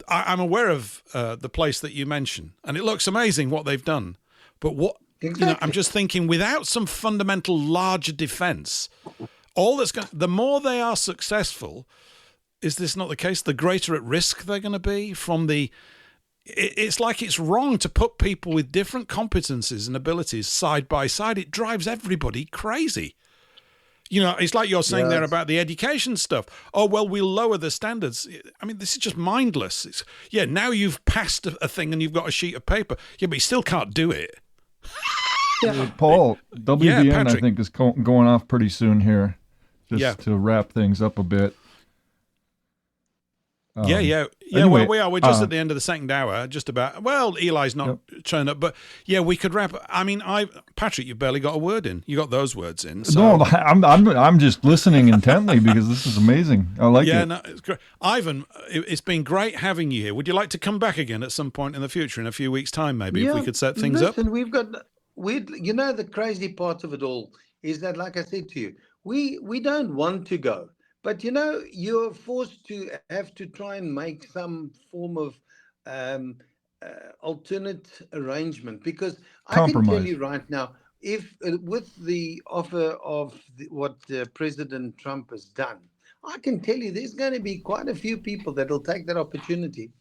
I'm aware of the place that you mentioned, and it looks amazing what they've done. But I'm just thinking, without some fundamental larger defence, the more they are successful, is this not the case? The greater at risk they're going to be from the... It's like it's wrong to put people with different competencies and abilities side by side. It drives everybody crazy. It's like you're saying there about the education stuff. Oh, well, we'll lower the standards. I mean, this is just mindless. Now you've passed a thing and you've got a sheet of paper. Yeah, but you still can't do it. Paul, WBN, I think, is going off pretty soon here. Just to wrap things up a bit. Anyway, well, we are. We're just at the end of the second hour, just about. Well, Eli's not showing up, but we could wrap. I mean, Patrick, you barely got a word in. You got those words in. So. No, I'm just listening intently because this is amazing. I like it. Yeah, no, it's great. Ivan, it's been great having you here. Would you like to come back again at some point in the future, in a few weeks' time, maybe, if we could set things up? Listen, the crazy part of it all is that, like I said to you, we don't want to go, but you're forced to have to try and make some form of um, alternate arrangement, because I can tell Compromise. you right now, if with the offer of what President Trump has done, I can tell you there's going to be quite a few people that will take that opportunity.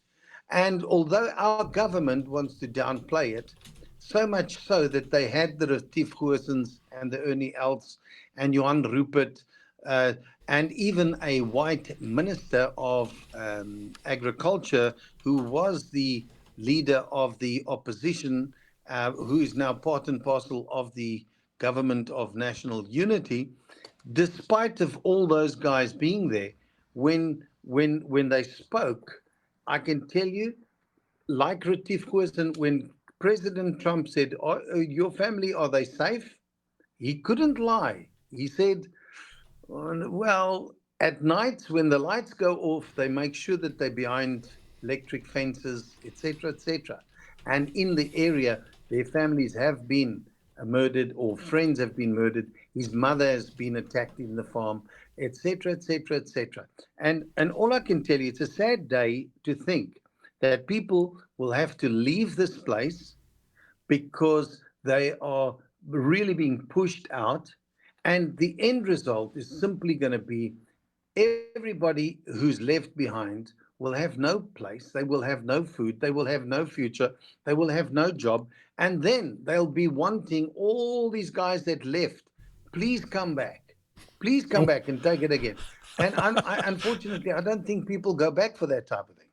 And although our government wants to downplay it, so much so that they had the Retief Goossens and the Ernie Els and Johan Rupert, uh, and even a white minister of agriculture who was the leader of the opposition, who is now part and parcel of the government of national unity. Despite of all those guys being there, when they spoke, I can tell you, like Retief Goosen, when President Trump said, your family, are they safe? He couldn't lie. He said, well, at night when the lights go off, they make sure that they're behind electric fences, etc., etc. And in the area, their families have been murdered, or friends have been murdered. His mother has been attacked in the farm, etc., etc., etc. And all I can tell you, it's a sad day to think that people will have to leave this place because they are really being pushed out. And the end result is simply going to be everybody who's left behind will have no place, they will have no food, they will have no future, they will have no job. And then they'll be wanting all these guys that left, please come back. Please come back and take it again. And unfortunately, I don't think people go back for that type of thing.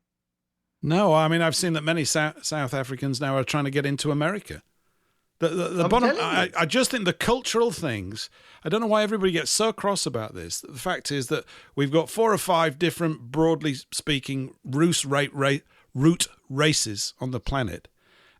No, I mean, I've seen that many South Africans now are trying to get into America. The bottom, I just think the cultural things, I don't know why everybody gets so cross about this. The fact is that we've got 4 or 5 different, broadly speaking, root races on the planet,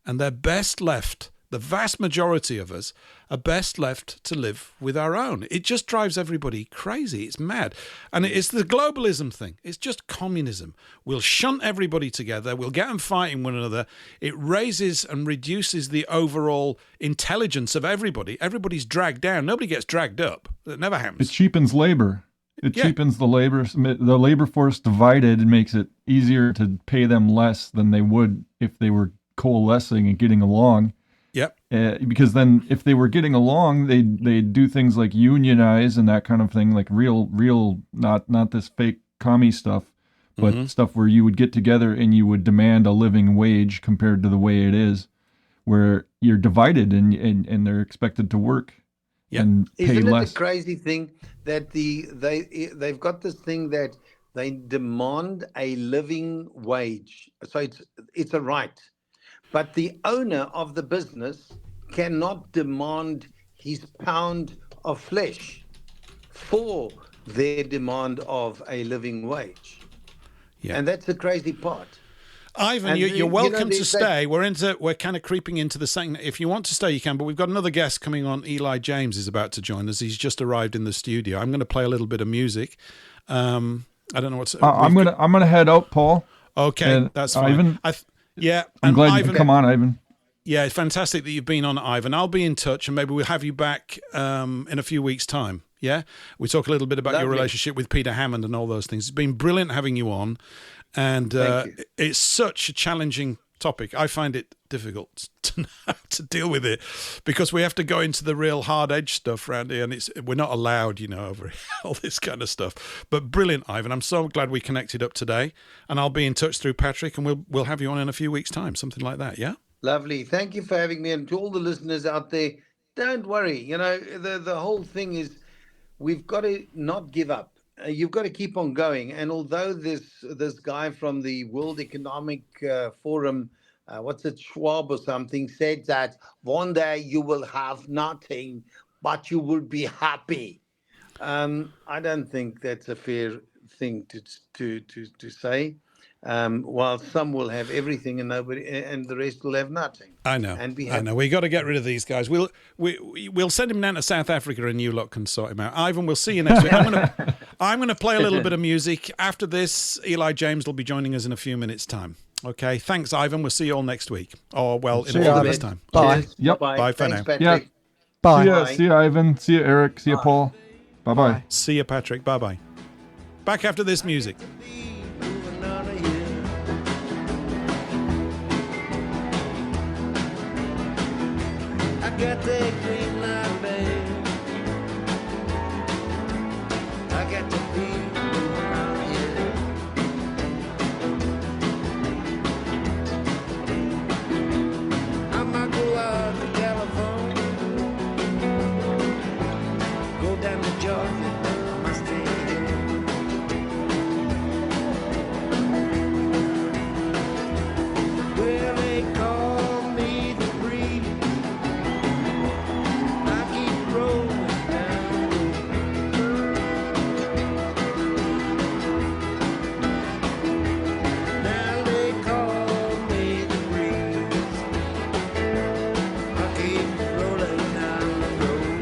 and they're best left, the vast majority of us are best left to live with our own. It just drives everybody crazy. It's mad. And it's the globalism thing. It's just communism. We'll shunt everybody together. We'll get them fighting one another. It raises and reduces the overall intelligence of everybody. Everybody's dragged down. Nobody gets dragged up. That never happens. It cheapens labor. It cheapens the labor force divided, and makes it easier to pay them less than they would if they were coalescing and getting along. Yep. Because then if they were getting along, they'd do things like unionize and that kind of thing, like real, not this fake commie stuff, but stuff where you would get together and you would demand a living wage compared to the way it is, where you're divided and they're expected to work and pay Isn't less. it a crazy thing that they've got this thing that they demand a living wage? So it's a right. But the owner of the business cannot demand his pound of flesh for their demand of a living wage. Yeah. And that's the crazy part. Ivan, you're welcome to stay. We're kind of creeping into the second. If you want to stay, you can. But we've got another guest coming on. Eli James is about to join us. He's just arrived in the studio. I'm going to play a little bit of music. I don't know what's. I'm gonna head out, Paul. Okay, that's fine. Ivan, yeah, I'm glad you could come on, Ivan. Yeah, it's fantastic that you've been on, Ivan. I'll be in touch, and maybe we'll have you back in a few weeks' time. Yeah, we talk a little bit about your relationship with Peter Hammond and all those things. It's been brilliant having you on, and it's such a challenging topic. I find it difficult to deal with it because we have to go into the real hard edge stuff around here, and we're not allowed, over all this kind of stuff. But brilliant, Ivan. I'm so glad we connected up today, and I'll be in touch through Patrick, and we'll have you on in a few weeks' time, something like that. Yeah. Lovely. Thank you for having me, and to all the listeners out there, don't worry. The whole thing is we've got to not give up. You've got to keep on going. And although this guy from the World Economic Forum, Schwab or something, said that one day you will have nothing, but you will be happy. I don't think that's a fair thing to say. While some will have everything and nobody, and the rest will have nothing. I know. And be happy. I know. We got to get rid of these guys. We'll send him down to South Africa, and you lot can sort him out. Ivan, we'll see you next week. I'm gonna play a little bit of music. After this, Eli James will be joining us in a few minutes' time. Okay. Thanks, Ivan. We'll see you all next week. In a few minutes' time. Bye. Cheers. Yep. Bye. Bye for Thanks, now. Patrick. Yeah. Bye. See ya, Ivan. See ya, Eric. See ya, Paul. Bye-bye. See you, Patrick. Bye-bye. Back after this music. I got that green light, babe. I got to be around here. I might go out to California, go down to Georgia, I might stay here. Well, they call me the breeze. I keep rolling down the road. Now they call me the breeze. I keep rolling down the road.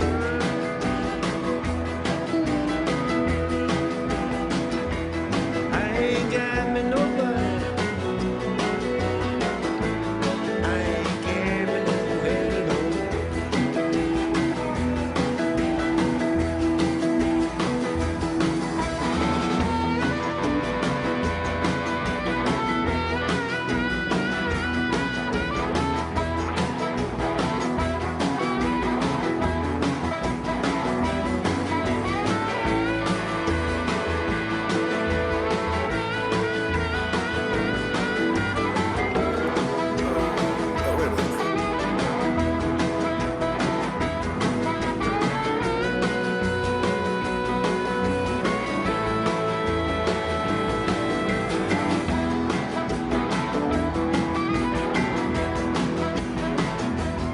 I ain't got me nobody. I ain't carrying nowhere to go.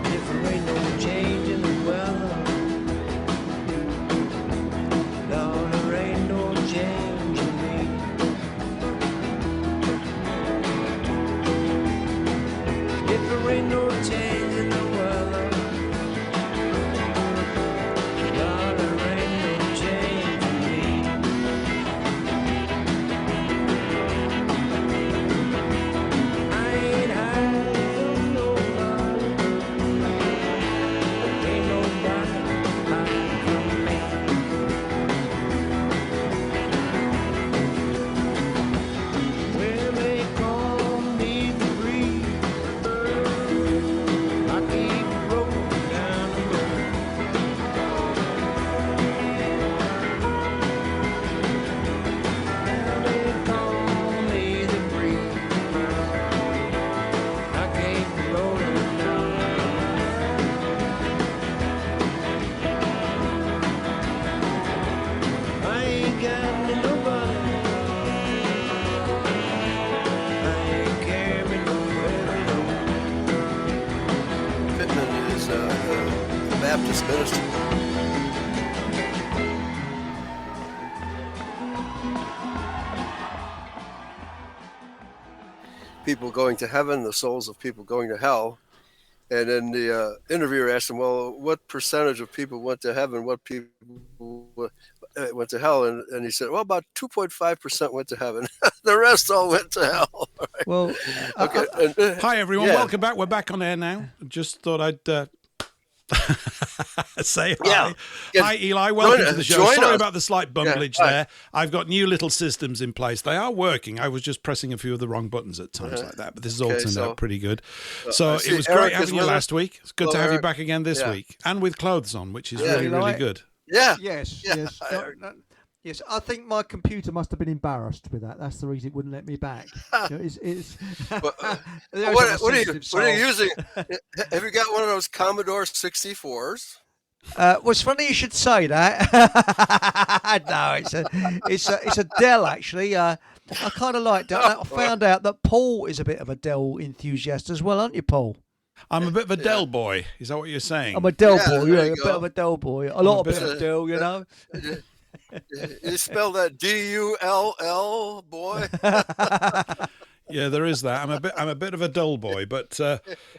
If there ain't no change in the weather, Lord, there ain't no change in me. If there ain't no change in the weather, Lord, there ain't no change in me. I ain't hiding from nobody. Ain't nobody hiding from me. Well, they call me the breeze. I keep rolling down the road. Now they call me the breeze. I keep rolling down the road. I ain't got me nobody. I ain't carrying nowhere to go. Pittman is a Baptist minister. People going to heaven, the souls of people going to hell. And then the interviewer asked him, well, what percentage of people went to heaven? What people went to hell? And he said, well, about 2.5% went to heaven. The rest all went to hell. Well, Okay. Hi, everyone. Yeah. Welcome back. We're back on air now. Just thought I'd say hi. Yeah. Hi, Eli. Welcome to the show. Join Sorry us. about the slight bumblage Hi. there. I've got new little systems in place. They are working. I was just pressing a few of the wrong buttons at times like that, but this has all Okay, turned so- out pretty good. So I it see was Eric great is having you with us. last week. It's good to Hello, have you Eric. back again this Yeah. week, and with clothes on, which is Yeah. really, really good. Yeah. yes, Yeah. yes. Yes, I think my computer must have been embarrassed with that. That's the reason it wouldn't let me back. You know, it's What, There's what, a what are you sensitive what are you soul. using? Have you got one of those Commodore 64s? Well, it's funny you should say that. No, it's a Dell actually. I kind of like Dell. I found out that Paul is a bit of a Dell enthusiast as well, aren't you, Paul? I'm a bit of a Dell boy. Is that what you're saying? I'm a Dell Yeah, boy. there Yeah, you a bit go. of a Dell boy. A lot of bit bit of of- Dell, you know. You spell that D-U-L-L, boy? Yeah, there is that. I'm a bit of a dull boy, but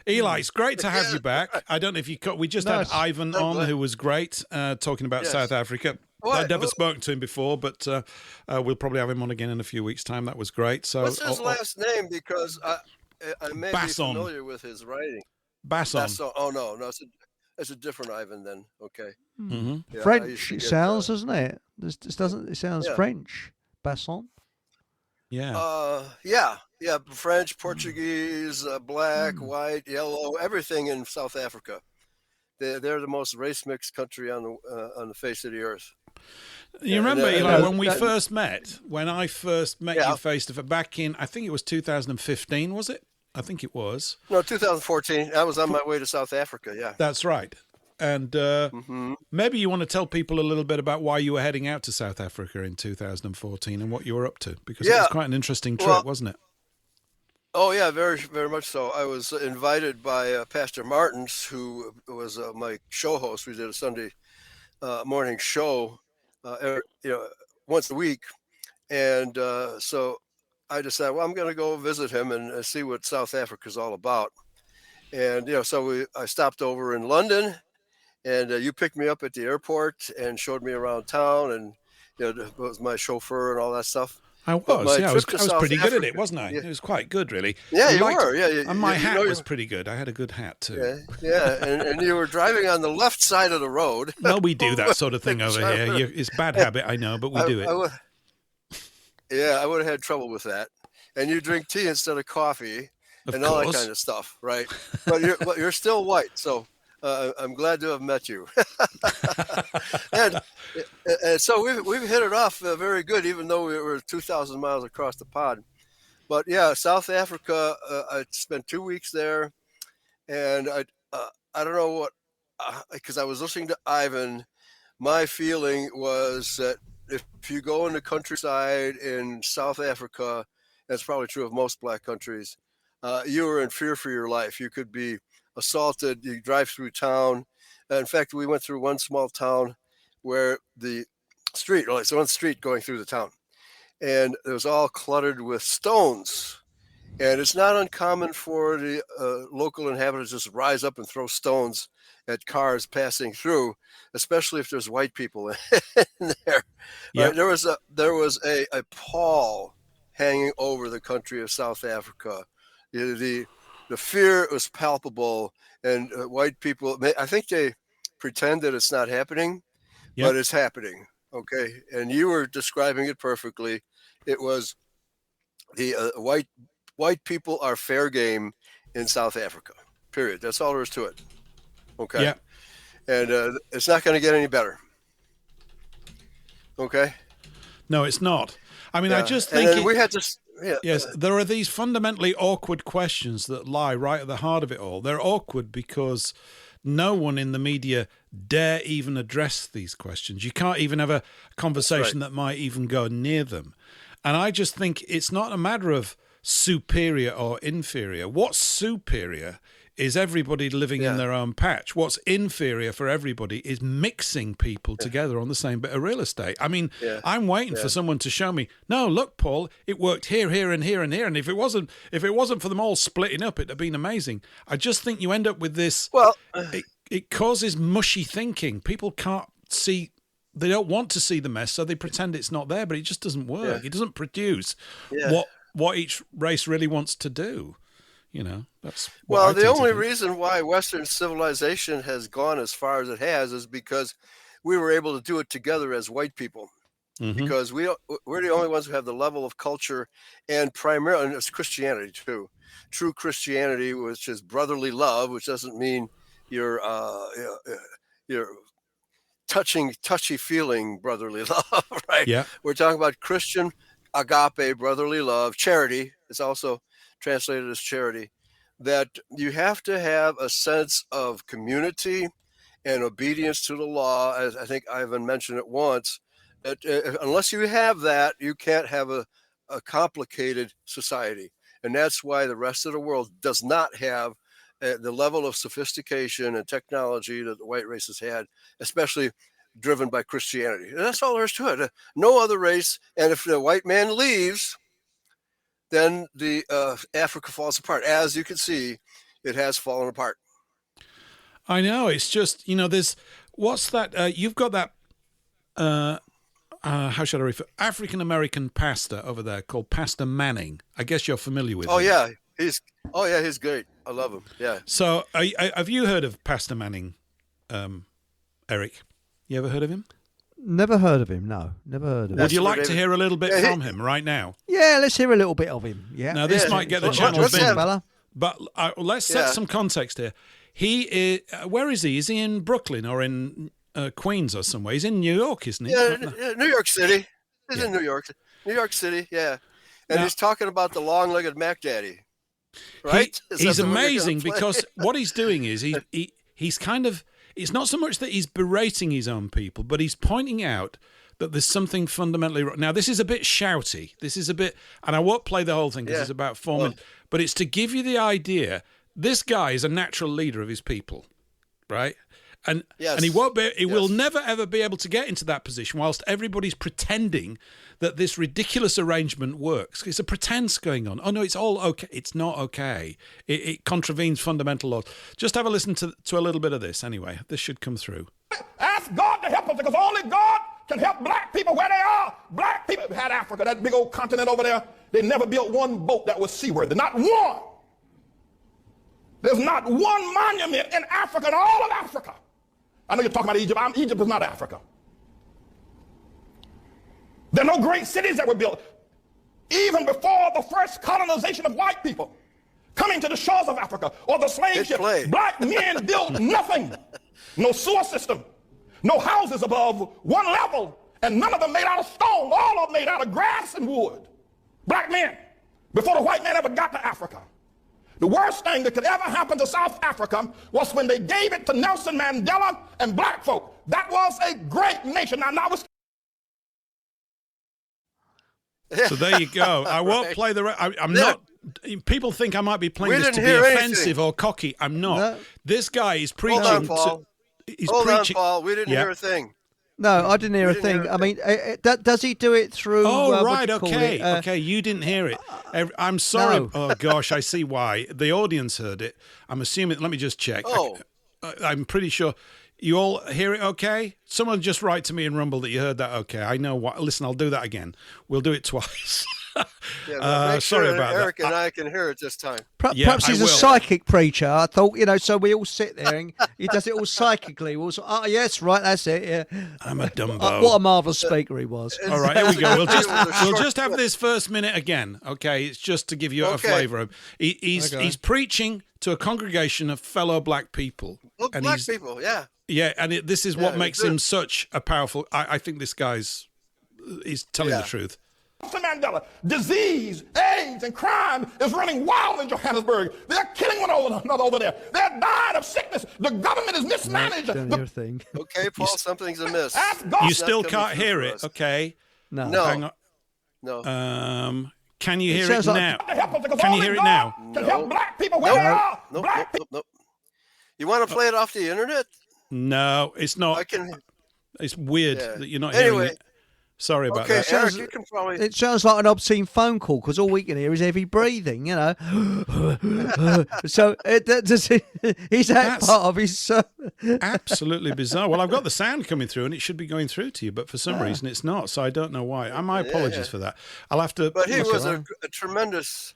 Eli, it's great to have you back. I don't know if you we just Nice. had Ivan on, who was great, talking about Yes. South Africa. What? I'd never spoken to him before, but we'll probably have him on again in a few weeks' time. That was great. So, What's his last name? Because I may Basson. be familiar with his writing. Basson. Basson. Oh, no. It's That's a different Ivan then. Okay. Mm-hmm. Yeah, I French, used to it get, sounds, doesn't it? This doesn't. It sounds yeah. French. Basson. Yeah. Yeah. French, Portuguese, black, white, yellow, everything in South Africa. They're the most race mixed country on the face of the earth. You remember, and, Eli, and, when we that- first met, when I first met Yeah. you face to face back in, I think it was 2015, was it? I think it was. No, 2014. I was on my way to South Africa. Yeah. That's right. And maybe you want to tell people a little bit about why you were heading out to South Africa in 2014 and what you were up to, because it was quite an interesting trip, wasn't it? Oh yeah, very very much so. I was invited by Pastor Martins, who was my show host. We did a Sunday morning show, once a week, and so I decided, well, I'm going to go visit him and see what South Africa's all about. And so I stopped over in London, and you picked me up at the airport and showed me around town, and was my chauffeur and all that stuff. I was, yeah. I was pretty good at it, Africa, wasn't I? yeah. It was quite good, really. Yeah, you were. Yeah, and my hat was pretty good. I had a good hat, too. Yeah. And you were driving on the left side of the road. Well, we do that sort of thing over here. It's bad habit, I know, but we do it. I would have had trouble with that. And you drink tea instead of coffee and all that kind of stuff, right? But you're still white, so I'm glad to have met you. and so we've hit it off very good, even though we were 2,000 miles across the pond. But yeah, South Africa, I spent 2 weeks there, and I don't know what, because I was listening to Ivan. My feeling was that if you go in the countryside in South Africa, that's probably true of most black countries, you were in fear for your life. You could be assaulted. You drive through town. In fact, we went through one small town where the street, it's one street going through the town, and it was all cluttered with stones. And it's not uncommon for the local inhabitants to just rise up and throw stones at cars passing through, especially if there's white people in there. Yep. Right? There was a pall hanging over the country of South Africa. The fear was palpable, and white people, I think they pretend that it's not happening, but it's happening. Okay. And you were describing it perfectly. It was the white people are fair game in South Africa, period. That's all there is to it. Okay. Yeah. And it's not going to get any better. Okay. No, it's not. I mean, I just think we had to. Yeah. Yes, there are these fundamentally awkward questions that lie right at the heart of it all. They're awkward because no one in the media dare even address these questions. You can't even have a conversation that might even go near them. And I just think it's not a matter of superior or inferior. What's superior is everybody living in their own patch. What's inferior for everybody is mixing people together on the same bit of real estate. I mean, I'm waiting for someone to show me, no, look, Paul, it worked here, here, and here, and here. And if it wasn't for them all splitting up, it'd have been amazing. I just think you end up with this. Well, it causes mushy thinking. People can't see. They don't want to see the mess, so they pretend it's not there, but it just doesn't work. It doesn't produce what each race really wants to do. That's the only reason why Western civilization has gone as far as it has is because we were able to do it together as white people. Mm-hmm. Because we're the only ones who have the level of culture, and primarily, and it's Christianity too. True Christianity, which is brotherly love, which doesn't mean you're touchy-feeling brotherly love, right? Yeah. We're talking about Christian agape brotherly love. Charity is also translated as charity. That you have to have a sense of community and obedience to the law, as I think Ivan mentioned it once. That unless you have that, you can't have a complicated society. And that's why the rest of the world does not have the level of sophistication and technology that the white race has had, especially driven by Christianity. And that's all there is to it. No other race. And if the white man leaves, then the Africa falls apart. As you can see, it has fallen apart. I know. It's just, there's, what's that? You've got that, how should I refer? African-American pastor over there called Pastor Manning. I guess you're familiar with him. Yeah. He's great. I love him. Yeah. So have you heard of Pastor Manning? Eric. You ever heard of him? Never heard of him. No, never heard of him. Would you like to hear a little bit from him right now? Yeah, let's hear a little bit of him. Yeah. Now this might get the channel let's big, have- fella. but let's set some context here. He is. Where is he? Is he in Brooklyn or in Queens or somewhere? He's in New York, isn't he? Yeah, New York City. He's in New York. New York City, yeah. And he's talking about the long-legged Mac Daddy, right? He's amazing because what he's doing is he's kind of, it's not so much that he's berating his own people, but he's pointing out that there's something fundamentally wrong. Now, this is a bit shouty. This is a bit, and I won't play the whole thing because it's about 4 minutes, but it's to give you the idea, this guy is a natural leader of his people, right? And he won't be. He will never ever be able to get into that position whilst everybody's pretending that this ridiculous arrangement works. It's a pretense going on. Oh no, it's all okay. It's not okay. It contravenes fundamental laws. Just have a listen to a little bit of this. Anyway, this should come through. Ask God to help us because only God can help black people where they are. Black people had Africa, that big old continent over there. They never built one boat that was seaworthy. Not one. There's not one monument in Africa, in all of Africa. I know you're talking about Egypt. Egypt is not Africa. There are no great cities that were built. Even before the first colonization of white people coming to the shores of Africa or the slave ship, black men built nothing. No sewer system, no houses above one level, and none of them made out of stone. All of them made out of grass and wood. Black men, before the white man ever got to Africa. The worst thing that could ever happen to South Africa was when they gave it to Nelson Mandela and black folk. That was a great nation. Now was. So there you go. I won't play the. I'm not. People think I might be playing this to be offensive or cocky. I'm not. No. This guy is preaching. Hold on, Paul. Hold on, Paul. We didn't hear a thing. No, I didn't hear a thing. I mean, does he do it through? Oh, right. Okay. Okay. You didn't hear it. I'm sorry. No. Oh, gosh. I see why. The audience heard it. I'm assuming. Let me just check. Oh. I'm pretty sure. You all hear it okay? Someone just write to me and rumble that you heard that okay. I know what. Listen, I'll do that again. We'll do it twice. Sorry about Eric that. and I can hear it this time. Perhaps he's a psychic preacher. I thought, so we all sit there and he does it all psychically. We'll say, oh, yes, right, that's it. Yeah. I'm a Dumbo. What a marvellous speaker he was. All right, here we go. We'll just have this first minute again, okay? It's just to give you a flavour of. He's preaching to a congregation of fellow black people. And black people, yeah. Yeah, and this is what makes him such a powerful. I think this guy's telling the truth. Nelson Mandela, disease, AIDS, and crime is running wild in Johannesburg. They're killing one another over there. They're dying of sickness. The government is mismanaged. Okay, Paul, something's amiss. You still can't hear it, okay? No. Hang on. No. Can you hear it now? Can you hear it now? Can help black people where they are. Nope. You want to play it off the internet? No, it's not. It's weird that you're not hearing it. Sorry about that. Eric, you can probably... It sounds like an obscene phone call because all we can hear is heavy breathing, So he's that part of his... Absolutely bizarre. Well, I've got the sound coming through and it should be going through to you, but for some reason it's not, so I don't know why. My apologies for that. I'll have to... But he was a tremendous...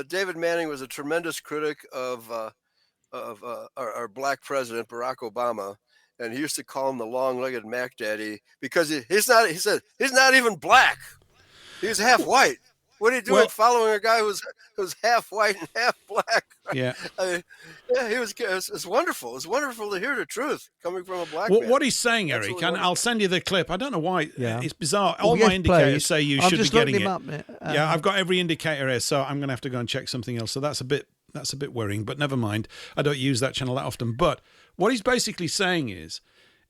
David Manning was a tremendous critic of our black president, Barack Obama. And he used to call him the long-legged Mac Daddy because he's not. He said he's not even black. He's half white. What are you doing following a guy who's half white and half black? Yeah. He was. It's wonderful. It's wonderful to hear the truth coming from a black man. What he's saying, Eric, and I'll send you the clip. I don't know why. Yeah. It's bizarre. All my indicators say you should be getting it. I've got every indicator here, so I'm going to have to go and check something else. So that's a bit worrying, but never mind. I don't use that channel that often. But what he's basically saying is,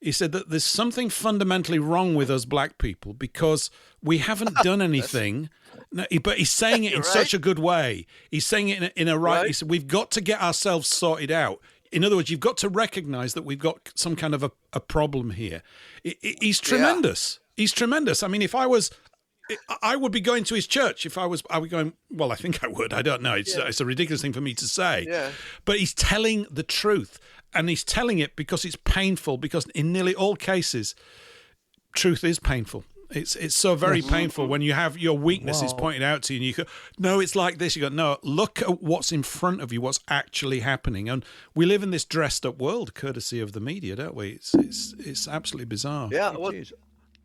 he said that there's something fundamentally wrong with us black people because we haven't done anything. But he's saying it in such a good way. He's saying it in a right. He said, we've got to get ourselves sorted out. In other words, you've got to recognize that we've got some kind of a problem here. He's tremendous. Yeah. He's tremendous. I mean, if I would be going to his church if I was going, well, I think I would. I don't know. It's a ridiculous thing for me to say. Yeah. But he's telling the truth. And he's telling it because it's painful, because in nearly all cases, truth is painful. It's so very painful when you have your weaknesses pointed out to you, and you go, no, it's like this. You go, no, look at what's in front of you, what's actually happening. And we live in this dressed up world, courtesy of the media, don't we? It's absolutely bizarre. Yeah, well,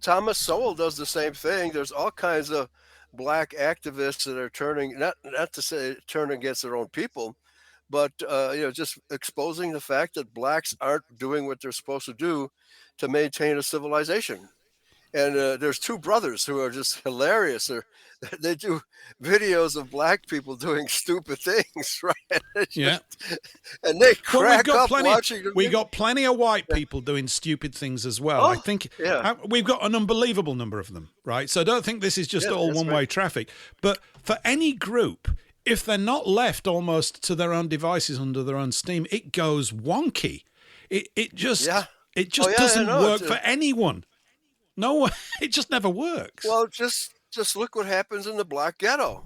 Thomas Sowell does the same thing. There's all kinds of black activists that are turning, not to say turn against their own people, but just exposing the fact that blacks aren't doing what they're supposed to do to maintain a civilization. And there's two brothers who are just hilarious. They do videos of black people doing stupid things, right? And they crack up watching them. We got plenty of white people doing stupid things as well. I think we've got an unbelievable number of them, right? So I don't think this is just all one-way traffic. But for any group, if they're not left almost to their own devices under their own steam, it goes wonky. It just doesn't work for anyone. No, it just never works. Well, just look what happens in the black ghetto.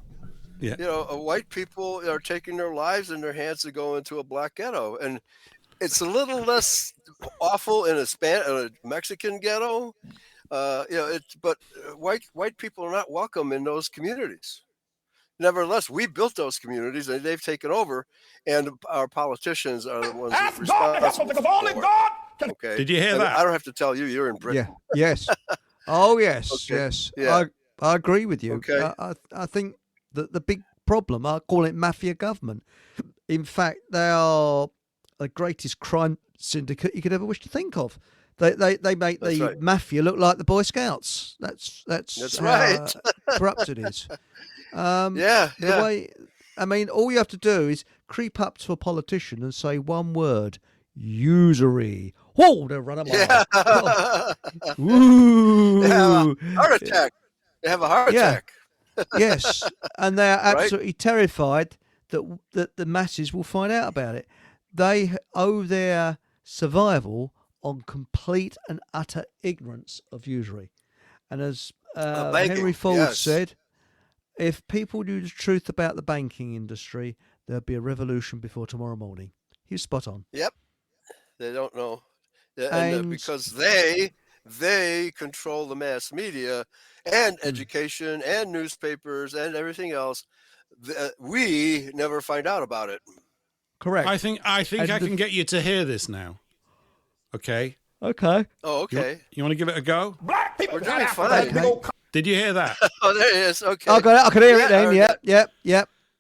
Yeah. White people are taking their lives in their hands to go into a black ghetto, and it's a little less awful in a Mexican ghetto. But white people are not welcome in those communities. Nevertheless, we built those communities, and they've taken over, and our politicians are the ones responsible for it. Okay. Did you hear that? I don't have to tell you. You're in Britain. Yeah. Yes. Oh, yes. Okay. Yes. Yeah. I agree with you. Okay. I think that the big problem, I call it mafia government. In fact, they are the greatest crime syndicate you could ever wish to think of. They make the mafia look like the Boy Scouts. That's how right. Corrupt it is. The way, I mean, all you have to do is creep up to a politician and say one word: usury. Whoa, they'll run a mile. Ooh. They have a heart attack. They have a heart attack. Yes, and they're absolutely terrified that the masses will find out about it. They owe their survival on complete and utter ignorance of usury. And as Henry Ford said, if people knew the truth about the banking industry, there'd be a revolution before tomorrow morning. He was spot on. Yep. They don't know. And because they control the mass media and education and newspapers and everything else, we never find out about it. Correct. I think I can get you to hear this now. Okay. Okay. Oh, okay. You want to give it a go? Black people We're doing fine. Did you hear that? Oh, there it is. Okay. I got it. I can hear it then.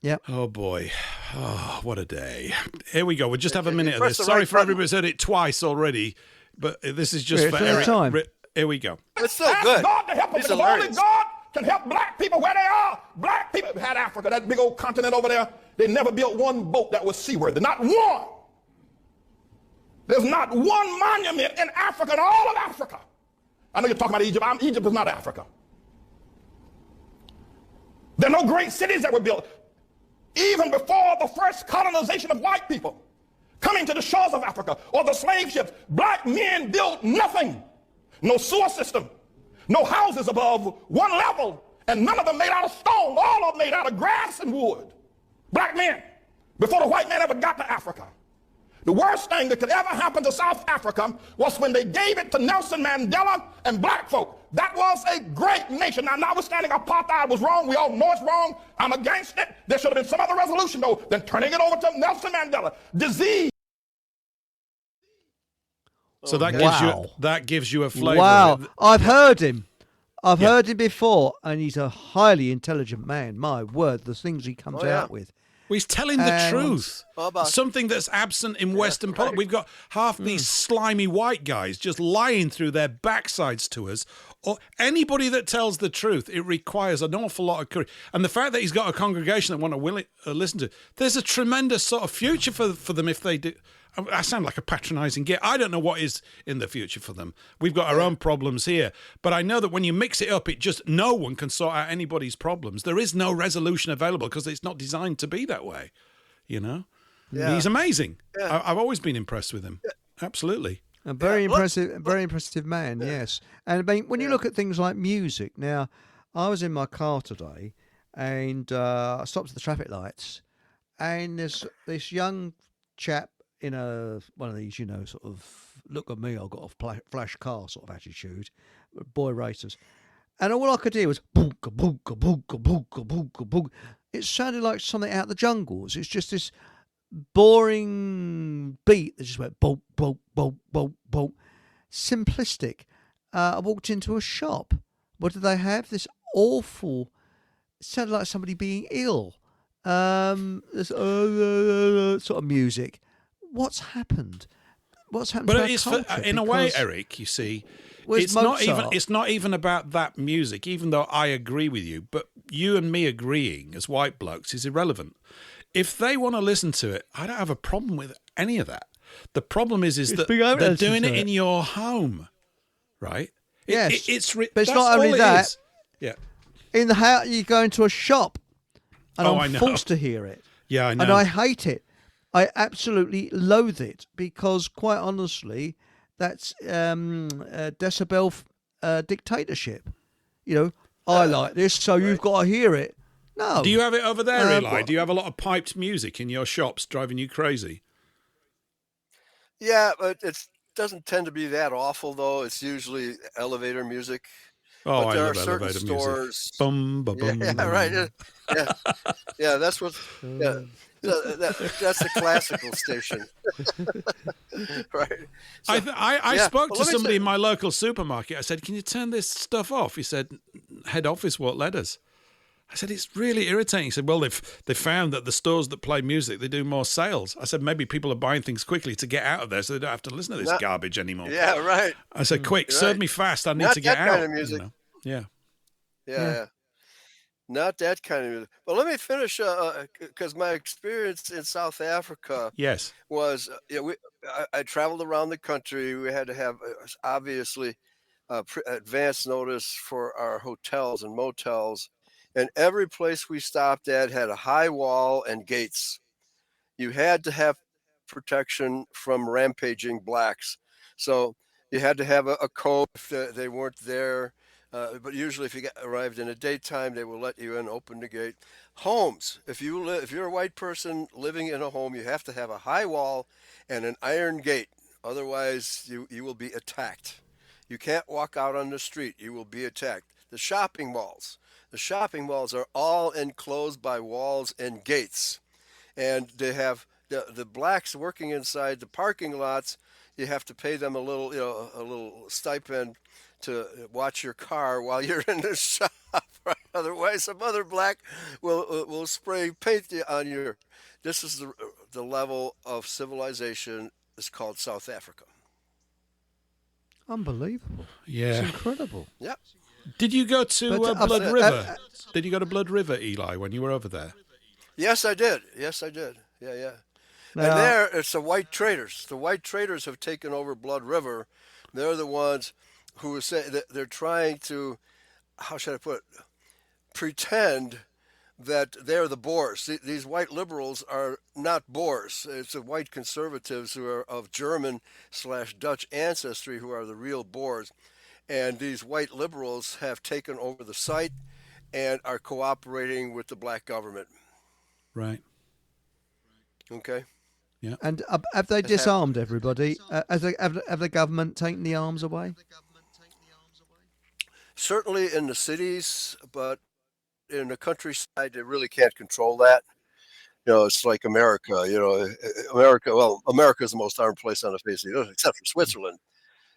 Yep. Oh, boy. Oh, what a day. Here we go. We'll just have a minute of Press this. the Sorry right for everybody who's heard it twice already, but this is just for Eric. Time. Here we go. It's so good. God to help them, because only God can help black people where they are. Black people had Africa, that big old continent over there. They never built one boat that was seaworthy. Not one. There's not one monument in Africa, in all of Africa. I know you're talking about Egypt. Egypt is not Africa. There are no great cities that were built. Even before the first colonization of white people coming to the shores of Africa or the slave ships, black men built nothing. No sewer system, no houses above one level, and none of them made out of stone. All of them made out of grass and wood. Black men, before the white man ever got to Africa. The worst thing that could ever happen to South Africa was when they gave it to Nelson Mandela and black folk. That was a great nation. Now, notwithstanding apartheid was wrong, we all know it's wrong. I'm against it. There should have been some other resolution, though, than turning it over to Nelson Mandela. Disease. So that gives you a flavour. Wow. I've heard him. I've heard him before, and he's a highly intelligent man. My word, the things he comes out with. Well, he's telling the truth. Something that's absent in Western politics. We've got half these slimy white guys just lying through their backsides to us. Or anybody that tells the truth, it requires an awful lot of courage. And the fact that he's got a congregation that want to listen to, there's a tremendous sort of future for them if they do. I sound like a patronising git. I don't know what is in the future for them. We've got our own problems here. But I know that when you mix it up, no one can sort out anybody's problems. There is no resolution available because it's not designed to be that way. You know? Yeah. He's amazing. Yeah. I've always been impressed with him. Yeah. Absolutely. A very impressive man, yes. And I mean, when you look at things like music, now, I was in my car today and I stopped at the traffic lights and there's this young chap in one of these, sort of, look at me, I've got a flash car sort of attitude, boy racers. And all I could hear was boonka, boonka, boonka, boonka, boonka, boonka. It sounded like something out of the jungles. It's just this boring beat that just went boom, boom, boom, boom, boom. Simplistic. I walked into a shop. What did they have? This awful, it sounded like somebody being ill. This sort of music. What's happened? What's happened to our culture? In a way, Eric, you see, Where's it's not even about that music, even though I agree with you, but you and me agreeing as white blokes is irrelevant. If they want to listen to it, I don't have a problem with any of that. The problem is that they're doing it in your home, right? Yes, but it's not only that. Yeah. In the house, you go into a shop, and I'm forced to hear it. Yeah, I know. And I hate it. I absolutely loathe it because, quite honestly, that's decibel dictatorship. You know, I like this, so you've got to hear it. No. Do you have it over there, Eli? Do you have a lot of piped music in your shops driving you crazy? Yeah, but it doesn't tend to be that awful, though. It's usually elevator music. Oh, but there I love are certain elevator stores. music. Bum, ba, bum, Yeah, bum. right. Yeah, that's what. Yeah, that's the classical station. Right. So, I spoke to somebody in my local supermarket. I said, "Can you turn this stuff off?" He said, "Head office won't let us." I said, "It's really irritating." He said, "Well, they found that the stores that play music, they do more sales." I said, "Maybe people are buying things quickly to get out of there so they don't have to listen to this garbage anymore." Yeah, right. I said, "Quick, serve me fast. I need to get out." Not that kind of music. You know? Yeah. Not that kind of music. But let me finish, because my experience in South Africa was, I traveled around the country. We had to have, obviously, advance notice for our hotels and motels. And every place we stopped at had a high wall and gates. You had to have protection from rampaging blacks. So you had to have a code if they weren't there. But usually if you arrived in the daytime, they will let you in, open the gate. Homes, if you're a white person living in a home, you have to have a high wall and an iron gate. Otherwise, you will be attacked. You can't walk out on the street. You will be attacked. The shopping malls are all enclosed by walls and gates. And they have the blacks working inside the parking lots. You have to pay them a little stipend to watch your car while you're in the shop. Right? Otherwise, some other black will spray paint on your. This is the level of civilization. It's called South Africa. Unbelievable. Yeah. It's incredible. Yeah. Did you go to Blood River? Did you go to Blood River, Eli, when you were over there? Yes, I did. Yeah. And there, it's the white traders. The white traders have taken over Blood River. They're the ones who say that they're trying to, how should I put it, pretend that they're the Boers. These white liberals are not Boers. It's the white conservatives who are of German/Dutch ancestry who are the real Boers. And these white liberals have taken over the site and are cooperating with the black government. Right. Okay. Yeah. And have they disarmed everybody? Have the government taken the arms away? Certainly in the cities, but in the countryside, they really can't control that. It's like America. America is the most armed place on the face of the earth, except for Switzerland.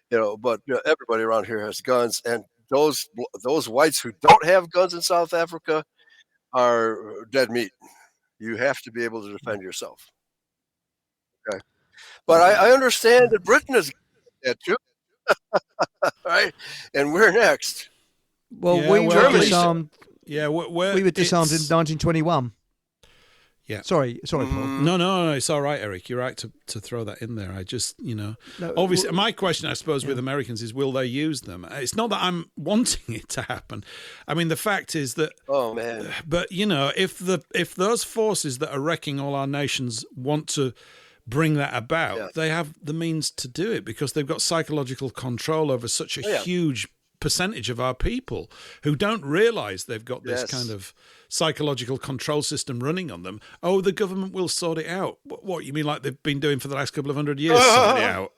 But everybody around here has guns, and those whites who don't have guns in South Africa are dead meat. You have to be able to defend yourself. Okay, but I understand that Britain is that too, right? And we're next. Well, we were disarmed. Yeah, we were disarmed in 1921. Yeah. Sorry, Paul. No, it's all right, Eric. You're right to throw that in there. I just, obviously, my question, I suppose, with Americans is, will they use them? It's not that I'm wanting it to happen. I mean, the fact is that. Oh man. But if those forces that are wrecking all our nations want to bring that about, they have the means to do it because they've got psychological control over such a huge percentage of our people who don't realize they've got this kind of psychological control system running on them. Oh, the government will sort it out. What you mean, like they've been doing for the last couple of 100 years, sorting it out?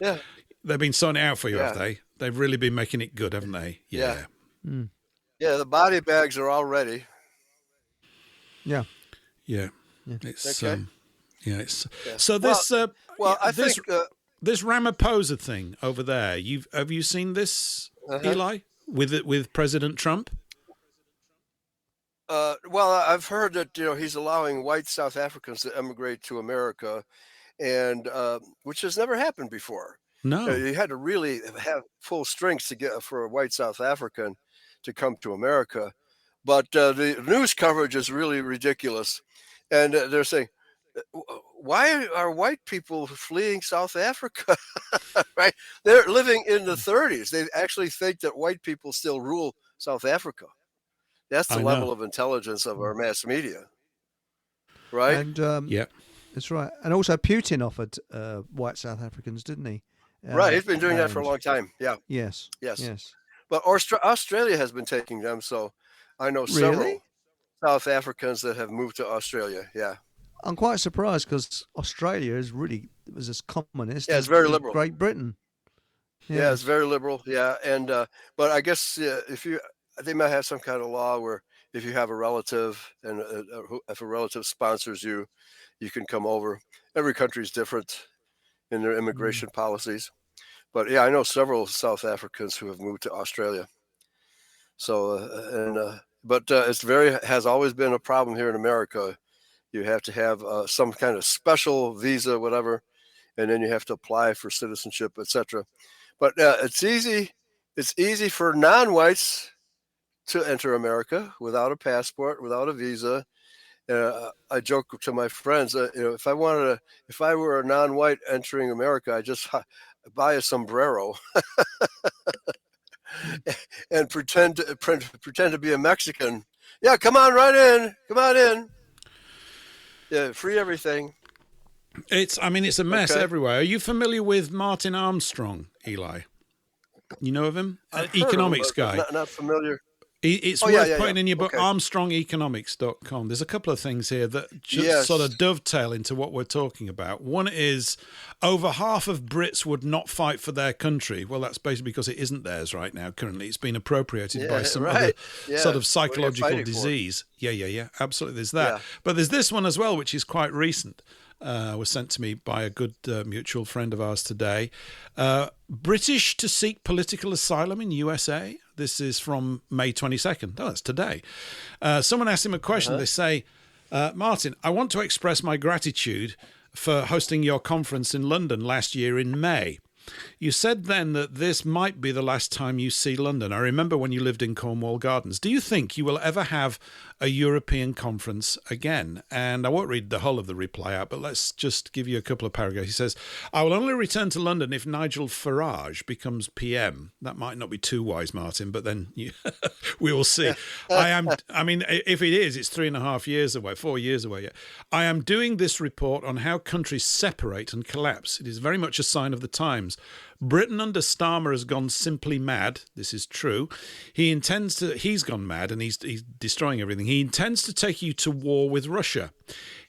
Yeah. They've been sorting it out for you, have they? They've really been making it good, haven't they? Yeah. Yeah, the body bags are all ready. Yeah. Yeah. It's Okay. it's Yeah. so this I this think this Ramaphosa thing over there. Have you seen this, Eli, with President Trump? well, I've heard that he's allowing white South Africans to emigrate to America, and which has never happened before. No. You had to really have full strength to get for a white South African to come to America, but the news coverage is really ridiculous, and they're saying, why are white people fleeing South Africa? Right? They're living in the 30s. They actually think that white people still rule South Africa. That's the level of intelligence of our mass media. Right? And that's right. And also Putin offered white South Africans, didn't he? Right. He's been doing that for a long time. Yeah. Yes. But Australia has been taking them. So I know several South Africans that have moved to Australia. Yeah. I'm quite surprised because Australia was as communist it's very liberal. Great Britain. Yeah, it's very liberal. Yeah. And, but I guess they might have some kind of law where if you have a relative and if a relative sponsors you, you can come over. Every country is different in their immigration policies. But yeah, I know several South Africans who have moved to Australia. So, but has always been a problem here in America. You have to have some kind of special visa, whatever, and then you have to apply for citizenship, etc. But it's easy for non-whites to enter America without a passport, without a visa. I joke to my friends, if I were a non-white entering America, I just buy a sombrero and pretend to be a Mexican. Yeah, come on right in. Come on in. Yeah, free everything. It's a mess everywhere. Are you familiar with Martin Armstrong, Eli? You know of him? Economics guy. Not familiar. It's worth putting in your book, ArmstrongEconomics.com. There's a couple of things here that just sort of dovetail into what we're talking about. One is over half of Brits would not fight for their country. Well, that's basically because it isn't theirs right now. Currently, it's been appropriated by some other sort of psychological disease. Yeah. Absolutely, there's that. Yeah. But there's this one as well, which is quite recent. Was sent to me by a good mutual friend of ours today. British to seek political asylum in USA. This is from May 22nd. Oh, that's today. Someone asked him a question. They say, Martin, I want to express my gratitude for hosting your conference in London last year in May. You said then that this might be the last time you see London. I remember when you lived in Cornwall Gardens. Do you think you will ever have a European conference again? And I won't read the whole of the reply out, but let's just give you a couple of paragraphs. He says, I will only return to London if Nigel Farage becomes PM. That might not be too wise, Martin, but then we will see. If it is, it's 3.5 years away, 4 years away yet. I am doing this report on how countries separate and collapse. It is very much a sign of the times. Britain under Starmer has gone simply mad. This is true. He's gone mad and he's destroying everything. He intends to take you to war with Russia.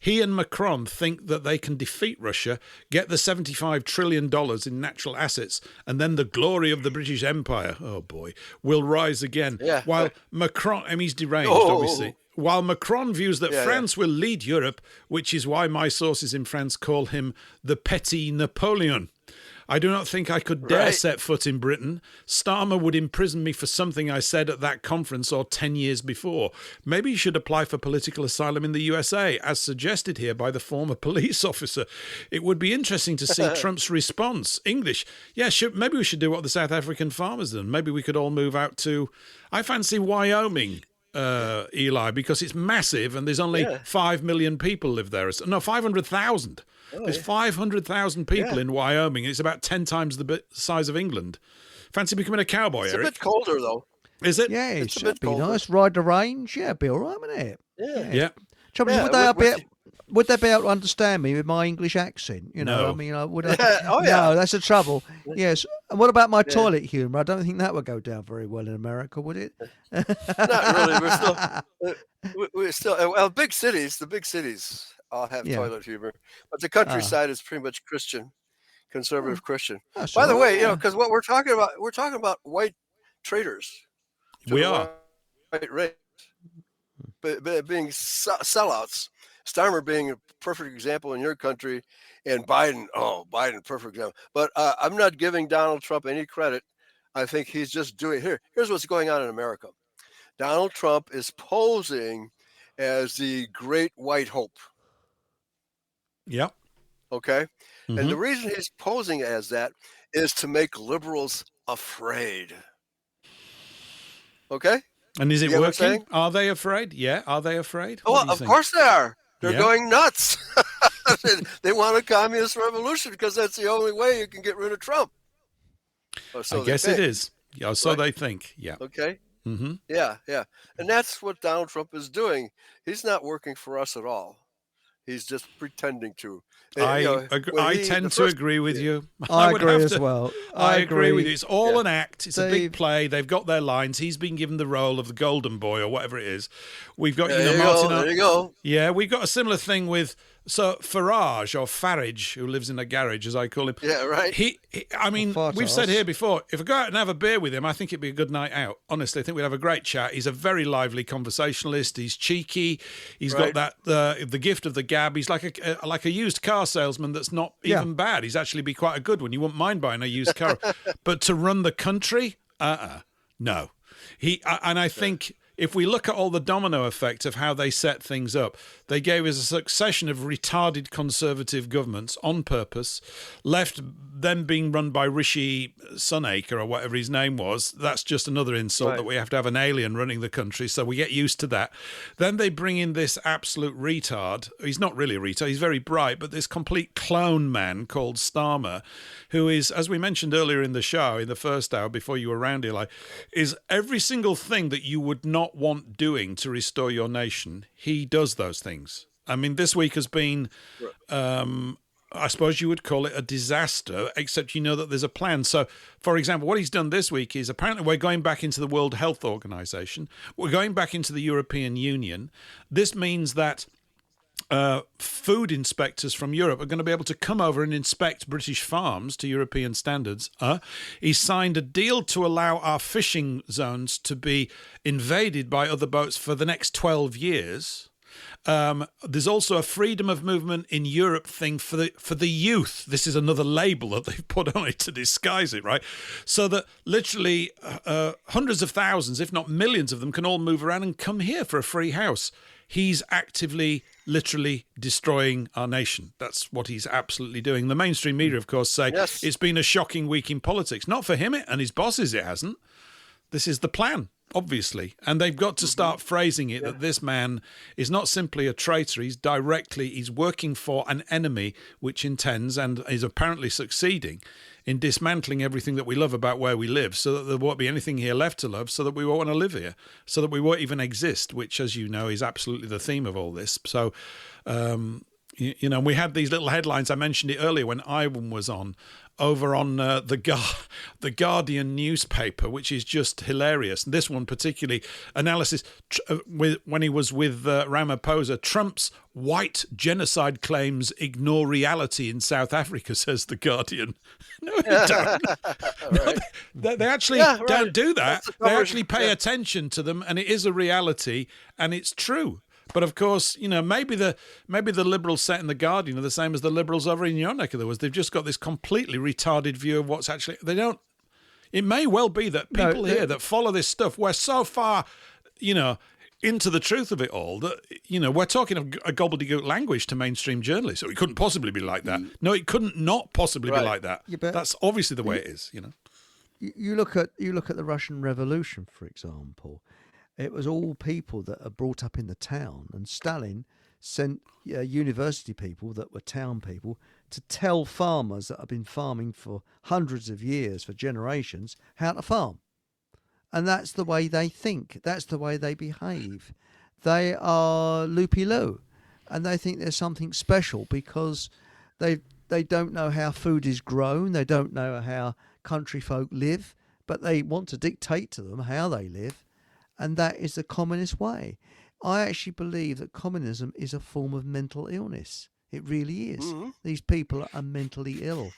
He and Macron think that they can defeat Russia, get the $75 trillion in natural assets, and then the glory of the British Empire, oh boy, will rise again. Yeah. While Macron, he's deranged, obviously. While Macron views that France will lead Europe, which is why my sources in France call him the Petit Napoleon. I do not think I could dare set foot in Britain. Starmer would imprison me for something I said at that conference or 10 years before. Maybe you should apply for political asylum in the USA, as suggested here by the former police officer. It would be interesting to see Trump's response. English. Yeah, maybe we should do what the South African farmers done. Maybe we could all move out to, I fancy Wyoming, Eli, because it's massive and there's only 5 million people live there. No, 500,000. There's 500,000 people in Wyoming. It's about 10 times the size of England. Fancy becoming a cowboy, It's Eric? a bit colder, though. Is it? Yeah, it's it'd be nice. Ride the range. Yeah, it'd be all right, wouldn't it? Yeah. Trouble is, would they be able to understand me with my English accent? You know, No. Would I? No, that's the trouble. Yes. And what about my toilet humour? I don't think that would go down very well in America, would it? Not really. We're still big cities. The big cities all have toilet humor, but the countryside is pretty much Christian, conservative Christian. By the way, because what we're talking about white traitors. to We the are. white race, being sellouts. Starmer being a perfect example in your country, and Biden, perfect example. But I'm not giving Donald Trump any credit. I think he's just doing here's what's going on in America. Donald Trump is posing as the great white hope. Yep. Okay. Mm-hmm. And the reason he's posing as that is to make liberals afraid. Okay. And is it working? Are they afraid? Yeah. Are they afraid? Oh, of course they are. They're going nuts. They want a communist revolution because that's the only way you can get rid of Trump. I guess it is. Yeah, so they think. Yeah. Okay. Mm-hmm. Yeah. And that's what Donald Trump is doing. He's not working for us at all. He's just pretending to. I tend to agree with you. I agree as well. I agree with you. It's all an act. It's a big play. They've got their lines. He's been given the role of the golden boy or whatever it is. We've got Martin. There you go. Yeah, we've got a similar thing with Farage or Farage, who lives in a garage, as I call him. Yeah, right. We've said here before, if I go out and have a beer with him, I think it'd be a good night out. Honestly, I think we'd have a great chat. He's a very lively conversationalist. He's cheeky. He's got that the gift of the gab. He's like a used car salesman that's not even bad. He's actually be quite a good one. You wouldn't mind buying a used car. But to run the country, no. I think if we look at all the domino effect of how they set things up, they gave us a succession of retarded conservative governments on purpose, left them being run by Rishi Sunak or whatever his name was. That's just another insult that we have to have an alien running the country, so we get used to that. Then they bring in this absolute retard. He's not really a retard, he's very bright, but this complete clone man called Starmer, who is, as we mentioned earlier in the show, in the first hour before you were around, Eli, is every single thing that you would not want doing to restore your nation, he does those things. I mean, this week has been, I suppose you would call it a disaster, except you know that there's a plan. So, for example, what he's done this week is apparently we're going back into the World Health Organization. We're going back into the European Union. This means that food inspectors from Europe are going to be able to come over and inspect British farms to European standards. He signed a deal to allow our fishing zones to be invaded by other boats for the next 12 years. There's also a freedom of movement in Europe thing for the youth. This is another label that they've put on it to disguise it, right? So that literally hundreds of thousands, if not millions of them, can all move around and come here for a free house. He's actively, literally destroying our nation. That's what he's absolutely doing. The mainstream media, of course, say it's been a shocking week in politics. Not for him and his bosses, it hasn't. This is the plan, obviously. And they've got to start phrasing it that this man is not simply a traitor. He's working for an enemy which intends and is apparently succeeding in dismantling everything that we love about where we live, so that there won't be anything here left to love, so that we won't want to live here, so that we won't even exist, which, as you know, is absolutely the theme of all this. So, we had these little headlines. I mentioned it earlier when Iwan was on, over on the Guardian newspaper, which is just hilarious. And this one particularly, analysis when he was with Ramaphosa, Trump's white genocide claims ignore reality in South Africa, says the Guardian. No, they don't. No, they actually don't do that. They actually pay attention to them, and it is a reality, and it's true. But of course, maybe the liberals set in the Guardian are the same as the liberals over in your neck of the woods. They've just got this completely retarded view of what's actually. They don't. It may well be that people here that follow this stuff, we're so far, into the truth of it all that we're talking of a gobbledygook language to mainstream journalists. So it couldn't possibly be like that. No, it couldn't not possibly be like that. Yeah, that's obviously the way it is. You look at the Russian Revolution, for example. It was all people that are brought up in the town, and Stalin sent university people that were town people to tell farmers that have been farming for hundreds of years, for generations, how to farm. And that's the way they think. That's the way they behave. They are loopy-loo, and they think there's something special because they don't know how food is grown. They don't know how country folk live, but they want to dictate to them how they live. And that is the communist way. I actually believe that communism is a form of mental illness. It really is. Mm-hmm. These people are mentally ill.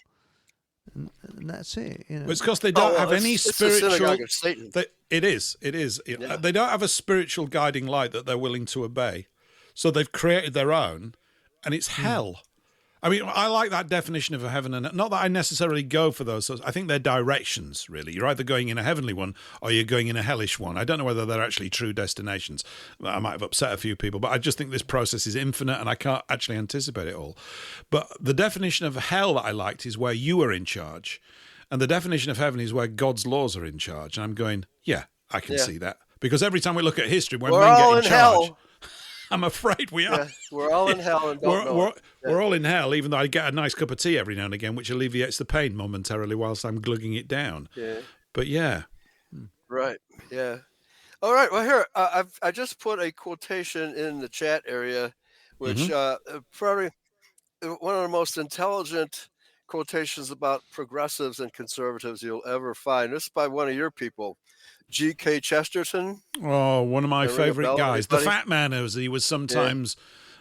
and that's it. You know? It's because they don't have any spiritual. It's the synagogue of Satan. It is. Yeah. They don't have a spiritual guiding light that they're willing to obey, so they've created their own, and it's hell. I mean, I like that definition of a heaven, and not that I necessarily go for those. I think they're directions, really. You're either going in a heavenly one or you're going in a hellish one. I don't know whether they're actually true destinations. I might have upset a few people, but I just think this process is infinite and I can't actually anticipate it all. But the definition of hell that I liked is where you are in charge. And the definition of heaven is where God's laws are in charge. And I'm going, yeah, I can see that. Because every time we look at history, when men get in charge... Hell. I'm afraid we are. Yeah, we're all in hell and don't know it. We're all in hell, even though I get a nice cup of tea every now and again, which alleviates the pain momentarily whilst I'm glugging it down. Yeah. But yeah. Right. Yeah. All right. Well, here, I just put a quotation in the chat area, which probably one of the most intelligent quotations about progressives and conservatives you'll ever find. This is by one of your people. G.K. Chesterton. Oh, one of my favorite guys. Everybody? The fat man, as he was sometimes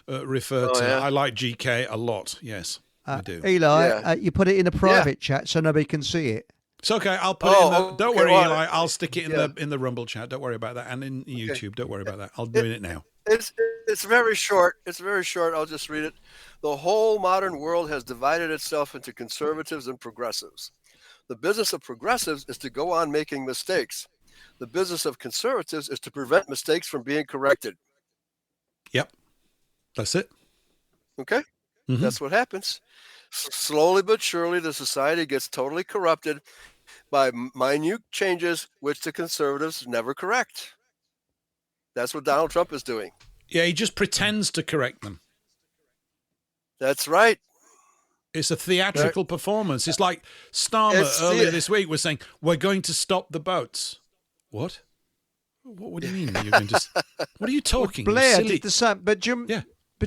referred to. Yeah. I like GK a lot. Yes, I do. Eli, you put it in a private chat so nobody can see it. It's okay. I'll put it in the... Don't worry, Eli. I'll stick it in the Rumble chat. Don't worry about that. And in YouTube. Don't worry about that. I'll do it now. It's very short. It's very short. I'll just read it. The whole modern world has divided itself into conservatives and progressives. The business of progressives is to go on making mistakes. The business of conservatives is to prevent mistakes from being corrected. Yep. That's it. Okay? Mm-hmm. That's what happens. Slowly but surely, the society gets totally corrupted by minute changes which the conservatives never correct. That's what Donald Trump is doing. Yeah, he just pretends to correct them. That's right. It's a theatrical performance. It's like Starmer earlier this week was saying, we're going to stop the boats. What? What do you mean? You're going to... What are you talking? Well, Blair did the same. But do you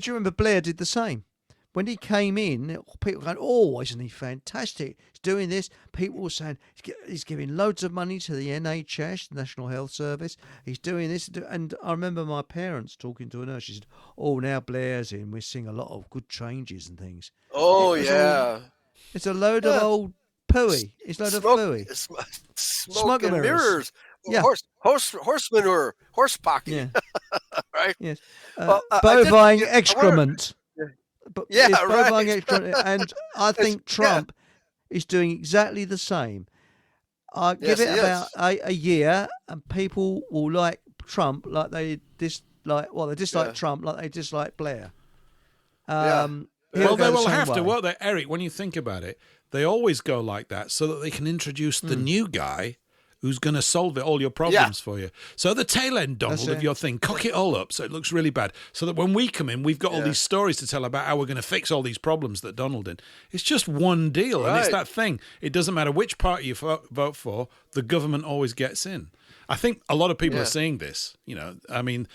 remember Blair did the same? When he came in, people were going, oh, isn't he fantastic? He's doing this. People were saying he's giving loads of money to the NHS, National Health Service. He's doing this. And I remember my parents talking to a nurse. She said, oh, now Blair's in. We're seeing a lot of good changes and things. Oh, yeah. It's a load of old pooey. It's a load of pooey. Smoke and mirrors. Yeah. Horse manure. Horse pocket. Yeah. Right? Yes. Bovine excrement. Right. And I think Trump is doing exactly the same. I give it about a year, and people will like Trump like they dislike. Well, they dislike Trump like they dislike Blair. Well, they will have to, won't they, Eric? When you think about it, they always go like that so that they can introduce the new guy who's going to solve all your problems for you. So the tail end, Donald, of your thing, cock it all up so it looks really bad. So that when we come in, we've got all these stories to tell about how we're going to fix all these problems that Donald did. It's just one deal. Right. And it's that thing. It doesn't matter which party you vote for, the government always gets in. I think a lot of people are seeing this. You know, I mean,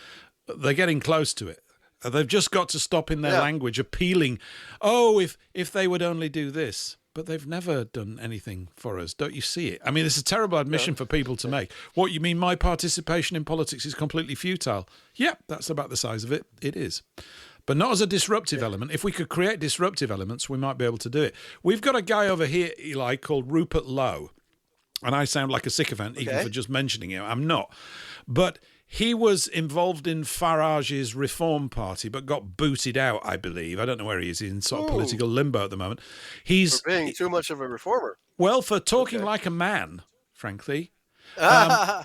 they're getting close to it. They've just got to stop in their language appealing, oh, if they would only do this. But they've never done anything for us. Don't you see it? I mean, it's a terrible admission for people to make. What, you mean my participation in politics is completely futile? Yep, that's about the size of it. It is. But not as a disruptive element. If we could create disruptive elements, we might be able to do it. We've got a guy over here, Eli, called Rupert Lowe. And I sound like a sycophant even for just mentioning him. I'm not. But he was involved in Farage's Reform Party, but got booted out, I believe. I don't know where he is. He's in sort of political limbo at the moment. He's for being too much of a reformer. Well, for talking like a man, frankly.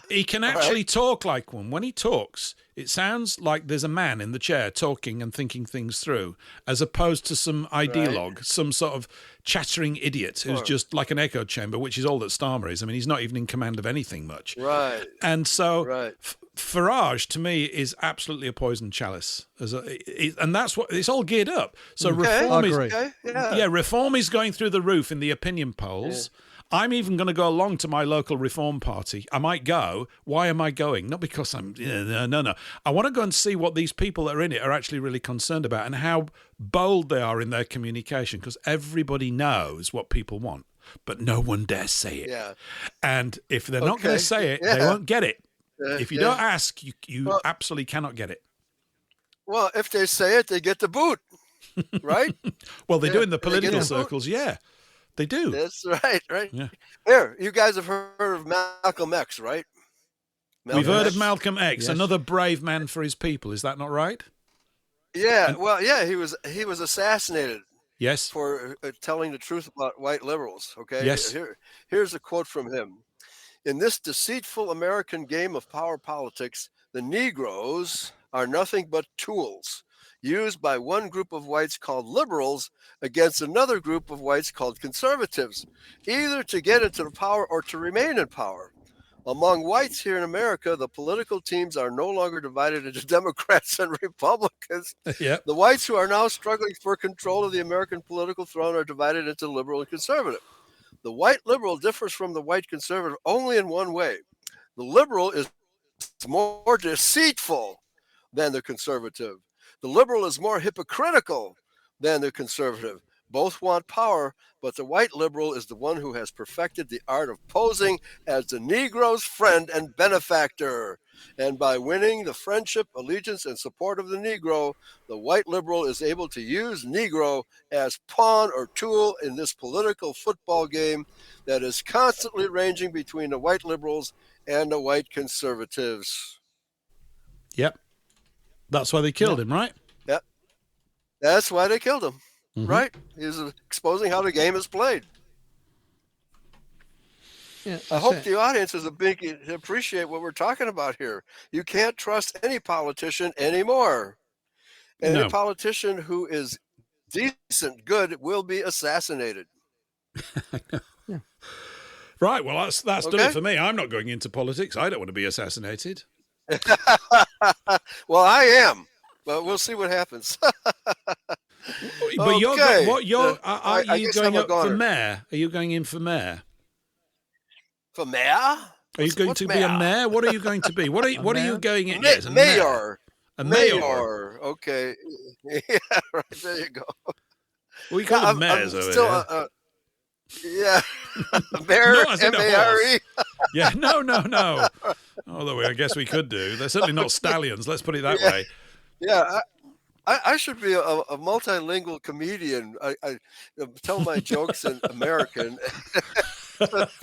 He can actually talk like one. When he talks, it sounds like there's a man in the chair talking and thinking things through, as opposed to some ideologue, some sort of chattering idiot who's just like an echo chamber, which is all that Starmer is. I mean, he's not even in command of anything much. Right. And so Farage, to me, is absolutely a poison chalice. And that's what it's all geared up. So reform is going through the roof in the opinion polls. Yeah. I'm even going to go along to my local Reform Party. I might go. Why am I going? Not because I'm... No. I want to go and see what these people that are in it are actually really concerned about and how bold they are in their communication, because everybody knows what people want, but no one dares say it. Yeah. And if they're not going to say it, they won't get it. If you don't ask, you absolutely cannot get it. Well, if they say it, they get the boot, right? Well, they do in the political circles, They do. That's right, right. Yeah. Here, you guys have heard of Malcolm X, right? We've heard of Malcolm X, Yes. another brave man for his people. Is that not right? Yeah, well, yeah, he was assassinated Yes. for telling the truth about white liberals. Okay. Yes. Here's a quote from him. In this deceitful American game of power politics, the Negroes are nothing but tools used by one group of whites called liberals against another group of whites called conservatives, either to get into the power or to remain in power. Among whites here in America, the political teams are no longer divided into Democrats and Republicans. Yeah. The whites who are now struggling for control of the American political throne are divided into liberal and conservative. The white liberal differs from the white conservative only in one way. The liberal is more deceitful than the conservative. The liberal is more hypocritical than the conservative. Both want power, but the white liberal is the one who has perfected the art of posing as the Negro's friend and benefactor. And by winning the friendship, allegiance, and support of the Negro, the white liberal is able to use Negro as pawn or tool in this political football game that is constantly ranging between the white liberals and the white conservatives. Yep. That's why they killed him, right? Yep. That's why they killed him. Right? He's exposing how the game is played. Yeah, I hope the audience is appreciate what we're talking about here. You can't trust any politician anymore. Any politician who is decent, good, will be assassinated. Yeah. Right. Well, that's done it for me. I'm not going into politics. I don't want to be assassinated. Well, I am, but we'll see what happens. But are you going up for mayor? Are you going in for mayor? For mayor? Are you going to be a mayor? What are you going to be? What are you going in? Yes, mayor. A mayor. Okay. Yeah, right. There you go. We call them mayors over here. Yeah. Mayor, M-A-R-E. Yeah, no. Although I guess we could do. They're certainly not stallions. Let's put it that way. Yeah. I should be a multilingual comedian. I tell my jokes in American.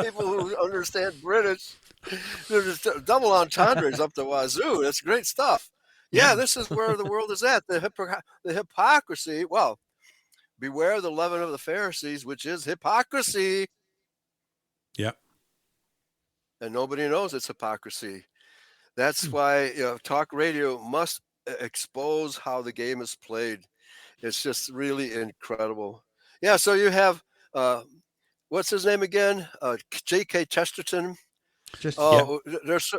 People who understand British, they're just double entendres up the wazoo. That's great stuff. Yeah, this is where the world is at. The hypocrisy. Well, beware the leaven of the Pharisees, which is hypocrisy. Yeah. And nobody knows it's hypocrisy. That's why talk radio must expose how the game is played. It's just really incredible. Yeah, so you have what's his name again? J.K. Chesterton. There's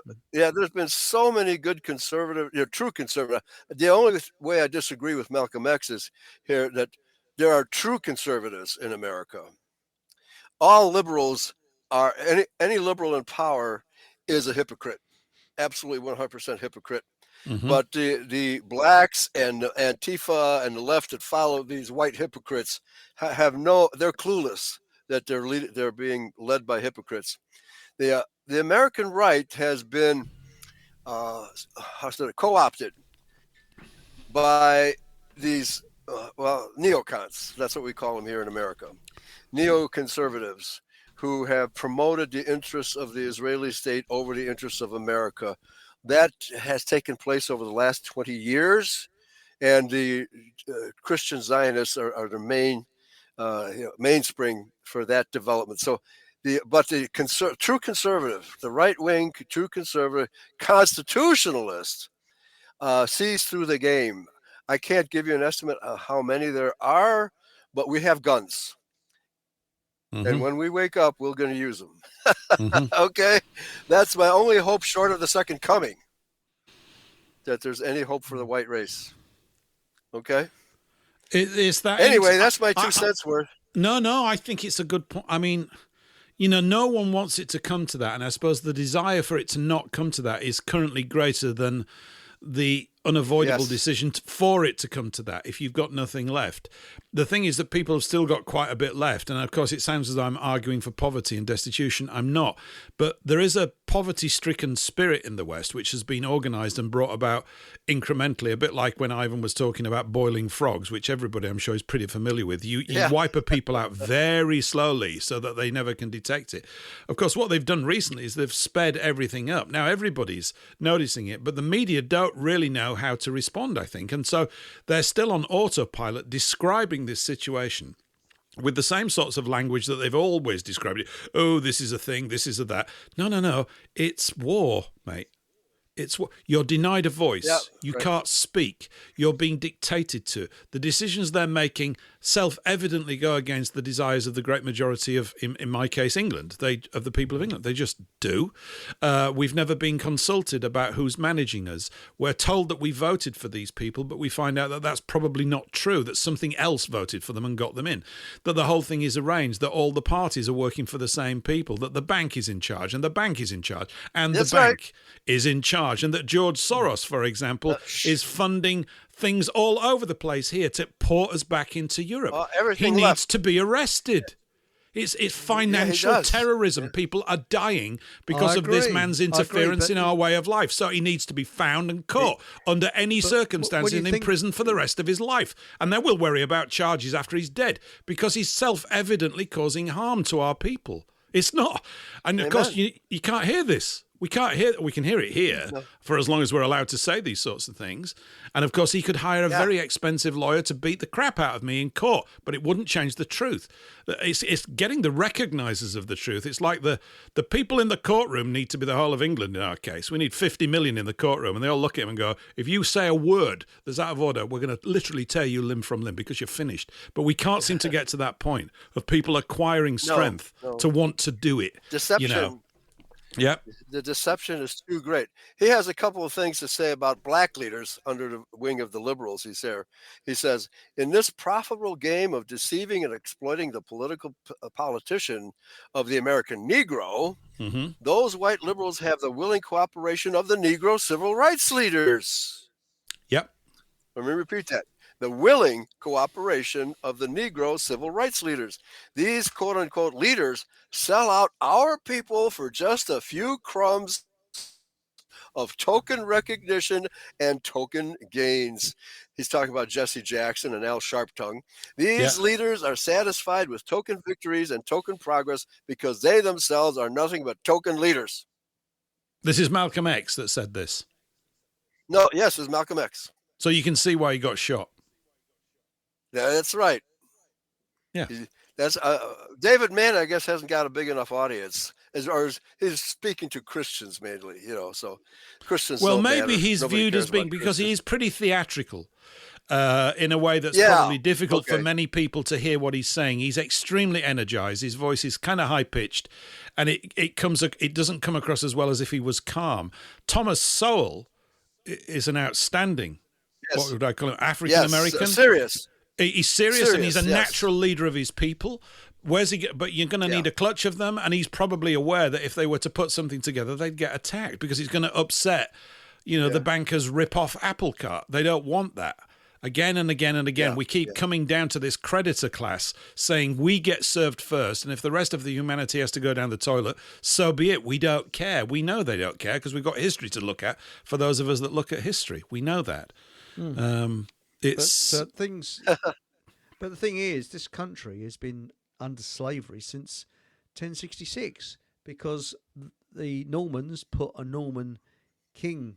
been so many good conservative, true conservative. The only way I disagree with Malcolm X is here that there are true conservatives in America. All liberals are any liberal in power is a hypocrite, absolutely 100% hypocrite. Mm-hmm. But the blacks and Antifa and the left that follow these white hypocrites they're clueless that they're being led by hypocrites. The American right has been co-opted by these neocons. That's what we call them here in America. Neoconservatives who have promoted the interests of the Israeli state over the interests of America. That has taken place over the last 20 years, and the Christian Zionists are the main mainspring for that development. So, true conservative, the right wing, true conservative, constitutionalist sees through the game. I can't give you an estimate of how many there are, but we have guns. Mm-hmm. And when we wake up, we're going to use them. Mm-hmm. Okay? That's my only hope short of the second coming, that there's any hope for the white race. Okay? Is that anyway, that's my 2 cents worth. No, I think it's a good point. I mean, no one wants it to come to that. And I suppose the desire for it to not come to that is currently greater than the unavoidable decision for it to come to that if you've got nothing left. The thing is that people have still got quite a bit left. And of course, it sounds as though I'm arguing for poverty and destitution. I'm not. But there is a poverty-stricken spirit in the West, which has been organised and brought about incrementally, a bit like when Ivan was talking about boiling frogs, which everybody I'm sure is pretty familiar with. You wipe a people out very slowly so that they never can detect it. Of course, what they've done recently is they've sped everything up. Now, everybody's noticing it, but the media don't really know how to respond, I think. And so they're still on autopilot describing this situation with the same sorts of language that they've always described it. Oh, this is a thing, this is a that. No. It's war, mate. It's what you're denied a voice. You can't speak. You're being dictated to. The decisions they're making self-evidently go against the desires of the great majority of, in my case, England. Of the people of England. They just do. We've never been consulted about who's managing us. We're told that we voted for these people, but we find out that that's probably not true. That something else voted for them and got them in. That the whole thing is arranged. That all the parties are working for the same people. That the bank is in charge, and the bank is in charge, and the bank is in charge. And that George Soros, for example, is funding things all over the place here to port us back into Europe. He needs to be arrested. It's financial terrorism. People are dying because of this man's interference in our way of life. So he needs to be found and caught under any circumstance and imprisoned for the rest of his life. And then we'll worry about charges after he's dead because he's self-evidently causing harm to our people. It's not. And of course, you can't hear this. We can't hear. We can hear it here for as long as we're allowed to say these sorts of things. And of course, he could hire a very expensive lawyer to beat the crap out of me in court, but it wouldn't change the truth. It's getting the recognisers of the truth. It's like the people in the courtroom need to be the whole of England in our case. We need 50 million in the courtroom, and they all look at him and go, if you say a word that's out of order, we're going to literally tear you limb from limb because you're finished. But we can't seem to get to that point of people acquiring strength to want to do it. Deception. You know? Yep. The deception is too great. He has a couple of things to say about black leaders under the wing of the liberals. He says, in this profitable game of deceiving and exploiting the political politician of the American Negro, those white liberals have the willing cooperation of the Negro civil rights leaders. Yep. Let me repeat that. The willing cooperation of the Negro civil rights leaders. These quote-unquote leaders sell out our people for just a few crumbs of token recognition and token gains. He's talking about Jesse Jackson and Al Sharptongue. These leaders are satisfied with token victories and token progress because they themselves are nothing but token leaders. This is Malcolm X that said this. No, yes, it's Malcolm X. So you can see why he got shot. Yeah, that's right. Yeah, that's David Mann. I guess hasn't got a big enough audience, he's speaking to Christians mainly. So Christians. Well, maybe he's viewed as being because he is pretty theatrical, in a way that's probably difficult for many people to hear what he's saying. He's extremely energized. His voice is kind of high pitched, and it doesn't come across as well as if he was calm. Thomas Sowell is an outstanding. What would I call him? African American. Serious. He's serious and he's a natural leader of his people. But you're going to need a clutch of them, and he's probably aware that if they were to put something together, they'd get attacked because he's going to upset, the bankers' rip-off apple cart. They don't want that. Again and again and again, we keep coming down to this creditor class saying we get served first, and if the rest of the humanity has to go down the toilet, so be it. We don't care. We know they don't care because we've got history to look at for those of us that look at history. We know that. But the thing is, this country has been under slavery since 1066 because the Normans put a Norman king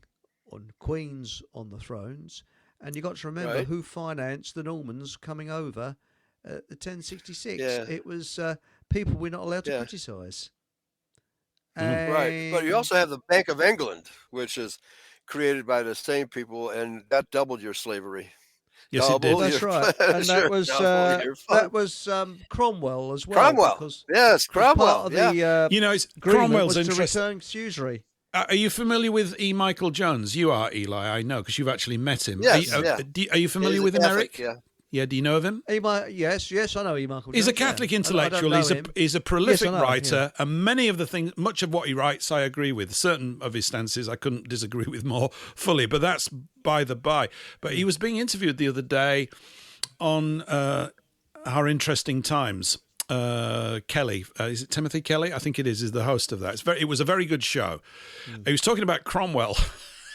and queens on the thrones, and you got to remember who financed the Normans coming over at 1066. It was people we're not allowed to criticise. Right, but you also have the Bank of England, which is created by the same people, and that doubled your slavery. Yes, it did. That's right, and that was Cromwell as well. Cromwell, yes, Cromwell. Part of the, it's Cromwell's was to interest. return usury. Are you familiar with E. Michael Jones? You are, Eli. I know because you've actually met him. Yes, are you familiar with him, Eric? Yeah. Yeah, do you know of him? Yes, I know E. Michael Jones. He's a Catholic yeah. intellectual. I don't know He's a him. prolific Yes, I know, writer, and much of what he writes, I agree with. Certain of his stances, I couldn't disagree with more fully, but that's by the by. But he was being interviewed the other day on Our Interesting Times. Kelly, is it Timothy Kelly? I think it is the host of that. It was a very good show. He was talking about Cromwell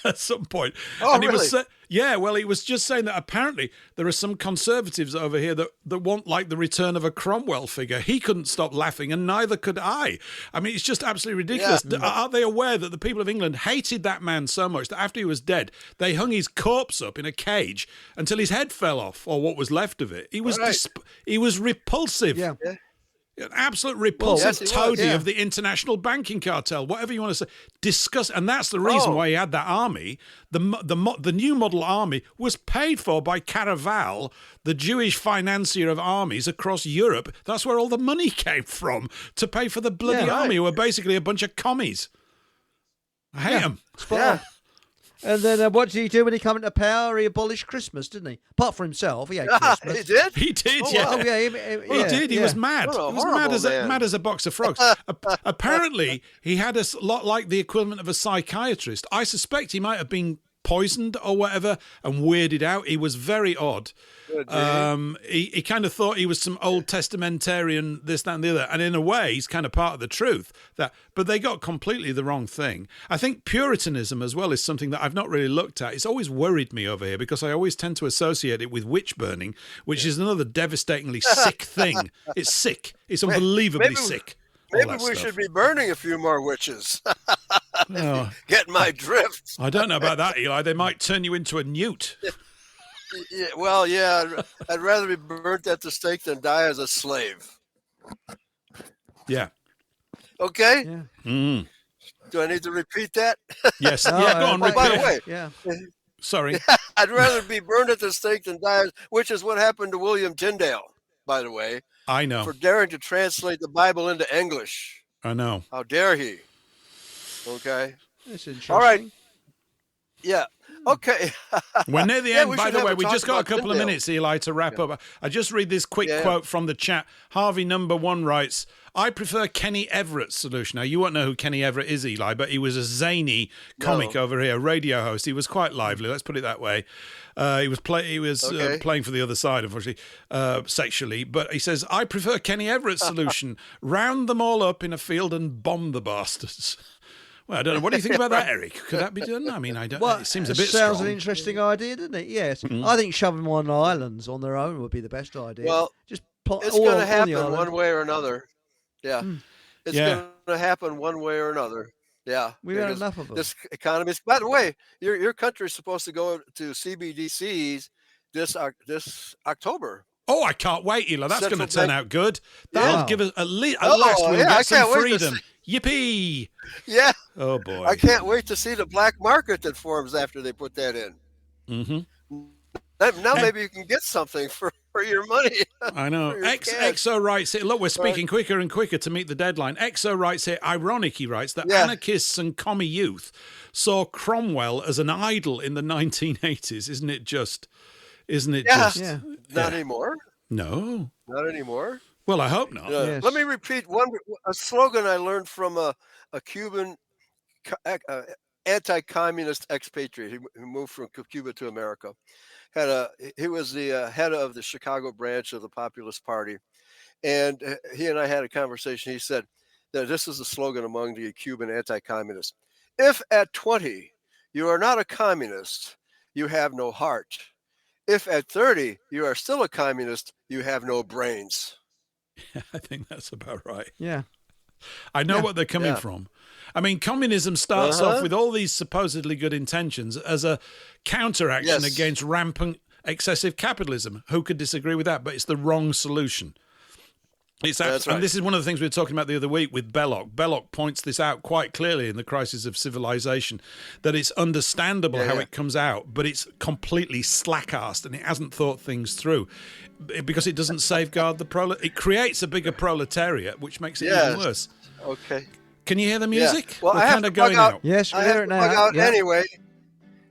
at some point. Oh, and he really? he was just saying that apparently there are some conservatives over here that want like the return of a Cromwell figure. He couldn't stop laughing, and neither could I. I mean, it's just absolutely ridiculous. Yeah. Aren't they aware that the people of England hated that man so much that after he was dead, they hung his corpse up in a cage until his head fell off, or what was left of it? He was he was repulsive. Yeah. An absolute repulsive Yes, toady yeah. of the international banking cartel, whatever you want to say. Disgust, and that's the reason why he had that army. The new model army was paid for by Caraval, the Jewish financier of armies across Europe. That's where all the money came from to pay for the bloody army, who were basically a bunch of commies. I hate them. Yeah. And then what did he do when he came into power? He abolished Christmas, didn't he? Apart from himself, he had Christmas. He did? He did, Oh, yeah. wow. Oh, yeah, He did. He was mad. What a He was horrible man. mad as a box of frogs. Apparently, he had a lot like the equivalent of a psychiatrist. I suspect he might have been poisoned or whatever and weirded out. He was very odd. He kind of thought he was some Old Testamentarian, this, that, and the other. And in a way, he's kind of part of the truth. But they got completely the wrong thing. I think Puritanism as well is something that I've not really looked at. It's always worried me over here because I always tend to associate it with witch burning, which is another devastatingly sick thing. It's sick. It's unbelievably sick. Maybe we should be burning a few more witches. Oh. Get my drift. I don't know about that, Eli. They might turn you into a newt. Yeah, well, yeah, I'd rather be burnt at the stake than die as a slave. Yeah. Okay? Yeah. Mm. Do I need to repeat that? Yes. No, Yeah, go on, by the repeat. way, Yeah. Sorry. I'd rather be burned at the stake than die, which is what happened to William Tyndale, by the way, I know. for daring to translate the Bible into English. I know. How dare he? Okay. That's interesting. All right. Yeah. Okay. We're near the Yeah, end. we By should the have way, a we talk just got a about couple of Tyndale. minutes, Eli, to wrap up. I just read this quick Yeah. quote from the chat. Harvey number 1 writes, I prefer Kenny Everett's solution. Now, you won't know who Kenny Everett is, Eli, but he was a zany comic over here, radio host. He was quite lively, let's put it that way. He was playing for the other side, unfortunately, sexually. But he says, I prefer Kenny Everett's solution. Round them all up in a field and bomb the bastards. Well, I don't know. What do you think about that, Eric? Could that be done? I mean, I don't know. It seems a bit sounds strong. an interesting idea, doesn't it? Yes. I think shoving them on islands on their own would be the best idea. Well, just it's going to happen one way or another. Yeah. It's Yeah. going to happen one way or another. Yeah. We've had because enough of them. This economy. By the way, your country is supposed to go to CBDCs this October. Oh, I can't wait, Eli. That's going to Central turn Bank- out good. That'll Yeah. give us at least Oh, we'll yeah, I get some can't wait to freedom. Yippee! Yeah. Oh, boy. I can't wait to see the black market that forms after they put that in. Mm-hmm. Now maybe you can get something for your money. I know. For your cash. Exo writes here. Look, we're speaking quicker and quicker to meet the deadline. Exo writes here. Ironic, he writes, that anarchists and commie youth saw Cromwell as an idol in the 1980s. Isn't it just? Yeah. Not anymore. No. Not anymore. Well, I hope not. Yes. Let me repeat a slogan I learned from a Cuban anti-communist expatriate who moved from Cuba to America. He was the head of the Chicago branch of the Populist Party, and he and I had a conversation. He said that this is the slogan among the Cuban anti-communists: if at 20 you are not a communist, you have no heart. If at 30 you are still a communist, you have no brains. I think that's about right. Yeah. I know what they're coming from. I mean, communism starts off with all these supposedly good intentions as a counteraction against rampant excessive capitalism. Who could disagree with that? But it's the wrong solution. That's right. And this is one of the things we were talking about the other week with Belloc. Belloc points this out quite clearly in The Crisis of Civilization, that it's understandable how it comes out, but it's completely slack-assed and it hasn't thought things through because it doesn't safeguard the it creates a bigger proletariat, which makes it even worse. Okay. Can you hear the music? Yeah. Well, we're I have kind to of going bug out. out. Yes, we I hear have it to now. bug out Yeah. anyway.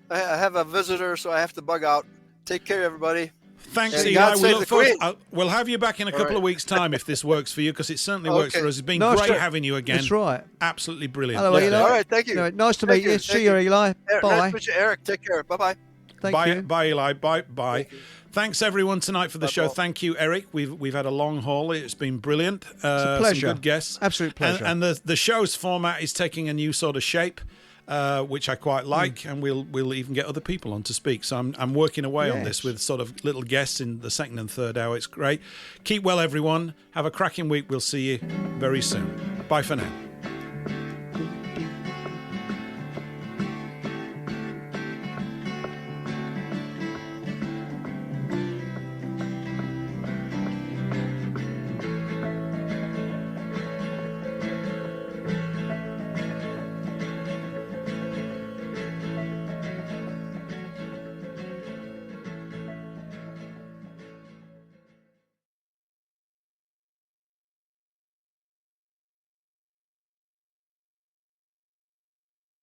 I have a visitor, so I have to bug out. Take care, everybody. Thanks, And Eli. God We save look the forward. Queen. We'll have you back in a couple of weeks' time if this works for you, because it certainly works Okay. for us. It's been Nice great to- having you again. That's right. Absolutely brilliant. Hello, Eli. All right, thank you. Anyway, nice to Thank meet you. you, See thank you, you. Eli. Nice Bye. to meet you, Eric. Take care. Bye-bye. Thank Bye, you. bye, Eli. Bye. Thanks everyone tonight for the show. Paul. Thank you, Eric. We've had a long haul. It's been brilliant. It's a pleasure. Some good guests. Absolute pleasure. And the show's format is taking a new sort of shape, which I quite like. And we'll even get other people on to speak. So I'm working away on this with sort of little guests in the second and third hour. It's great. Keep well, everyone. Have a cracking week. We'll see you very soon. Bye for now.